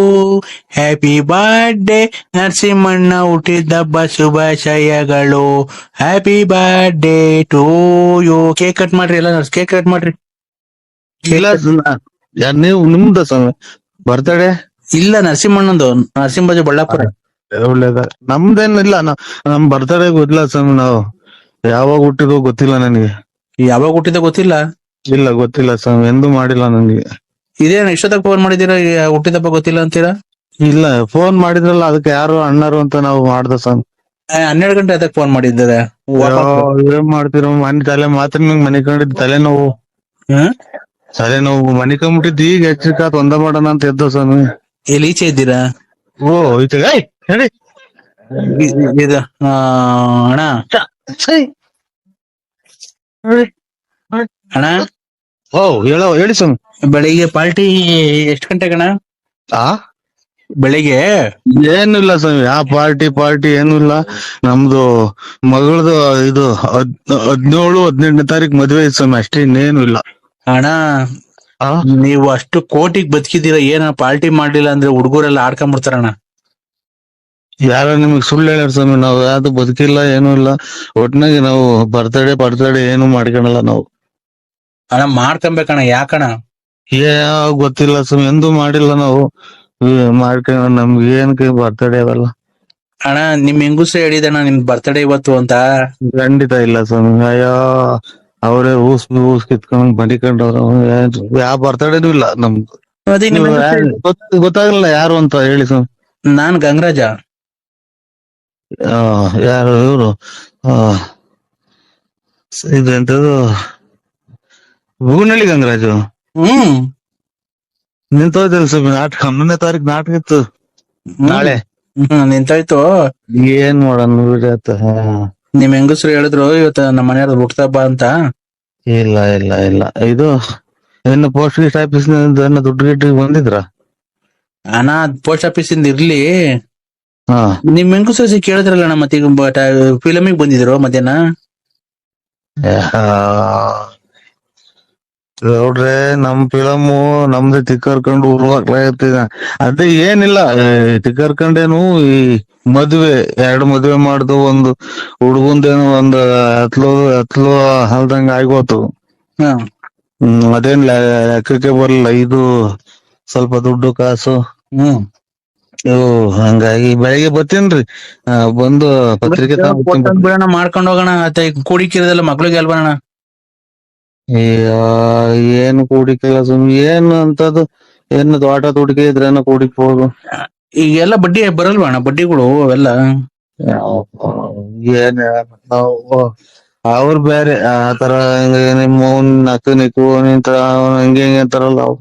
S4: happy birthday ನರಸಿಂಹಣ್ಣ, ಹುಟ್ಟಿದಬ್ಬ ಶುಭಾಶಯಗಳು, happy birthday to you. Cake cut ಮಾಡ್ರಿ, ಎಲ್ಲ ಕೇಕ್ ಕಟ್ ಮಾಡ್ರಿ.
S8: ಇಲ್ಲ ನೀವು ನಿಮ್ದ ಸ್ವಾಮಿ ಬರ್ತಡೇ?
S4: ಇಲ್ಲ ನರಸಿಂಹಣ್ಣಂದು, ನರಸಿಂಹರಾಜು ಬಳ್ಳಾಪುರ.
S8: ಒಳ್ಳೇದ. ನಮ್ದೇನಿಲ್ಲ, ನಮ್ ಬರ್ತಡೇ ಗೊತ್ತಿಲ್ಲ ಸ್ವಾಮಿ, ನಾವು ಯಾವಾಗ ಹುಟ್ಟಿದೋ ಗೊತ್ತಿಲ್ಲ ನನಗೆ.
S4: ಯಾವಾಗ ಹುಟ್ಟಿದ ಗೊತ್ತಿಲ್ಲ?
S8: ಇಲ್ಲ ಗೊತ್ತಿಲ್ಲ ಸ್ವಾಮಿ, ಎಂದೂ ಮಾಡಿಲ್ಲ ನನಗೆ.
S4: ಇದೇನ ಇಷ್ಟೊತ್ತಾಗ ಫೋನ್ ಮಾಡಿದೀರಾ, ಹುಟ್ಟಿದಬ್ಬ ಗೊತ್ತಿಲ್ಲ ಅಂತೀರಾ?
S8: ಇಲ್ಲ, ಫೋನ್ ಮಾಡಿದ್ರಲ್ಲ, ಅದಕ್ಕೆ ಯಾರು ಅಣ್ಣರು ಅಂತ ನಾವು ಮಾಡ್ದ ಸ್ವಾಮಿ.
S4: 12 ಗಂಟೆ ಅದಕ್ಕೆ ಫೋನ್ ಮಾಡಿದ್ದಾರೆ.
S8: ಏನ್ ಮಾಡ್ತಿರೋ ಮನೆ ತಲೆ ಮಾತ್ರ ನಂಗೆ ಮನೆ ಕಂಡಿದ್ ತಲೆನೋವು ಮನೆ ಕಂಬಿಟ್ಟಿದ್ದು. ಈಗ ಹೆಚ್ಚಿಕಾತ್ ಒಂದ ಮಾಡೋಣ ಅಂತ ಎದ್ದ ಸ್ವಾಮಿ.
S4: ಎಲ್ಲಿ ಈಚೆ ಇದ್ದೀರಾ?
S8: ಓ ಈಚೆ ಹೇಳಿ
S4: ಇದು ಅಣ್ಣ ಅಣ್ಣ.
S8: ಓ ಹೇಳಿ ಸ್ವಾಮಿ.
S4: ಬೆಳಿಗ್ಗೆ ಪಾರ್ಟಿ ಎಷ್ಟು ಗಂಟೆಗಣ? ಬೆಳಿಗ್ಗೆ
S8: ಏನಿಲ್ಲ ಸ್ವಾಮಿ, ಆ ಪಾರ್ಟಿ ಏನು ಇಲ್ಲ. ನಮ್ದು ಮಗಳದು ಇದು 17-18ನೇ ತಾರೀಕು ಮದ್ವೆ ಐತೆ ಸ್ವಾಮಿ, ಅಷ್ಟೇ, ಇನ್ನೇನು ಇಲ್ಲ.
S4: ಅಣ್ಣ ನೀವು ಅಷ್ಟು ಕೋಟಿಗೆ ಬದುಕಿದೀರ, ಏನ ಪಾರ್ಟಿ ಮಾಡ್ಲಿಲ್ಲ ಅಂದ್ರೆ ಹುಡುಗರೆಲ್ಲ ಆಡ್ಕೊಂಡ್ಬಿಡ್ತಾರಣ್ಣ.
S8: ಯಾರ ನಿಮಗ್ ಸುಳ್ಳು ಹೇಳ್ಯಾರ ಸ್ವಾಮಿ, ನಾವು ಯಾವ್ದು ಬದುಕಿಲ್ಲ, ಏನೂ ಇಲ್ಲ. ಒಟ್ನಾಗಿ ನಾವು ಬರ್ತಡೇ ಏನು ಮಾಡ್ಕೊಳಲ್ಲ ನಾವು.
S2: ಅಣ್ಣ ಮಾಡ್ಕೊಬೇಕಣ್ಣ, ಯಾಕಣ?
S8: ಗೊತ್ತಿಲ್ಲ ಸ್ವಾಮಿ, ಎಂದೂ ಮಾಡಿಲ್ಲ ನಾವು. ಮಾಡ್ಕೊಂಡ್ ನಮ್ಗೆ ಏನಕ್ಕೆ ಬರ್ತಡೇ ಅವೆಲ್ಲ.
S2: ಅಣ್ಣ ನಿಮ್ ಹೆಂಗುಸ್ರೆ ಹೇಳಿದಣ್ಣ ನಿಮ್ ಬರ್ತಡೇ ಇವತ್ತು ಅಂತ.
S8: ಖಂಡಿತ ಇಲ್ಲ ಸ್ವಾಮಿ. ಅಯ್ಯೋ, ಅವರೇ ಊಸ್ ಕಿತ್ಕೊಂಡ್ ಮಡಿಕೊಂಡವ್ರ. ಯಾವ ಬರ್ತಡೇನೂ ಇಲ್ಲ ನಮ್ದು.
S2: ಅದೇ ನಿಮ್ ಹೆಂಗುಸ್ರೆ
S8: ಗೊತ್ತಾಗಲ್ಲ ಯಾರು ಅಂತ ಹೇಳಿ ಸ್ವಾಮಿ.
S2: ನಾನ್ ಗಂಗರಾಜ.
S8: ಯಾರು ಇವ್ರು? ಇದು ಎಂತದು, ಬೂನಳ್ಳಿ ಗಂಗರಾಜು.
S2: ಹ್ಮ್
S8: ನಿಂತೋಯ್ತಲ್ಲ ಸ್ವಾಮಿ ನಾಟಕ. 11ನೇ ತಾರೀಕು ನಾಟಕ ಇತ್ತು ನಾಳೆ.
S2: ನಿಂತಾಯ್ತು.
S8: ಏನ್ ಮಾಡೋಣ ಬಿಡಿ ಆತ.
S2: ನಿಮ್ ಹೆಂಗಸ್ರು ಹೇಳಿದ್ರು ಇವತ್ತು ನಮ್ಮ ಮನೆಯವ್ರದ್ದು ಹುಟ್ಟದಬ್ಬ ಅಂತ.
S8: ಇಲ್ಲ ಇಲ್ಲ ಇಲ್ಲ, ಇದು ಇನ್ನು ಪೋಸ್ಟ್ ಗೀಸ್ಟ್ ಆಫೀಸ್ ನಿಂದ ದುಡ್ಡು ಗಿಡ್ಡು ಬಂದಿದ್ರ?
S2: ಅಣ್ಣ ಪೋಸ್ಟ್ ಆಫೀಸ್ ಇಂದ ಇರ್ಲಿ,
S8: ಹಾ,
S2: ನಿಮ್ ಹೆಂಗಸ್ರು ಕೇಳಿದ್ರಲ್ಲ ಅಣ್ಣ, ಮತ್ತೆ ಈಗ ಫಿಲಮಿಗೆ ಬಂದಿದ್ರು ಮಧ್ಯಾಹ್ನ.
S8: ನೋಡ್ರೆ ನಮ್ ಫಿಲಮು ನಮ್ದೇ ತಿಕ್ಕರ್ಕೊಂಡು ಉರ್ವಾಗ್ಲಾಗತ್ತಿದ. ಅದೇ ಏನಿಲ್ಲ, ತಿಕ್ಕರ್ಕೊಂಡೇನು ಈ ಮದ್ವೆ 2 ಮದ್ವೆ ಮಾಡ್ದು, ಒಂದು ಹುಡುಗಂದೇನು ಒಂದು ಹತ್ಲು ಹಲ್ದಂಗ ಆಗೋತು.
S2: ಹ
S8: ಅದೇನ್ ಲೆಕ್ಕಕ್ಕೆ ಬರಲ್ಲ. ಇದು ಸ್ವಲ್ಪ ದುಡ್ಡು ಕಾಸು ಹಂಗಾಗಿ ಬೆಳಿಗ್ಗೆ ಬರ್ತೀನ್ರಿ. ಬಂದು ಪತ್ರಿಕೆ
S2: ಬಿಡೋಣ, ಮಾಡ್ಕೊಂಡ್ ಹೋಗೋಣ. ಮತ್ತೆ ಕೂಡಿಕಿರೋದೆಲ್ಲ ಮಕ್ಳಿಗೆ ಅಲ್ವಾ ಅಣ್ಣ?
S8: ಏನು ಕೂಡಿಕೆಲ್ಲ ಸುಮ್ ಏನು ಅಂತದ್ದು, ಏನು ತೋಟ ತುಡಿಕೆ ಇದ್ರೇನ ಕೂಡಿಕ್ಬೋದು.
S2: ಈಗೆಲ್ಲ ಬಡ್ಡಿ ಬರಲ್ವಾ ಅಣ್ಣ, ಬಡ್ಡಿಗಳು ಅವೆಲ್ಲ?
S8: ಏನ್ ಅವ್ರು ಬೇರೆ ಆತರ, ನಿಮ್ಮ ನಕ್ಕು ನಿಂತ ಹಂಗೆ ಹಿಂಗೆ ಅಂತಾರಲ್ಲ ಅವ್ರು.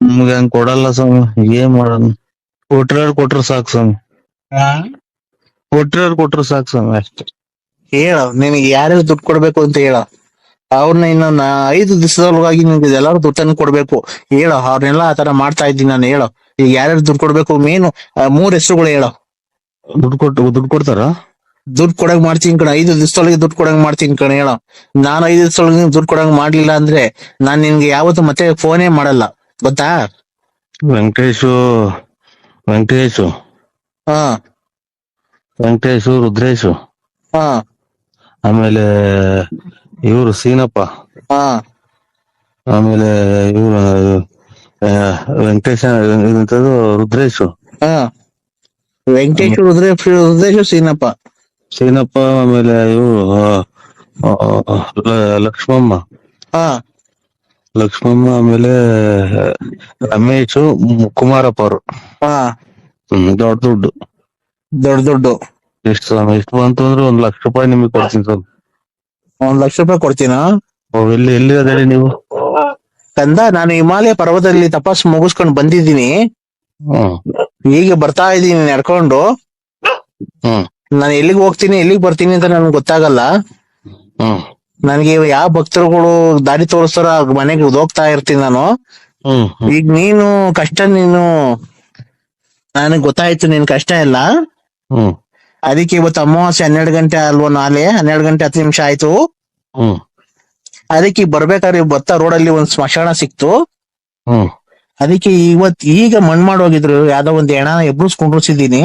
S8: ನಮ್ಗೆ ಹಂಗ್ ಕೊಡಲ್ಲ ಸ್ವಾಮಿ. ಏನ್ ಮಾಡೋಣ, ಕೊಟ್ರ ಸಾಕು ಸ್ವಾಮಿ. ಕೊಟ್ರ ಸಾಕು ಸ್ವಾಮಿ, ಅಷ್ಟೇ.
S2: ಹೇಳ, ನಿನಗೆ ಯಾರ್ಯಾರು ದುಡ್ಡು ಕೊಡ್ಬೇಕು ಅಂತ ಹೇಳ. ಅವ್ರನ್ನ ಇನ್ನೊಂದ್ 5 ದಿವಸದೊಳಗಾಗಿ ನಿಮ್ಗೆ ಎಲ್ಲಾರು ದುಡ್ಡನ್ನು ಕೊಡ್ಬೇಕು. ಹೇಳೋ, ಅವ್ರನ್ನೆಲ್ಲ ಆತರ ಮಾಡ್ತಾ ಇದ್ದೀನಿ ನಾನು. ಹೇಳೋ, ಈಗ ಯಾರ್ಯಾರು ದುಡ್ಡು ಕೊಡ್ಬೇಕು, ಮೇನು 3 ಹೆಸರುಗಳು ಹೇಳೋ.
S8: ದುಡ್ಡು ಕೊಡ್ತಾರ?
S2: ದುಡ್ಡು ಕೊಡಂಗ್ ಮಾಡ್ತೀನಿ ಕಣ, 5 ದಿವಸದೊಳಗೆ ದುಡ್ಡು ಕೊಡಂಗ್ ಮಾಡ್ತೀನಿ ಕಣ. ಹೇಳೋ, ನಾನು 5 ದಿವಸದೊಳಗೆ ದುಡ್ಡು ಕೊಡಂಗ್ ಮಾಡ್ಲಿಲ್ಲ ಅಂದ್ರೆ ನಾನ್ ನಿನ್ಗೆ ಯಾವತ್ತು ಮತ್ತೆ ಫೋನೇ ಮಾಡಲ್ಲ, ಗೊತ್ತಾ?
S8: ವೆಂಕಟೇಶು
S2: ಹಾ
S8: ರುದ್ರೇಶು,
S2: ಹಾ
S8: ಆಮೇಲೆ ಇವ್ರು ಸೀನಪ್ಪ,
S2: ಹಾ
S8: ಆಮೇಲೆ ಇವ್ರು ರುದ್ರೇಶು.
S2: ಹಾ ವೆಂಕಟೇಶ್, ರುದ್ರೇಶ್, ಸೀನಪ್ಪ,
S8: ಆಮೇಲೆ ಇವ್ರು ಲಕ್ಷ್ಮಮ್ಮ, ಆಮೇಲೆ ರಮೇಶು, ಕುಮಾರಪ್ಪ ಅವರು. ದೊಡ್ಡ ದುಡ್ಡು. ಎಷ್ಟು ಬಂತು ಅಂದ್ರೆ 1 ಲಕ್ಷ ರೂಪಾಯಿ ನಿಮಗೆ ಕೊಡ್ತೀನಿ ಸರ್.
S2: 1 ಲಕ್ಷ ರೂಪಾಯಿ ಕೊಡ್ತೀನಾ?
S8: ಎಲ್ಲಿ ಅದೇಳಿ ನೀವು?
S2: ಕಂದ, ನಾನು ಹಿಮಾಲಯ ಪರ್ವತದಲ್ಲಿ ತಪಸ್ಸು ಮುಗಿಸ್ಕೊಂಡು ಬಂದಿದ್ದೀನಿ. ಈಗ ಬರ್ತಾ ಇದ್ದೀನಿ ನಡ್ಕೊಂಡು. ನಾನು ಎಲ್ಲಿಗೆ ಹೋಗ್ತೀನಿ ಎಲ್ಲಿಗೆ ಬರ್ತೀನಿ ಅಂತ ನನ್ಗೆ ಗೊತ್ತಾಗಲ್ಲ. ನನ್ಗೆ ಯಾವ ಭಕ್ತರುಗಳು ದಾರಿ ತೋರಿಸ್ತಾರೋ ಮನೆಗೆ ಹೋಗ್ತಾ ಇರ್ತೀನಿ ನಾನು. ಈಗ ನೀನು ಕಷ್ಟ, ನನಗ್ ಗೊತ್ತಾಯ್ತು ನಿನ್ ಕಷ್ಟ ಎಲ್ಲ. ಅದಕ್ಕೆ ಇವತ್ತು ಅಮಾವಾಸ್ಯೆ 12 ಗಂಟೆ ಅಲ್ವಾ, ನಾಳೆ 12 ಗಂಟೆ 10 ನಿಮಿಷ ಆಯ್ತು. ಅದಕ್ಕೆ ಬರ್ಬೇಕಾದ್ರೆ ರೋಡಲ್ಲಿ ಒಂದ್ ಸ್ಮಶಾನ ಸಿಕ್ತು. ಅದಕ್ಕೆ ಈಗ ಮಣ್ ಮಾಡೋಗಿದ್ರು, ಯಾವ್ದೋ ಒಂದ್ ಹೆಣ ಎಬ್ಬಿಸ್ಕೊಂಡಿಸಿದೀನಿ.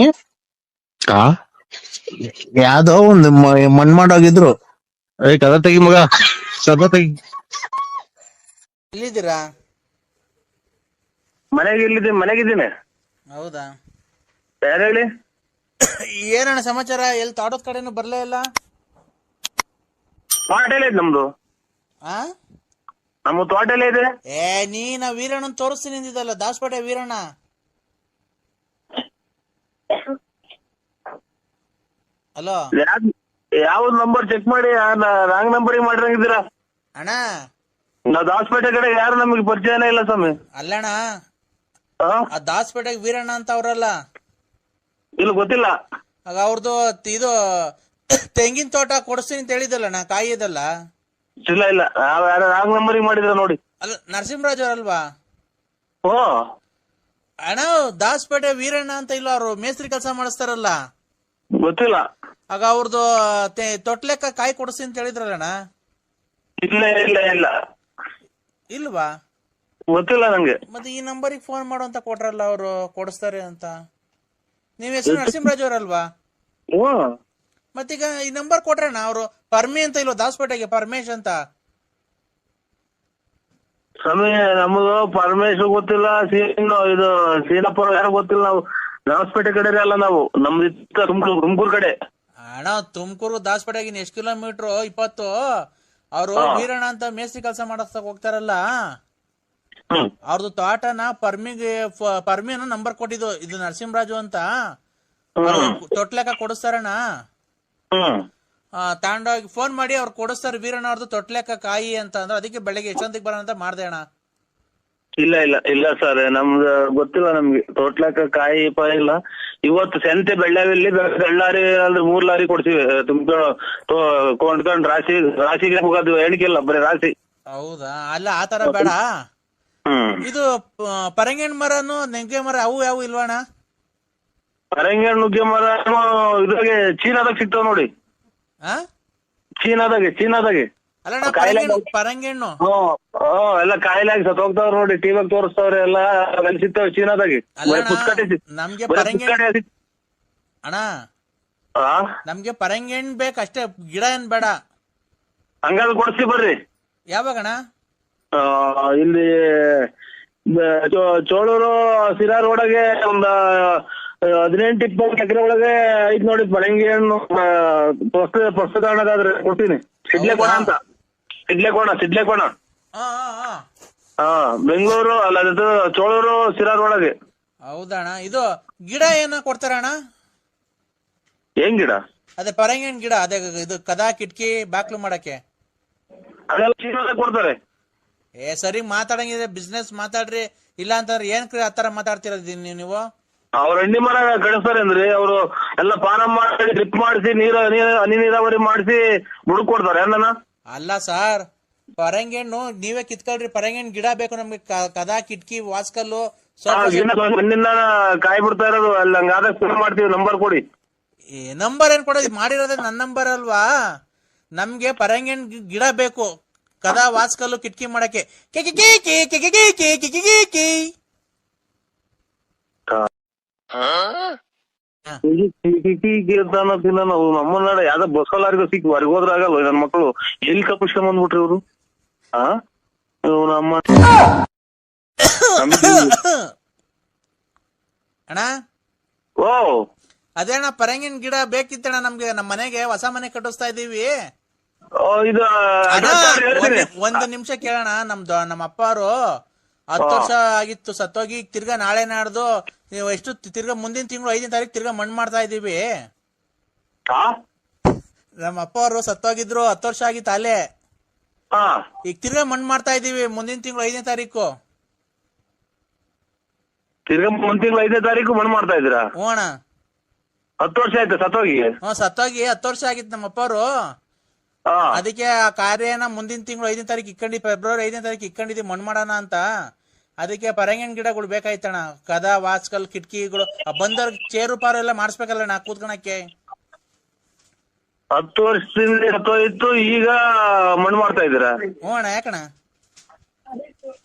S2: ಯಾವ್ದೋ ಒಂದು ಮಣ್ ಮಾಡೋಗಿದ್ರು.
S8: ಕದ ತೆಗಿ ಮಗ, ಕದ ತೆಗಿ.
S4: ಎಲ್ಲಿದ್ದೀರಾ?
S3: ಮನೆಗಿದ್ದೀನಿ.
S4: ಹೌದಾ?
S3: ಯಾರು ಹೇಳಿ?
S4: ಏನಣ್ಣ ಸಮಾಚಾರ? ಎಲ್ಲಿ ತಾಡೋದ್ ಕಡೆನು ಬರ್ಲೇ ಇಲ್ಲ.
S3: ತೋಟ ಎಲ್ಲ ಇದೆ ನಮ್ದು. ನಮ್ಮ ತೋಟ ಎಲ್ಲ ಇದೆ.
S4: ನೀನ ವೀರಣ್ಣನ್ ತೋರಿಸ್ತೀನಿ ಅಂದಿದ್ದಲ್ಲ, ದಾಸಪೇಟೆ ವೀರಣ್ಣ. ಹಲೋ,
S3: ಯಾವ್ದು ನಂಬರ್ ಚೆಕ್ ಮಾಡಿ, ರಾಂಗ್ ನಂಬರಿಗೆ ಮಾಡಿರಂಗಿದ್ದೀರಾ
S4: ಅಣ್ಣ?
S3: ನಾವ್ ದಾಸಪೇಟೆ ಕಡೆ ಯಾರು ನಮಗೆ ಪರಿಚಯನೇ ಇಲ್ಲ ಸ್ವಾಮಿ.
S4: ಅಲ್ಲಣ್ಣ, ಆ ದಾಸಪೇಟೆಗೆ ವೀರಣ್ಣ ಅಂತ ಅವ್ರಲ್ಲ?
S3: ಇಲ್ಲ, ಗೊತ್ತಿಲ್ಲ.
S4: ಆಗ ಅವ್ರದ್ದು ಇದು ತೆಂಗಿನ ತೋಟ ಕೊಡಿಸ್ತೀನಿ ಅಂತ ಹೇಳಿದಲ್ಲಣ್ಣ, ಕಾಯಿ ಇದಲ್ಲ?
S3: ಇಲ್ಲ, ಯಾರು ರಾಂಗ್ ನಂಬರಿಗೆ ಮಾಡಿದ್ರ ನೋಡಿ.
S4: ಅಲ್ಲ, ನರಸಿಂಹರಾಜ್ ಅವ್ರಲ್ವಾ?
S3: ಓ
S4: ಅಣ್ಣ, ದಾಸಪೇಟೆ ವೀರಣ್ಣ ಅಂತ ಇಲ್ಲ, ಅವ್ರು ಮೇಸ್ತ್ರಿ ಕೆಲಸ ಮಾಡಿಸ್ತಾರಲ್ಲ?
S3: ಗೊತ್ತಿಲ್ಲ.
S4: ಆಗ ಅವ್ರದ್ದು ತೊಟ್ಲೆಕ್ಕ ಕಾಯಿ ಕೊಡಿಸ್ತೀನಿ ಅಂತ ಹೇಳಿದ್ರಲ್ಲಣ್ಣ?
S3: ಇಲ್ಲ.
S4: ಇಲ್ವಾ?
S3: ಗೊತ್ತಿಲ್ಲ ನಂಗೆ.
S4: ಮತ್ತೆ ಈ ನಂಬರಿಗೆ ಫೋನ್ ಮಾಡು ಅಂತ ಕೊಟ್ರಲ್ಲ ಅವರು, ಕೊಡಿಸ್ತಾರೆ ಅಂತ. ನೀವ್ ಹೆಸರು ನರಸಿಂಹರಾಜ್ ಅವರಲ್ವಾ? ಮತ್ತೀಗ ಈ ನಂಬರ್ ಕೊಟ್ರಣ್ಣ ಅವರು. ಪರ್ಮಿ ಅಂತ ಇಲ್ವ ದಾಸಪೇಟೆಗೆ? ಪರಮೇಶ್ ಅಂತ.
S3: ಸ್ವಾಮಿ ನಮ್ದು ಪರಮೇಶ್ವರ್ ಗೊತ್ತಿಲ್ಲ, ಇದು ಸೀನಪ್ಪರ ಯಾರು ಗೊತ್ತಿಲ್ಲ. ನಾವು ಹೊಸಪೇಟೆ ಕಡೆ ಅಲ್ಲ, ನಾವು ನಮ್ದು ತುಮಕೂರು ಕಡೆ.
S4: ಅಣ್ಣ ತುಮಕೂರು ದಾಸಪೇಟೆಗಿನ ಎಷ್ಟು ಕಿಲೋಮೀಟ್ರು? 20. ಅವರು ವೀರಣ್ಣ ಅಂತ ಮೇಸ್ತ್ರಿ ಕೆಲಸ ಮಾಡಕ್ ಹೋಗ್ತಾರಲ್ಲ, ಅವ್ರದ್ದು ತೋಟನ ಪರ್ಮಿನ ನಂಬರ್ ಕೊಟ್ಟಿದ್ದು, ಇದು ನರಸಿಂಹರಾಜು ಅಂತ. ತೊಟ್ಲೆಕ್ಕ ಕೊಡಿಸ್ತಾರಣ್ಣ, ತಗೊಂಡೋಗಿ ಫೋನ್ ಮಾಡಿ ಅವ್ರು ಕೊಡಿಸ್ತಾರೆ. ವೀರಣ್ಣ ಅವ್ರದ್ದು ತೊಟ್ಲೆಕ್ಕ ಕಾಯಿ ಅಂತ ಅಂದ್ರೆ, ಅದಕ್ಕೆ ಬೆಳಗ್ಗೆ ಎಷ್ಟೊಂದಿಗೆ ಬರೋಣ ಅಂತ ಮಾಡ್ದೆ ಅಣ್ಣ.
S3: ಇಲ್ಲ ಸರ್, ನಮ್ದು ಗೊತ್ತಿಲ್ಲ ನಮ್ಗೆ. ತೋಟ್ಲಕ್ಕ ಕಾಯಿ ಇಲ್ಲ. ಇವತ್ತು ಸಂತೆ ಬೆಳ್ಳಾವಿಲ್ಲಿ ಬೆಳ್ಳಾರಿ ಅಂದ್ರೆ 3 ಲಾರಿ ಕೊಡ್ತೀವಿ. ಕೊಂಡ್ಕೊಂಡ್ ರಾಶಿಗೆ ಹೋಗೋದು, ಎಣಿಕೆಲ್ಲ ಬರೀ ರಾಶಿ.
S4: ಹೌದಾ? ಅಲ್ಲ ಆತರ ಬೇಡ. ಇದು ಪರಂಗಿಹಣ್ಣು ಮರನು ನೆಂಗೆ ಮರ ಅವು ಯಾವ ಇಲ್ವಣ್ಣ?
S3: ಪರಂಗಿಹಣ್ಣು ನುಗ್ಗೆ ಮರ ಇದ್ರಾಗೆ ಚೀನಾದಾಗ ಸಿಗ್ತಾವ ನೋಡಿ. ಚೀನಾದಾಗೆ
S4: ಅಲ್ಲ ಪರಂಗಿಹಣ್ಣು
S3: ಎಲ್ಲ ಕಾಯಿಲಾಗಿ ಸತ್ ಹೋಗ್ತಾವ್ರ ನೋಡಿ, ಟಿವಿಯಾಗ ತೋರಿಸ್ತಾವ್ರೆ ಎಲ್ಲ. ಅಲ್ಲಿ ಸಿಗ್ತಾವ ಚೀನಾದಾಗೆ.
S4: ನಮ್ಗೆ ಅಣ್ಣ ನಮ್ಗೆ ಪರಂಗಿಹಣ್ಣು ಬೇಕಷ್ಟೇ, ಗಿಡ ಏನ್ ಬೇಡ.
S3: ಹಂಗಾದ್ರೆ ಕೊಡ್ಸಿ ಬರ್ರಿ.
S4: ಯಾವಾಗಣ್ಣ?
S3: ಇಲ್ಲಿ ಚೋಳೂರು ಸಿರಾ ರೋಡಗೆ ಒಂದ 18-20 ಎಕರೆ ಒಳಗೆ ಐತ್ ನೋಡಿ ಪರಂಗಿಹಣ್ಣು. ಪುಸ್ತಕಾದ್ರೆ ಕೊಡ್ತೀನಿ. ಸಿಡ್ಲೆಕೋಣ ಅಂತ, ಸಿಡ್ಲೆಕೋಣ. ಬೆಂಗಳೂರು ಅಲ್ಲ, ಅದು ಚೋಳೂರು ಸಿರಾ ರೋಡಗೆ.
S4: ಹೌದಣ್ಣ. ಇದು ಗಿಡ ಏನ ಕೊಡ್ತಾರಣ್ಣ?
S3: ಏನ್ ಗಿಡ?
S4: ಅದೇ ಪರಂಗಿಹಣ್ಣು ಗಿಡ, ಅದೇ ಇದು ಕದಾ ಕಿಟಕಿ ಬಾಕ್ಲು ಮಾಡಕ್ಕೆ
S3: ಅದೆಲ್ಲ ಚೀನಾದಾಗ ಕೊಡ್ತಾರೆ.
S4: ಸರಿ ಮಾತಾಡಂಗಿದೆ, ಬಿಸ್ನೆಸ್ ಮಾತಾಡ್ರಿ. ಇಲ್ಲ ಅಂತಂದ್ರೆ ಏನ್ ಆತರ ಮಾತಾಡ್ತಿರೋದು ನೀವು?
S3: ಅವ್ರ ಹಣ್ಣಿ ಮರ ಕಳಿಸ್ತಾರೆ ಅಂದ್ರೆ ಅವರು ಎಲ್ಲ ಪಾನ ಮಾಡಿ ಡ್ರಿಪ್ ಮಾಡಿಸಿ ಹನಿ ನೀರಾವರಿ ಮಾಡಿಸಿ ಬುಡಕ್ ಕೊಡ್ತಾರೆ.
S4: ಅಲ್ಲ ಸರ್, ಪರಂಗಿಹಣ್ಣು ನೀವೇ ಕಿತ್ಕೊಳ್ರಿ. ಪರಂಗಿಹಣ್ಣು ಗಿಡ ಬೇಕು ನಮ್ಗೆ, ಕದಾ ಕಿಟಕಿ ವಾಸ್ಕಲ್ಲು
S3: ಮಣ್ಣಿಂದ ಕಾಯಿ ಬಿಡ್ತಾ ಇರೋದು. ಅಲ್ಲಿ ಹಂಗಾದಾಗ ಫೋನ್ ಮಾಡ್ತೀವಿ, ನಂಬರ್ ಕೊಡಿ.
S4: ನಂಬರ್ ಏನ್ ಕೊಡೋದು? ಮಾಡಿರೋದೇ ನನ್ನ ನಂಬರ್ ಅಲ್ವಾ? ನಮ್ಗೆ ಪರಂಗಿಹಣ್ಣು ಗಿಡ ಬೇಕು, ಕದಾ ವಾಸ್ಕಲ್ಲು ಕಿಟಕಿ ಮಾಡಕ್ಕೆ.
S3: ನಾವು ನಮ್ಮನ್ನ ಯಾವ್ದೋ ಬಸ್ಸಲಾರಿಗೂ ಸಿಕ್ಕಿ ಹೊರಗೆ ಹೋದ್ರ ಆಗಲ್ಲ. ನನ್ ಮಕ್ಕಳು ಎಲ್ಲಿ ಕಪ್ಪಿಸ್ಕೊಂಡ್ ಬಂದ್ಬಿಟ್ರಿ ಇವ್ರು. ನಮ್ಮ
S4: ಅಣ್ಣ ಅದೇ ಅಣ್ಣ, ಪರಂಗಿಹಣ್ಣು ಗಿಡ ಬೇಕಿತ್ತಣ್ಣ ನಮ್ಗೆ. ನಮ್ಮ ಮನೆಗೆ ಹೊಸ ಮನೆ ಕಟ್ಟಿಸ್ತಾ ಇದೀವಿ. ಒಂದು ನಿಮಿಷ ಕೇಳೋಣ. ನಮ್ಮ ಅಪ್ಪಾರು 10 ವರ್ಷ ಆಗಿತ್ತು ಸತ್ತೋಗಿ. ತಿರ್ಗಾ ನಾಳೆ ನಾಡ್ದು ಎಷ್ಟು ತಿರ್ಗಾ ಮುಂದಿನ ತಿಂಗಳು 5ನೇ ತಾರೀಕು ತಿರ್ಗಾ ಮಣ್ಣು ಮಾಡ್ತಾ ಇದೀವಿ. ನಮ್ಮ ಅಪ್ಪ ಅವರು ಸತ್ತೋಗಿದ್ರು, 10 ವರ್ಷ ಆಗಿತ್ತು ಅಲ್ಲೇ. ಈಗ ತಿರ್ಗಾ ಮಣ್ಣು ಮಾಡ್ತಾ ಇದೀವಿ ಮುಂದಿನ ತಿಂಗಳು 5ನೇ ತಾರೀಕು.
S3: ತಿರ್ಗಾ ಮುಂದಿನ ತಿಂಗಳು 5ನೇ ತಾರೀಕು ಮಣ್ಣು ಮಾಡ್ತಾ ಇದೀರಾ?
S4: ಹ್ಞೂ ಅಣ್ಣ.
S3: 10 ವರ್ಷ ಆಯ್ತು ಸತ್ತೋಗಿ?
S4: ಸತ್ತೋಗಿ 10 ವರ್ಷ ಆಗಿತ್ತು ನಮ್ಮ ಅಪ್ಪವರು. ಅದಕ್ಕೆ ಆ ಕಾರ್ಯನ ಮುಂದಿನ ತಿಂಗಳು 5ನೇ ತಾರೀಕು ಇಟ್ಕೊಂಡಿದ್ವಿ, ಫೆಬ್ರವರಿ 5ನೇ ತಾರೀಕು ಇಟ್ಕೊಂಡಿದ್ವಿ ಮಣ್ಣು ಮಾಡೋಣ ಅಂತ. ಅದಕ್ಕೆ ಪರಂಗಿಹಣ್ಣು ಗಿಡಗಳು ಬೇಕಾಯ್ತಣ್ಣ, ಕದಾ ವಾಸ್ಕಲ್ ಕಿಟಕಿಗಳು. ಬಂದವ್ರಿಗೆ ಚೇರು ಪಾರು ಎಲ್ಲ ಮಾಡಿಸ್ಬೇಕಲ್ಲ ನಾ ಕೂತ್ಕೊಳಕ್ಕೆ.
S3: 10 ವರ್ಷದಿಂದ ಸತ್ತೋಯ್ತು, ಈಗ ಮಣ್ಣು ಮಾಡ್ತಾ ಇದ್ದೀರಾ?
S4: ಹ್ಞೂ ಅಣ್ಣ. ಯಾಕಣ್ಣ?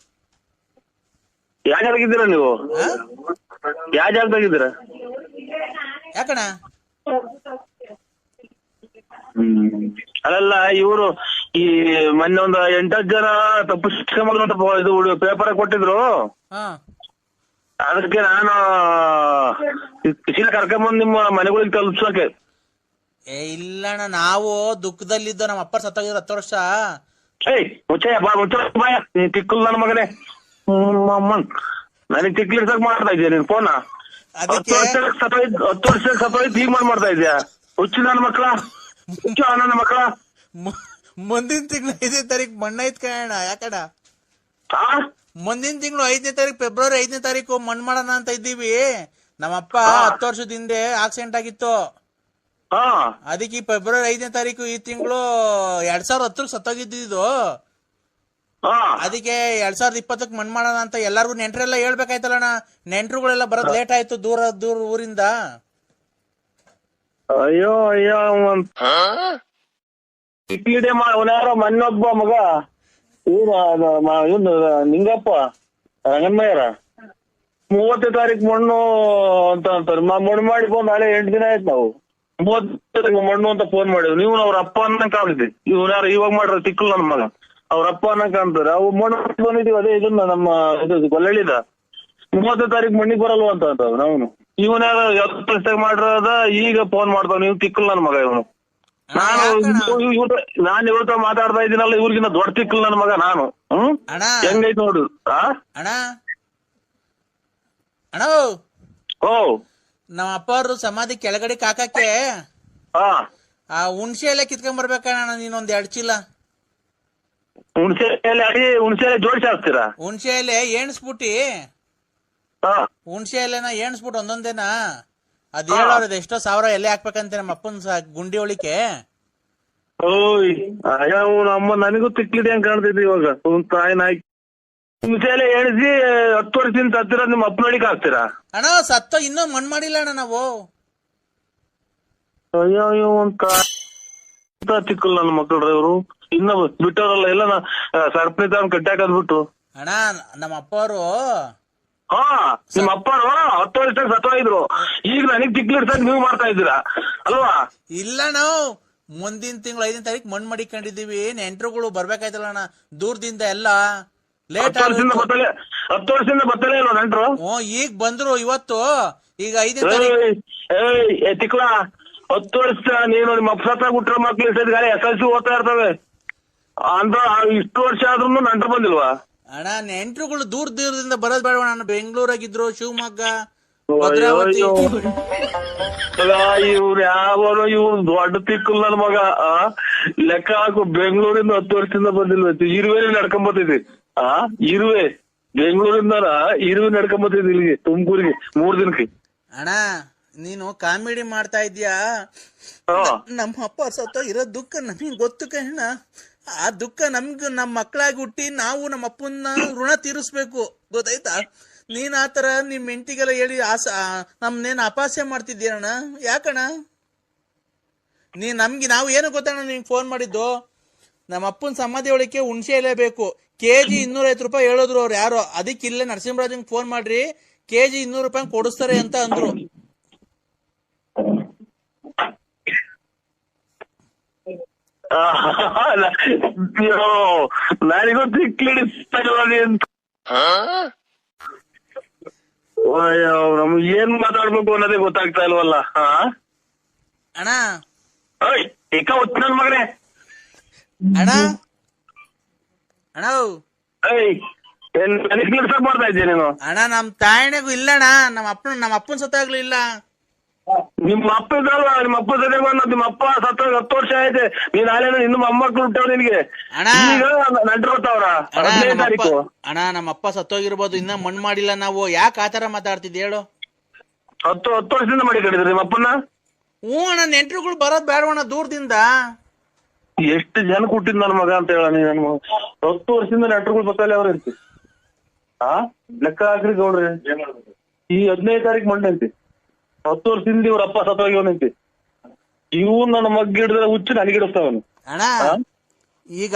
S3: ಯಾವ ಜಾಗದಾಗಿದ್ದೀರಾ ನೀವು? ಯಾವ ಜಾಗದಾಗಿದ್ದೀರಾ?
S4: ಯಾಕಣ್ಣ?
S3: ಅಲ್ಲ, ಇವರು ಈ ಮೊನ್ನೆ ಒಂದು 8-10 ಜನ ತಪ್ಪಿಸ್ಕೊಂಬಂತ ಇದು ಪೇಪರ್ ಕೊಟ್ಟಿದ್ರು. ಅದಕ್ಕೆ ನಾನು ಕರ್ಕೊಂಬಂದ್ ನಿಮ್ಮ ಮನೆಗಳಿಗೆ ತಲುಪ್ಸೋಕೆ.
S4: ಇಲ್ಲಣ್ಣ, ನಾವು ದುಃಖದಲ್ಲಿದ್ದು. ನಮ್ಮ ಅಪ್ಪ ಸತ್ತೋಗಿದ್ರು 10 ವರ್ಷ.
S3: ಮುಚ್ಚ ನೀ ತಿಕ್ಕಲ್ ನನ್ನ ಮಗನೇ. ನನಗೆ ತಿಕ್ಲಿಡ್ಸಕ್ ಮಾಡ್ತಾ ಇದೀಯ ನೀನ್ ಫೋನ? 10 ವರ್ಷಕ್ಕೆ ಸತ್ತೋಯ್ತು, ಈಗ ಮಾಡ್ತಾ ಇದೀಯಾ? ಹುಚ್ಚು ನನ್ನ ಮಕ್ಕಳ, ನನ್ನ ಮಕ್ಕಳ.
S4: ಮುಂದಿನ ತಿಂಗಳು 5ನೇ ತಾರೀಕು ಮಣ್ಣು ಐತ್ ಕಣ. ಯಾಕಣ್ಣ? ಮುಂದಿನ ತಿಂಗಳು 5ನೇ ತಾರೀಕು, ಫೆಬ್ರವರಿ 5ನೇ ತಾರೀಕು ಮಣ್ಣು ಮಾಡೋಣ ಅಂತ ಇದ್ದೀವಿ. ನಮ್ಮಪ್ಪ 10 ವರ್ಷದ ಹಿಂದೆ ಆಕ್ಸಿಡೆಂಟ್ ಆಗಿತ್ತು. ಅದಕ್ಕೆ ಫೆಬ್ರವರಿ 5ನೇ ತಾರೀಕು ಈ ತಿಂಗಳು 2010 ಸತ್ತೋಗಿದ್ದು. ಅದಕ್ಕೆ 2020 ಮಣ್ಣು ಮಾಡೋಣ ಅಂತ ಎಲ್ಲಾರ್ಗು ನೆಂಟ್ರೆಲ್ಲ ಹೇಳ್ಬೇಕಾಯ್ತಲ್ಲಣ್ಣ. ನೆಂಟ್ರುಗಳೆಲ್ಲ ಬರೋದ್ ಲೇಟ್ ಆಯ್ತು, ದೂರ ಊರಿಂದ.
S3: ಅಯ್ಯೋ ಅವನ್ಯಾರೋ ಮೊನ್ನೊಬ್ಬ ಮಗ ಇವನು ನಿಂಗಪ್ಪ ರಂಗನ್ಮಯ್ಯರ 30ನೇ ತಾರೀಕು ಮಣ್ಣು ಅಂತ ಅಂತಾರೆ. ಮಣ್ಣು ಮಾಡಿ ಫೋನ್ ನಾಳೆ 8 ದಿನ ಆಯ್ತು. ನಾವು 30ನೇ ತಾರೀಕು ಮಣ್ಣು ಅಂತ ಫೋನ್ ಮಾಡಿದ್ವಿ. ನೀವು ಅವ್ರ ಅಪ್ಪ ಅನ್ನಂಗ್ ಕಾಣಿದ್ವಿ. ಇವ್ರು ಯಾರು ಇವಾಗ ಮಾಡ್ರ ತಿಕ್ಕಲ್ ನನ್ನ ಮಗ. ಅವ್ರಪ್ಪ ಅನ್ನಕ ಅಂತಾರೆ. ಅವು ಮಣ್ಣು ಬಂದಿದೀವಿ, ಅದೇ ಇದನ್ನ ನಮ್ಮ ಇದು ಗೊಲ್ಲಳ್ಳಿದ 30 ತಾರೀಕು ಮಣ್ಣಿಗೆ ಬರಲ್ವ ಅಂತ ನಾವು ಇವನ ಯಾವಾಗ ಮಾಡಿರೋದ ಈಗ ಫೋನ್ ಮಾಡ್ತಾವ. ನೀವು ತಿಕ್ಕಲ್ ನನ್ ಮಗ ಇವನು. ನಾನು ಇವ್ರ ಮಾತಾಡ್ತಾ ಇದ್ದೀನಲ್ಲ, ಇವ್ರಿಗಿನ್ನ ದೊಡ್ಡ ತಿಕ್ಕಲ್ ನನ್ ಮಗ ನಾನು. ಹೆಂಗೈತ್ ನೋಡು.
S4: ಅಣ್ಣ ಅಣ್ಣ
S3: ಓ
S4: ನಮ್ಮ ಅಪ್ಪ ಅವ್ರು ಸಮಾಧಿ ಕೆಳಗಡೆ ಕಾಕಕ್ಕೆ ಆ ಹುಣ್ಸೆ ಎಲ್ಲ ಕಿತ್ಕೊಂಡ್ ಬರ್ಬೇಕಣ್ಣ ನೀನೊಂದ್ 2 ಚೀಲ.
S3: ಹುಣ್ಸೆ ಎಲೆ ಜೋಡಿಸಿ ಹಾಕ್ತೀರಾ?
S4: ಹುಣ್ಸೆ ಎಲೆ ಎಣ್ಸ್ಬಿಟ್ಟಿ, ಹುಣ್ಸೆ ಎಲೆನ ಎಣ್ಸ್ಬಿಟ್ಟು ಒಂದೊಂದೇನಾ ಅದ್ ಹೇಳೋದ್ ಎಷ್ಟೋ 1000 ಎಲೆ ಹಾಕ್ಬೇಕಂತೆ ನಮ್ಮ ಅಪ್ಪನ್ ಗುಂಡಿ ಒಳಿಕೆ.
S3: ಓಯ್ ಅಮ್ಮ ನನಗೂ ತಿಕ್ಲಿದೆ ಅಂತ ಕಾಣ್ತೈತಿ ಇವಾಗ. ತಾಯಿ ನಾಯಿ ಹುಣ್ಸೆ ಎಲೆ ಎಣಿಸಿ 10 ವರ್ಷದಿಂದ ಹತ್ತಿರ ನಿಮ್ಮ ಅಪ್ಪನೊಳಿಗೆ ಹಾಕ್ತೀರಾ?
S4: ಅಣ್ಣ ಸತ್ತ ಇನ್ನೂ ಮಣ್ ಮಾಡಿಲ್ಲ ಅಣ್ಣ ನಾವು.
S3: ಅಯ್ಯೋ ಒಂದ್ ತಿಕ್ಕಲ್ ನನ್ನ ಮಕ್ಕಳ್ರಿ ಇವ್ರು. ಇನ್ನ ಬಿಟ್ಟವ್ರಲ್ಲ ಎಲ್ಲ ಸರ್ಪ್ರೈಸ್ ಕಟ್ಟಿ ಹಾಕದ್ಬಿಟ್ಟು.
S4: ಅಣ್ಣ ನಮ್ಮ ಅಪ್ಪ ಅವರು
S3: ನಿಮ್ಮ ಅಪ್ಪರು 10 ವರ್ಷ ಸತ್ತೋಗಿದ್ರು. ಈಗ ನನಗ್ ತಿಕ್ಲಿಡ್ಸಕ್ ನೀವು ಮಾಡ್ತಾ ಇದ್ದೀರಾ ಅಲ್ವಾ?
S4: ಇಲ್ಲ, ನಾವು ಮುಂದಿನ ತಿಂಗಳು 5ನೇ ತಾರೀಕು ಮಣ್ ಮಾಡಿಕೊಂಡಿದೀವಿ. ನೆಂಟ್ರುಗಳು ಬರ್ಬೇಕಾಯ್ತಲ್ಲ ಅಣ್ಣ ದೂರದಿಂದ ಎಲ್ಲ. ಲೇಟ್
S3: 10 ವರ್ಷದಿಂದ ಬತ್ತಲೇ ಇಲ್ವಾ ನೆಂಟ್ರು?
S4: ಈಗ ಬಂದ್ರು ಇವತ್ತು. ಈಗ 5ನೇ ತಾರೀಕು
S3: ತಿಕ್ಲ 10 ವರ್ಷ ನೀನು ನಿಮ್ಮ ಅಪ್ಪ ಸತ್ತ ಬಿಟ್ರ ಮಕ್ಳು ಗಾಳಿ SLC ಓದ್ತಾ ಇರ್ತವೆ ಅಂತ. ಇಷ್ಟು ವರ್ಷ ಆದ್ರೂ ನೆಂಟ್ರು ಬಂದಿಲ್ವಾ?
S4: ಅಣ್ಣ ನೆಂಟ್ರುಗಳು ದೂರದಿಂದ ಬರೋದ್ ಬೇಡವಣ್ಣ. ನಾನು ಬೆಂಗಳೂರಾಗಿದ್ರು, ಶಿವಮೊಗ್ಗ, ಭದ್ರಾವತಿ.
S3: ಇವ್ರು ಯಾವನು ಇವ್ರು ದೊಡ್ಡ ತಿಕ್ಕಲ್ ನನ್ ಮಗ. ಲೆಕ್ಕ ಹಾಕು, ಬೆಂಗಳೂರಿಂದ 10 ವರ್ಷದಿಂದ ಬಂದಿಲ್ವ? ಇರುವೆ ನಡ್ಕೊಂಬತ್ತಿದ್ವಿ. ಇರುವೆ ಬೆಂಗಳೂರಿಂದ ಇರುವೆ ನಡ್ಕೊಂಬತ್ತಿದ್ವಿ ಇಲ್ಲಿಗೆ ತುಮಕೂರಿಗೆ 3 ದಿನಕ್ಕೆ.
S4: ಅಣ್ಣ ನೀನು ಕಾಮಿಡಿ ಮಾಡ್ತಾ ಇದ್ಯಾ? ನಮ್ಮ ಅಪ್ಪ ಸತ್ತೋ ಇರೋ ದುಃಖ ನಮಗ್ ಗೊತ್ತು ಕಣ್ಣ. ಆ ದುಃಖ ನಮ್ಗ ನಮ್ಮ ಮಕ್ಕಳಾಗಿ ಹುಟ್ಟಿ ನಾವು ನಮ್ಮ ಅಪ್ಪನ ಋಣ ತೀರಿಸ್ಬೇಕು, ಗೊತ್ತಾಯ್ತಾ? ನೀನ್ ಆತರ ನಿಮ್ ಹೆಂಡತಿಗೆಲ್ಲ ಹೇಳಿ ನಮ್ನೇನ್ ಅಪಹಾಸ್ಯ ಮಾಡ್ತಿದ್ದೀರಣ್ಣ. ಯಾಕಣ್ಣ ನಾವು ಏನು ಗೊತ್ತಣ್ಣ ನಿಮ್ಗೆ ಫೋನ್ ಮಾಡಿದ್ದು? ನಮ್ಮ ಅಪ್ಪನ ಸಮಾಧಿ ಒಳಕ್ಕೆ ಹುಣ್ಸೆ ಎಲೆ ಬೇಕು, kg 250 ರೂಪಾಯಿ ಹೇಳಿದ್ರು ಅವ್ರು ಯಾರೋ. ಅದಕ್ಕೆ ಇಲ್ಲೇ ನರಸಿಂಹರಾಜಂಗ್ ಫೋನ್ ಮಾಡ್ರಿ, kg 200 ರೂಪಾಯಿ ಕೊಡಿಸ್ತಾರೆ ಅಂತ ಅಂದ್ರು.
S3: ನನಗೂ ತಿಕ್ಲಿಡಿಸ್ತಾನೆ ಅಂತ. ನಮ್ಗೆ ಏನ್ ಮಾತಾಡ್ಬೇಕು ಅನ್ನೋದೇ ಗೊತ್ತಾಗ್ತಾ ಇಲ್ವಲ್ಲ.
S4: ಅಣ್ಣ
S3: ಏಕ ಹೊತ್ತು ನನ್ ಮಗನೇ.
S4: ಅಣ್ಣ ಅಣ್ಣ
S3: ಮಾಡ್ತಾ ಇದ್ದೆ ನೀನು?
S4: ಅಣ್ಣ ನಮ್ ತಾಯಿಗೂ ಇಲ್ಲಣ್ಣ, ನಮ್ಮ ಅಪ್ಪನ ಸತ್ತಾಗ್ಲೂ ಇಲ್ಲ.
S3: ನಿಮ್ಮ ಅಪ್ಪ ಇದ್ರಲ್ವಾ? ನಿಮ್ಮ ಅಪ್ಪ ಜೊತೆ ನಿಮ್ಮ ಅಪ್ಪ ಸತ್ತ 10 ವರ್ಷ ಆಯ್ತು. ನೀನ್ ನಾಳೆ ಇನ್ನು ಮೊಮ್ಮಕ್ಳು ಹುಟ್ಟವ್ ನಿನ್ಗೆ. ಈಗ ನೆಂಟ್ರು ಬರ್ತಾವ್ರ 15ನೇ ತಾರೀಕು.
S4: ಅಣ್ಣ ನಮ್ಮ ಅಪ್ಪ ಸತ್ತೋಗಿರ್ಬೋದು, ಇನ್ನ ಮಣ್ಣು ಮಾಡಿಲ್ಲ ನಾವು. ಯಾಕೆ ಆತರ ಮಾತಾಡ್ತಿದ್ದೆ ಹೇಳು?
S3: 10 ವರ್ಷದಿಂದ ಮಾಡಿ ಕಡಿದ್ರಿ ನಿಮ್ಮ ಅಪ್ಪನ?
S4: ಅಣ್ಣ ನೆಂಟ್ರುಗಳು ಬರೋದ್ ಬೇಡವಣ್ಣ ದೂರದಿಂದ.
S3: ಎಷ್ಟು ಜನ ಹುಟ್ಟಿದ್ ನನ್ ಮಗ ಅಂತ ಹೇಳ ನೀನ್. 10 ವರ್ಷದಿಂದ ನೆಂಟ್ರುಗಳು ಬರ್ತಾಯಿಲ್ಲ ಅವ್ರ ಅಂತಿ. ಲೆಕ್ಕ ಹಾಕ್ರಿ ಗೌಡ್ರಿ. ಈ 15ನೇ ತಾರೀಕು ಮಂಡೆ ಅಂತಿ. 10 ವರ್ಷದಿಂದ ಇವ್ರ ಅಪ್ಪ ಸತ್ತೋಗಿವನಂತಿ. ಇವ್ ನನ್ನ ಮಗ್ ಹಿಡಿದ್ರೆ ಹುಚ್ಚು ನನಗಿಡಿಸ್ತಾವನು.
S4: ಅಣ್ಣ ಈಗ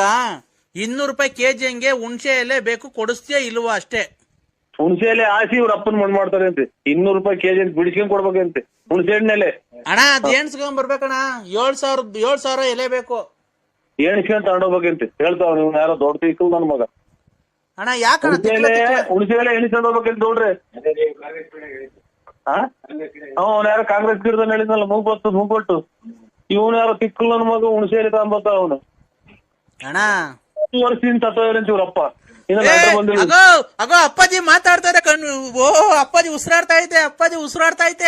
S4: 200 ರೂಪಾಯಿ kg ಹಂಗೆ ಹುಣ್ಸೆ ಎಲೆ ಬೇಕು, ಕೊಡಿಸ್ತೀಯ ಇಲ್ವಾ ಅಷ್ಟೇ?
S3: ಹುಣ್ಸೆ ಎಲೆ ಹಾಸಿ ಇವ್ರ ಅಪ್ಪನ್ ಮಣ್ಣು ಮಾಡ್ತಾರೆ ಅಂತೆ. 200 ರೂಪಾಯಿ kg ಅಂತ ಬಿಡಿಸ್ಕೊಂಡ್ ಕೊಡ್ಬೇಕಂತೆ ಹುಣ್ಸೆ ಹಣ್ಣೆಲೆ.
S4: ಅಣ್ಣ ಅದ್ ಎಣ್ಸ್ಕೊಂಡ್ ಬರ್ಬೇಕಣ್ಣ. 7,000 ಎಲೆ ಬೇಕು.
S3: ಎಣಿಸ್ಕೊಂಡ್ ತಗೊಂಡೋಗ್ಬೇಕಂತೆ ಹೇಳ್ತಾವ. ನೀವು ಯಾರೋ ದೊಡ್ಡ ತಿಕ್ಕಲ್ ನನ್ ಮಗ.
S4: ಅಣ್ಣ ಯಾಕಣ್ಣ
S3: ಹುಣ್ಸೆ ಎಲೆ ಎಣಿಸ್ಕೊಂಡ್ ಹೋಗ್ಬೇಕಂತ ನೋಡ್ರಿ. ಅವ್ನ ಯಾರೋ ಕಾಂಗ್ರೆಸ್ ಗಿಡದಲ್ಲಿ ಹೇಳಿದ್ನಲ್ಲ ಮೂಗೊಟ್ಟು. ಇವನು ಯಾರೋ ತಿಕ್ಕಲ್ ನನ್ ಮಗ ಹುಣ್ಸೆ ಎಲೆ ತಗೊಂಬರ್ತಾವ ಅವನು.
S4: ಅಣ್ಣ
S3: 10 ವರ್ಷದಿಂದ ಸತ್ತೋಗ್ರಂತ ಇವ್ರಪ್ಪ.
S4: ಅಗೋ ಅಪ್ಪಾಜಿ ಮಾತಾಡ್ತಾರೆ ಕಣ್ಣು. ಅಪ್ಪಾಜಿ ಉಸಿರಾಡ್ತಾ ಐತೆ.